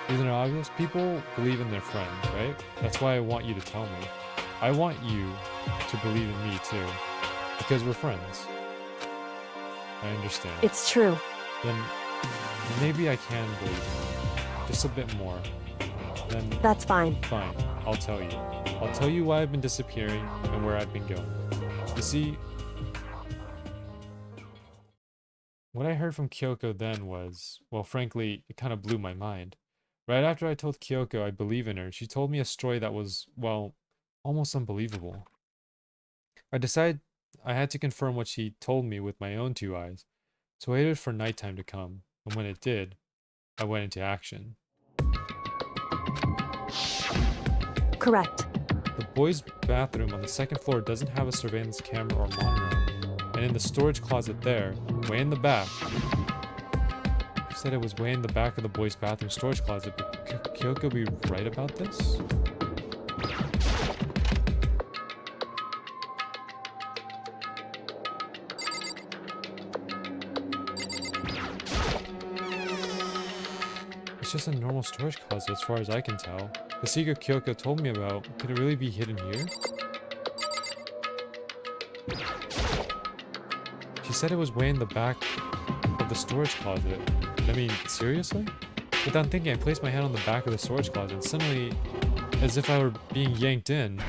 A: Isn't it obvious? People believe in their friends, right? That's why I want you to tell me. I want you to believe in me too. Because we're friends. I understand.
F: It's true.
A: Then maybe I can believe in you. Just a bit more. Then
F: That's fine.
A: fine, I'll tell you. I'll tell you why I've been disappearing and where I've been going. You see, what I heard from Kyoko then was, well, frankly, it kind of blew my mind. Right after I told Kyoko I believe in her, she told me a story that was, well, almost unbelievable. I decided I had to confirm what she told me with my own two eyes, so I waited for nighttime to come, and when it did, I went into action.
F: Correct.
A: The boys' bathroom on the second floor doesn't have a surveillance camera or monitor, and in the storage closet there, way in the back, she said it was way in the back of the boys' bathroom storage closet, but could Kyoko be right about this? It's just a normal storage closet as far as I can tell. The secret Kyoko told me about, could it really be hidden here? She said it was way in the back of the storage closet. I mean, seriously? Without thinking, I placed my hand on the back of the storage closet and suddenly, as if I were being yanked in.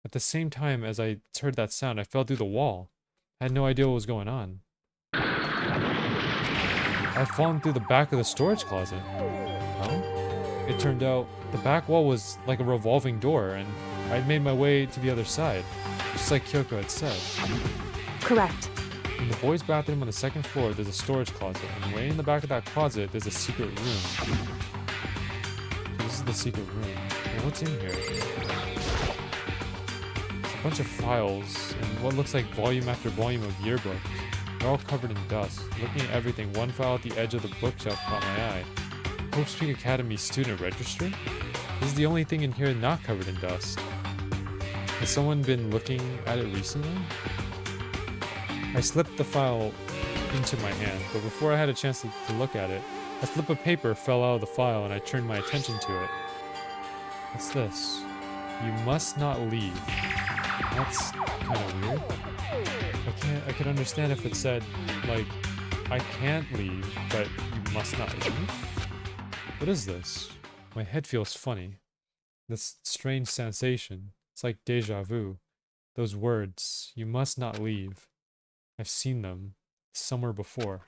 A: At the same time as I heard that sound, I fell through the wall. I had no idea what was going on. I'd fallen through the back of the storage closet. Huh? It turned out the back wall was like a revolving door, and I'd made my way to the other side, just like Kyoko had said.
F: Correct.
A: In the boys' bathroom on the second floor, there's a storage closet, and way in the back of that closet, there's a secret room. This is the secret room. Well, what's in here? It's a bunch of files, and what looks like volume after volume of yearbooks. They're all covered in dust. Looking at everything, one file at the edge of the bookshelf caught my eye. Hope Speak Academy student registry? This is the only thing in here not covered in dust. Has someone been looking at it recently? I slipped the file into my hand, but before I had a chance to look at it, a slip of paper fell out of the file and I turned my attention to it. What's this? You must not leave. That's kind of weird. I could understand if it said, like, I can't leave, but you must not leave. What is this? My head feels funny. This strange sensation. It's like deja vu. Those words, you must not leave. I've seen them somewhere before,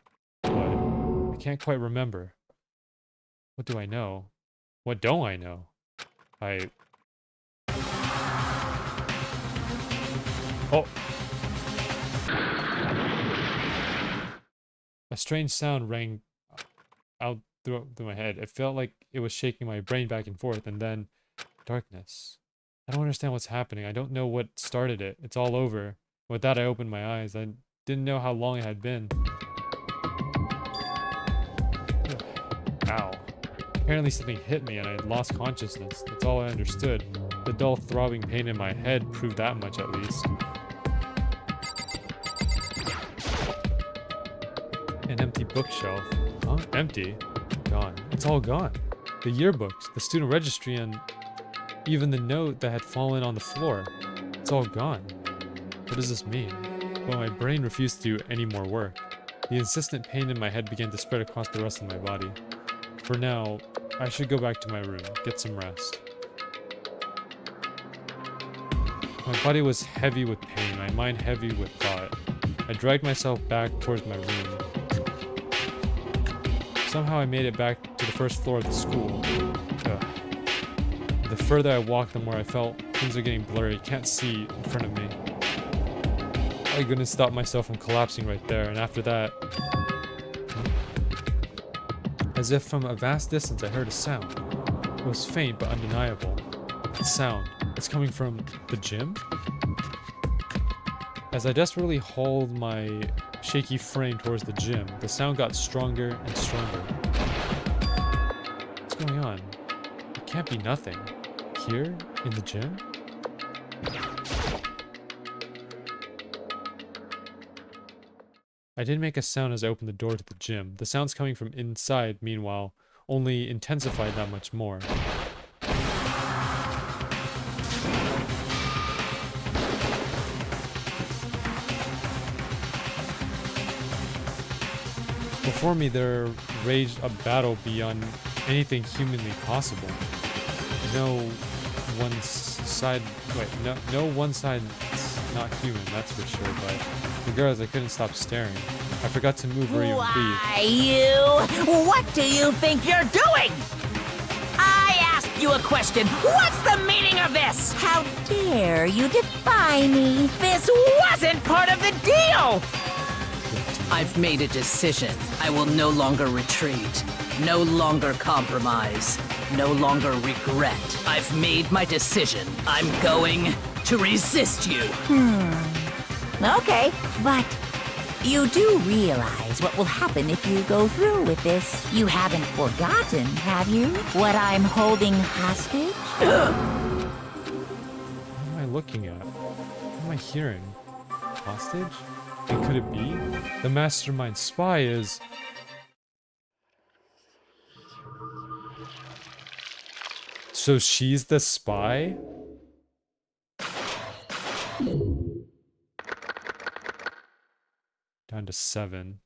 A: but I can't quite remember. What do I know? What don't I know? Oh! A strange sound rang out through my head. It felt like it was shaking my brain back and forth, and then darkness. I don't understand what's happening. I don't know what started it. It's all over. With that, I opened my eyes. I didn't know how long it had been. Ow. Apparently something hit me and I lost consciousness. That's all I understood. The dull throbbing pain in my head proved that much at least. An empty bookshelf. Huh? Empty? Gone. It's all gone. The yearbooks, the student registry, and even the note that had fallen on the floor. It's all gone. What does this mean? But my brain refused to do any more work. The insistent pain in my head began to spread across the rest of my body. For now, I should go back to my room, get some rest. My body was heavy with pain, my mind heavy with thought. I dragged myself back towards my room. Somehow I made it back to the first floor of the school. Ugh. The further I walked, the more I felt things are getting blurry. Can't see in front of me. I couldn't stop myself from collapsing right there, and after that, as if from a vast distance, I heard a sound. It was faint but undeniable. That sound. It's coming from the gym? As I desperately hauled my shaky frame towards the gym, the sound got stronger and stronger. What's going on? It can't be nothing. Here? In the gym? I didn't make a sound as I opened the door to the gym. The sounds coming from inside, meanwhile, only intensified that much more. Before me, there raged a battle beyond anything humanly possible. No one side not human, that's for sure, but regardless, I couldn't stop staring. I forgot to move or even breathe.
B: Why, you? What do you think you're doing? I asked you a question. What's the meaning of this? How dare you defy me? This wasn't part of the deal!
G: I've made a decision. I will no longer retreat. No longer compromise. No longer regret. I've made my decision. I'm going to resist you.
B: Okay, but you do realize what will happen if you go through with this. You haven't forgotten, have you? What I'm holding hostage?
A: What am I looking at? What am I hearing? Hostage? And could it be? The mastermind spy is... So she's the spy? Down to 7.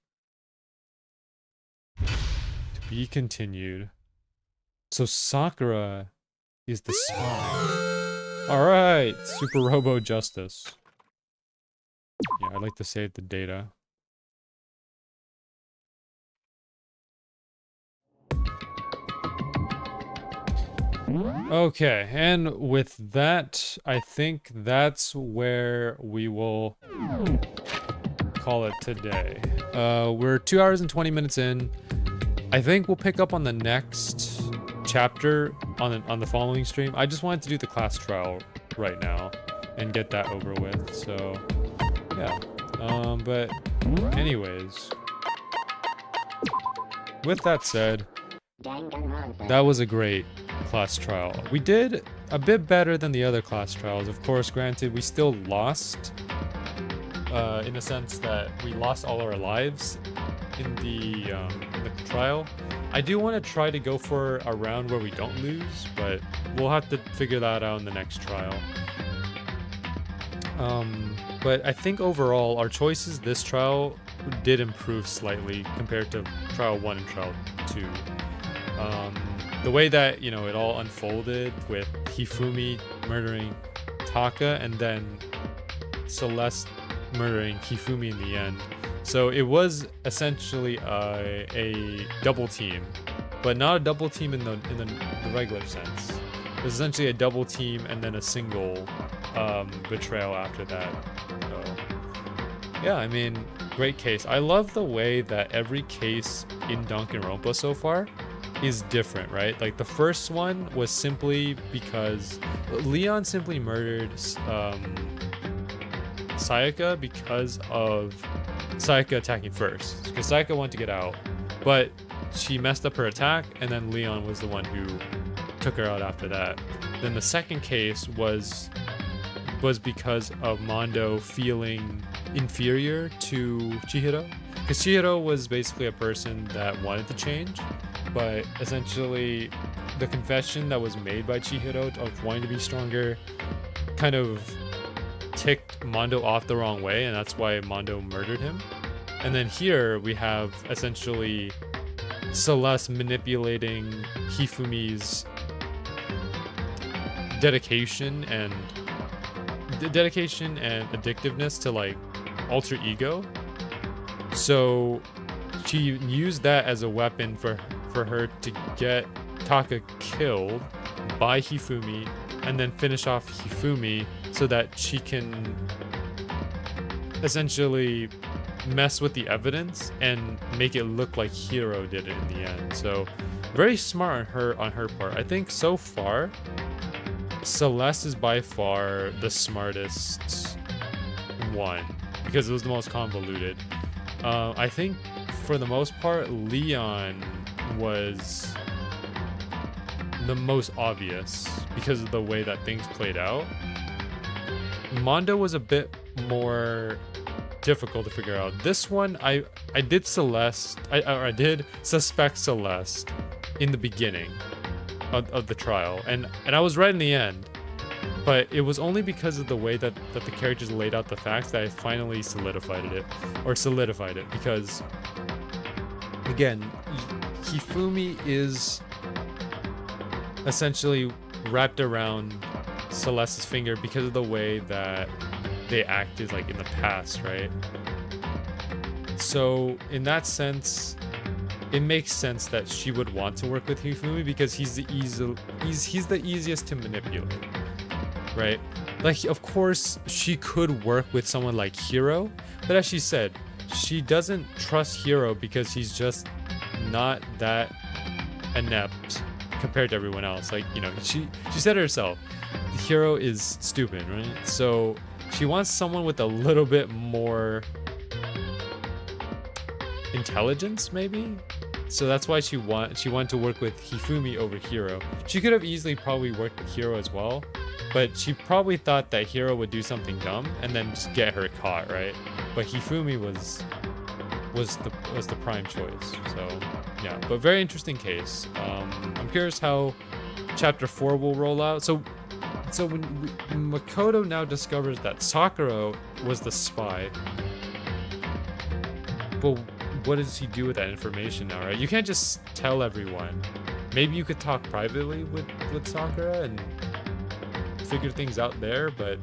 A: To be continued. So Sakura is the spy. Alright, Super Robo Justice. Yeah, I'd like to save the data. Okay, and with that, I think that's where we will call it today. We're 2 hours and 20 minutes in. I think we'll pick up on the next chapter on the following stream. I just wanted to do the class trial right now and get that over with, so yeah. But anyways, with that said, that was a great class trial. We did a bit better than the other class trials. Of course, granted, we still lost, in the sense that we lost all our lives in the trial. I do want to try to go for a round where we don't lose, but we'll have to figure that out in the next trial. But I think overall, our choices this trial did improve slightly compared to trial 1 and trial 2. The way that, you know, it all unfolded with Hifumi murdering Taka and then Celeste murdering Hifumi in the end. So it was essentially a double team, but not a double team in the regular sense. It was essentially a double team and then a single betrayal after that. So yeah, I mean, great case. I love the way that every case in Danganronpa so far is different, right? Like the first one was simply because Leon simply murdered Sayaka because of Sayaka attacking first, because Sayaka wanted to get out, but she messed up her attack, and then Leon was the one who took her out after that. Then the second case was because of Mondo feeling inferior to Chihiro, because Chihiro was basically a person that wanted to change, but essentially the confession that was made by Chihiro of wanting to be stronger kind of ticked Mondo off the wrong way, and that's why Mondo murdered him. And then here we have essentially Celeste manipulating Hifumi's dedication and addictiveness to like alter ego. So she used that as a weapon for her to get Taka killed by Hifumi and then finish off Hifumi so that she can essentially mess with the evidence and make it look like Hiro did it in the end. So very smart on her part. I think so far Celeste is by far the smartest one because it was the most convoluted. I think for the most part Leon was the most obvious because of the way that things played out. Mondo was a bit more difficult to figure out. This one I did Celeste, I did suspect Celeste in the beginning of the trial, and I was right in the end, but it was only because of the way that the characters laid out the facts that I finally solidified it, because again, Hifumi is essentially wrapped around Celeste's finger because of the way that they acted like in the past, right? So in that sense, it makes sense that she would want to work with Hifumi because he's the easiest to manipulate, right? Like, of course, she could work with someone like Hiro, but as she said, she doesn't trust Hiro because he's just not that inept compared to everyone else. Like, you know, she said it herself, Hiro is stupid, right? So she wants someone with a little bit more intelligence, maybe. So that's why she wanted to work with Hifumi over Hiro. She could have easily probably worked with Hiro as well, but she probably thought that Hiro would do something dumb and then just get her caught, right? But Hifumi was the prime choice. So yeah, but very interesting case. I'm curious how chapter 4 will roll out. So when Makoto now discovers that Sakura was the spy, well, what does he do with that information now, right? You can't just tell everyone. Maybe you could talk privately with Sakura and figure things out there, but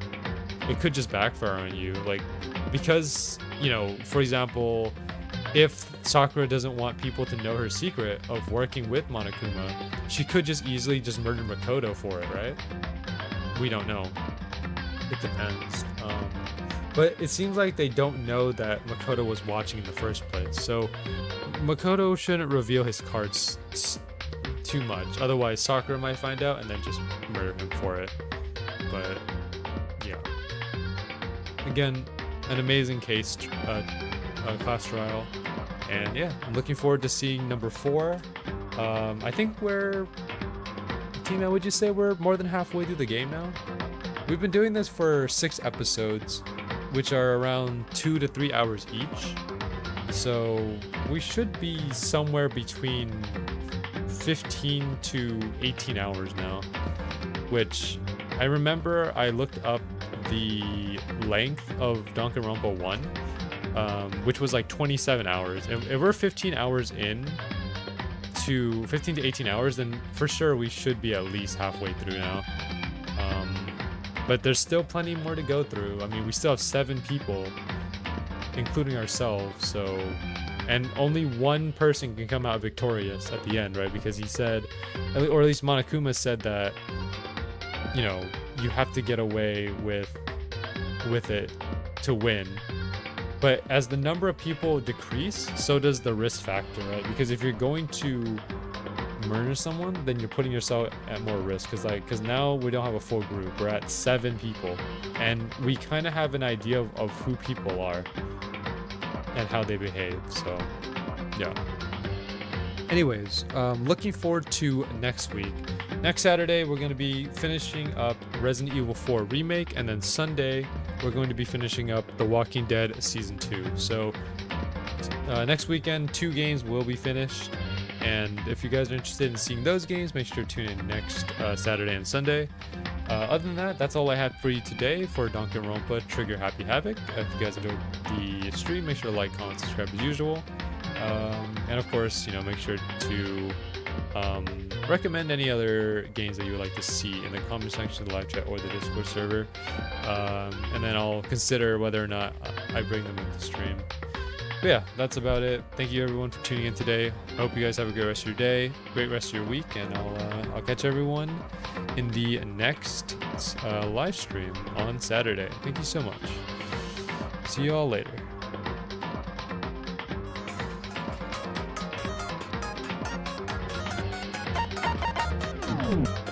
A: it could just backfire on you. Like, because, you know, for example, if Sakura doesn't want people to know her secret of working with Monokuma, she could just easily just murder Makoto for it, right? We don't know. It depends. But it seems like they don't know that Makoto was watching in the first place. So Makoto shouldn't reveal his cards too much. Otherwise, Sakura might find out and then just murder him for it. But yeah. Again, an amazing case, class trial. And yeah, I'm looking forward to seeing number 4. I think Tina, would you say we're more than halfway through the game now? We've been doing this for 6 episodes, which are around 2 to 3 hours each. So we should be somewhere between 15 to 18 hours now, which I remember I looked up the length of Danganronpa 1, which was like 27 hours. And if we're 15 hours in to 15 to 18 hours, then for sure we should be at least halfway through now. But there's still plenty more to go through. I mean, we still have 7 people, including ourselves, so... And only one person can come out victorious at the end, right? Because he said, or at least Monokuma said that, you know, you have to get away with it to win. But as the number of people decrease, so does the risk factor, right? Because if you're going to murder someone, then you're putting yourself at more risk, because now we don't have a full group. We're at 7 people, and we kind of have an idea of who people are and how they behave. So yeah, anyways, looking forward to next week. Next Saturday we're going to be finishing up Resident Evil 4 Remake, and then Sunday we're going to be finishing up The Walking Dead Season 2. So next weekend 2 games will be finished. And if you guys are interested in seeing those games, make sure to tune in next Saturday and Sunday. Other than that, that's all I had for you today for Danganronpa Trigger Happy Havoc. If you guys enjoyed the stream, make sure to like, comment, subscribe as usual. And of course, you know, make sure to recommend any other games that you would like to see in the comment section of the live chat or the Discord server. And then I'll consider whether or not I bring them into stream. But yeah, that's about it. Thank you everyone for tuning in today. I hope you guys have a great rest of your day, great rest of your week, and I'll catch everyone in the next live stream on Saturday. Thank you so much. See you all later.
B: Hmm.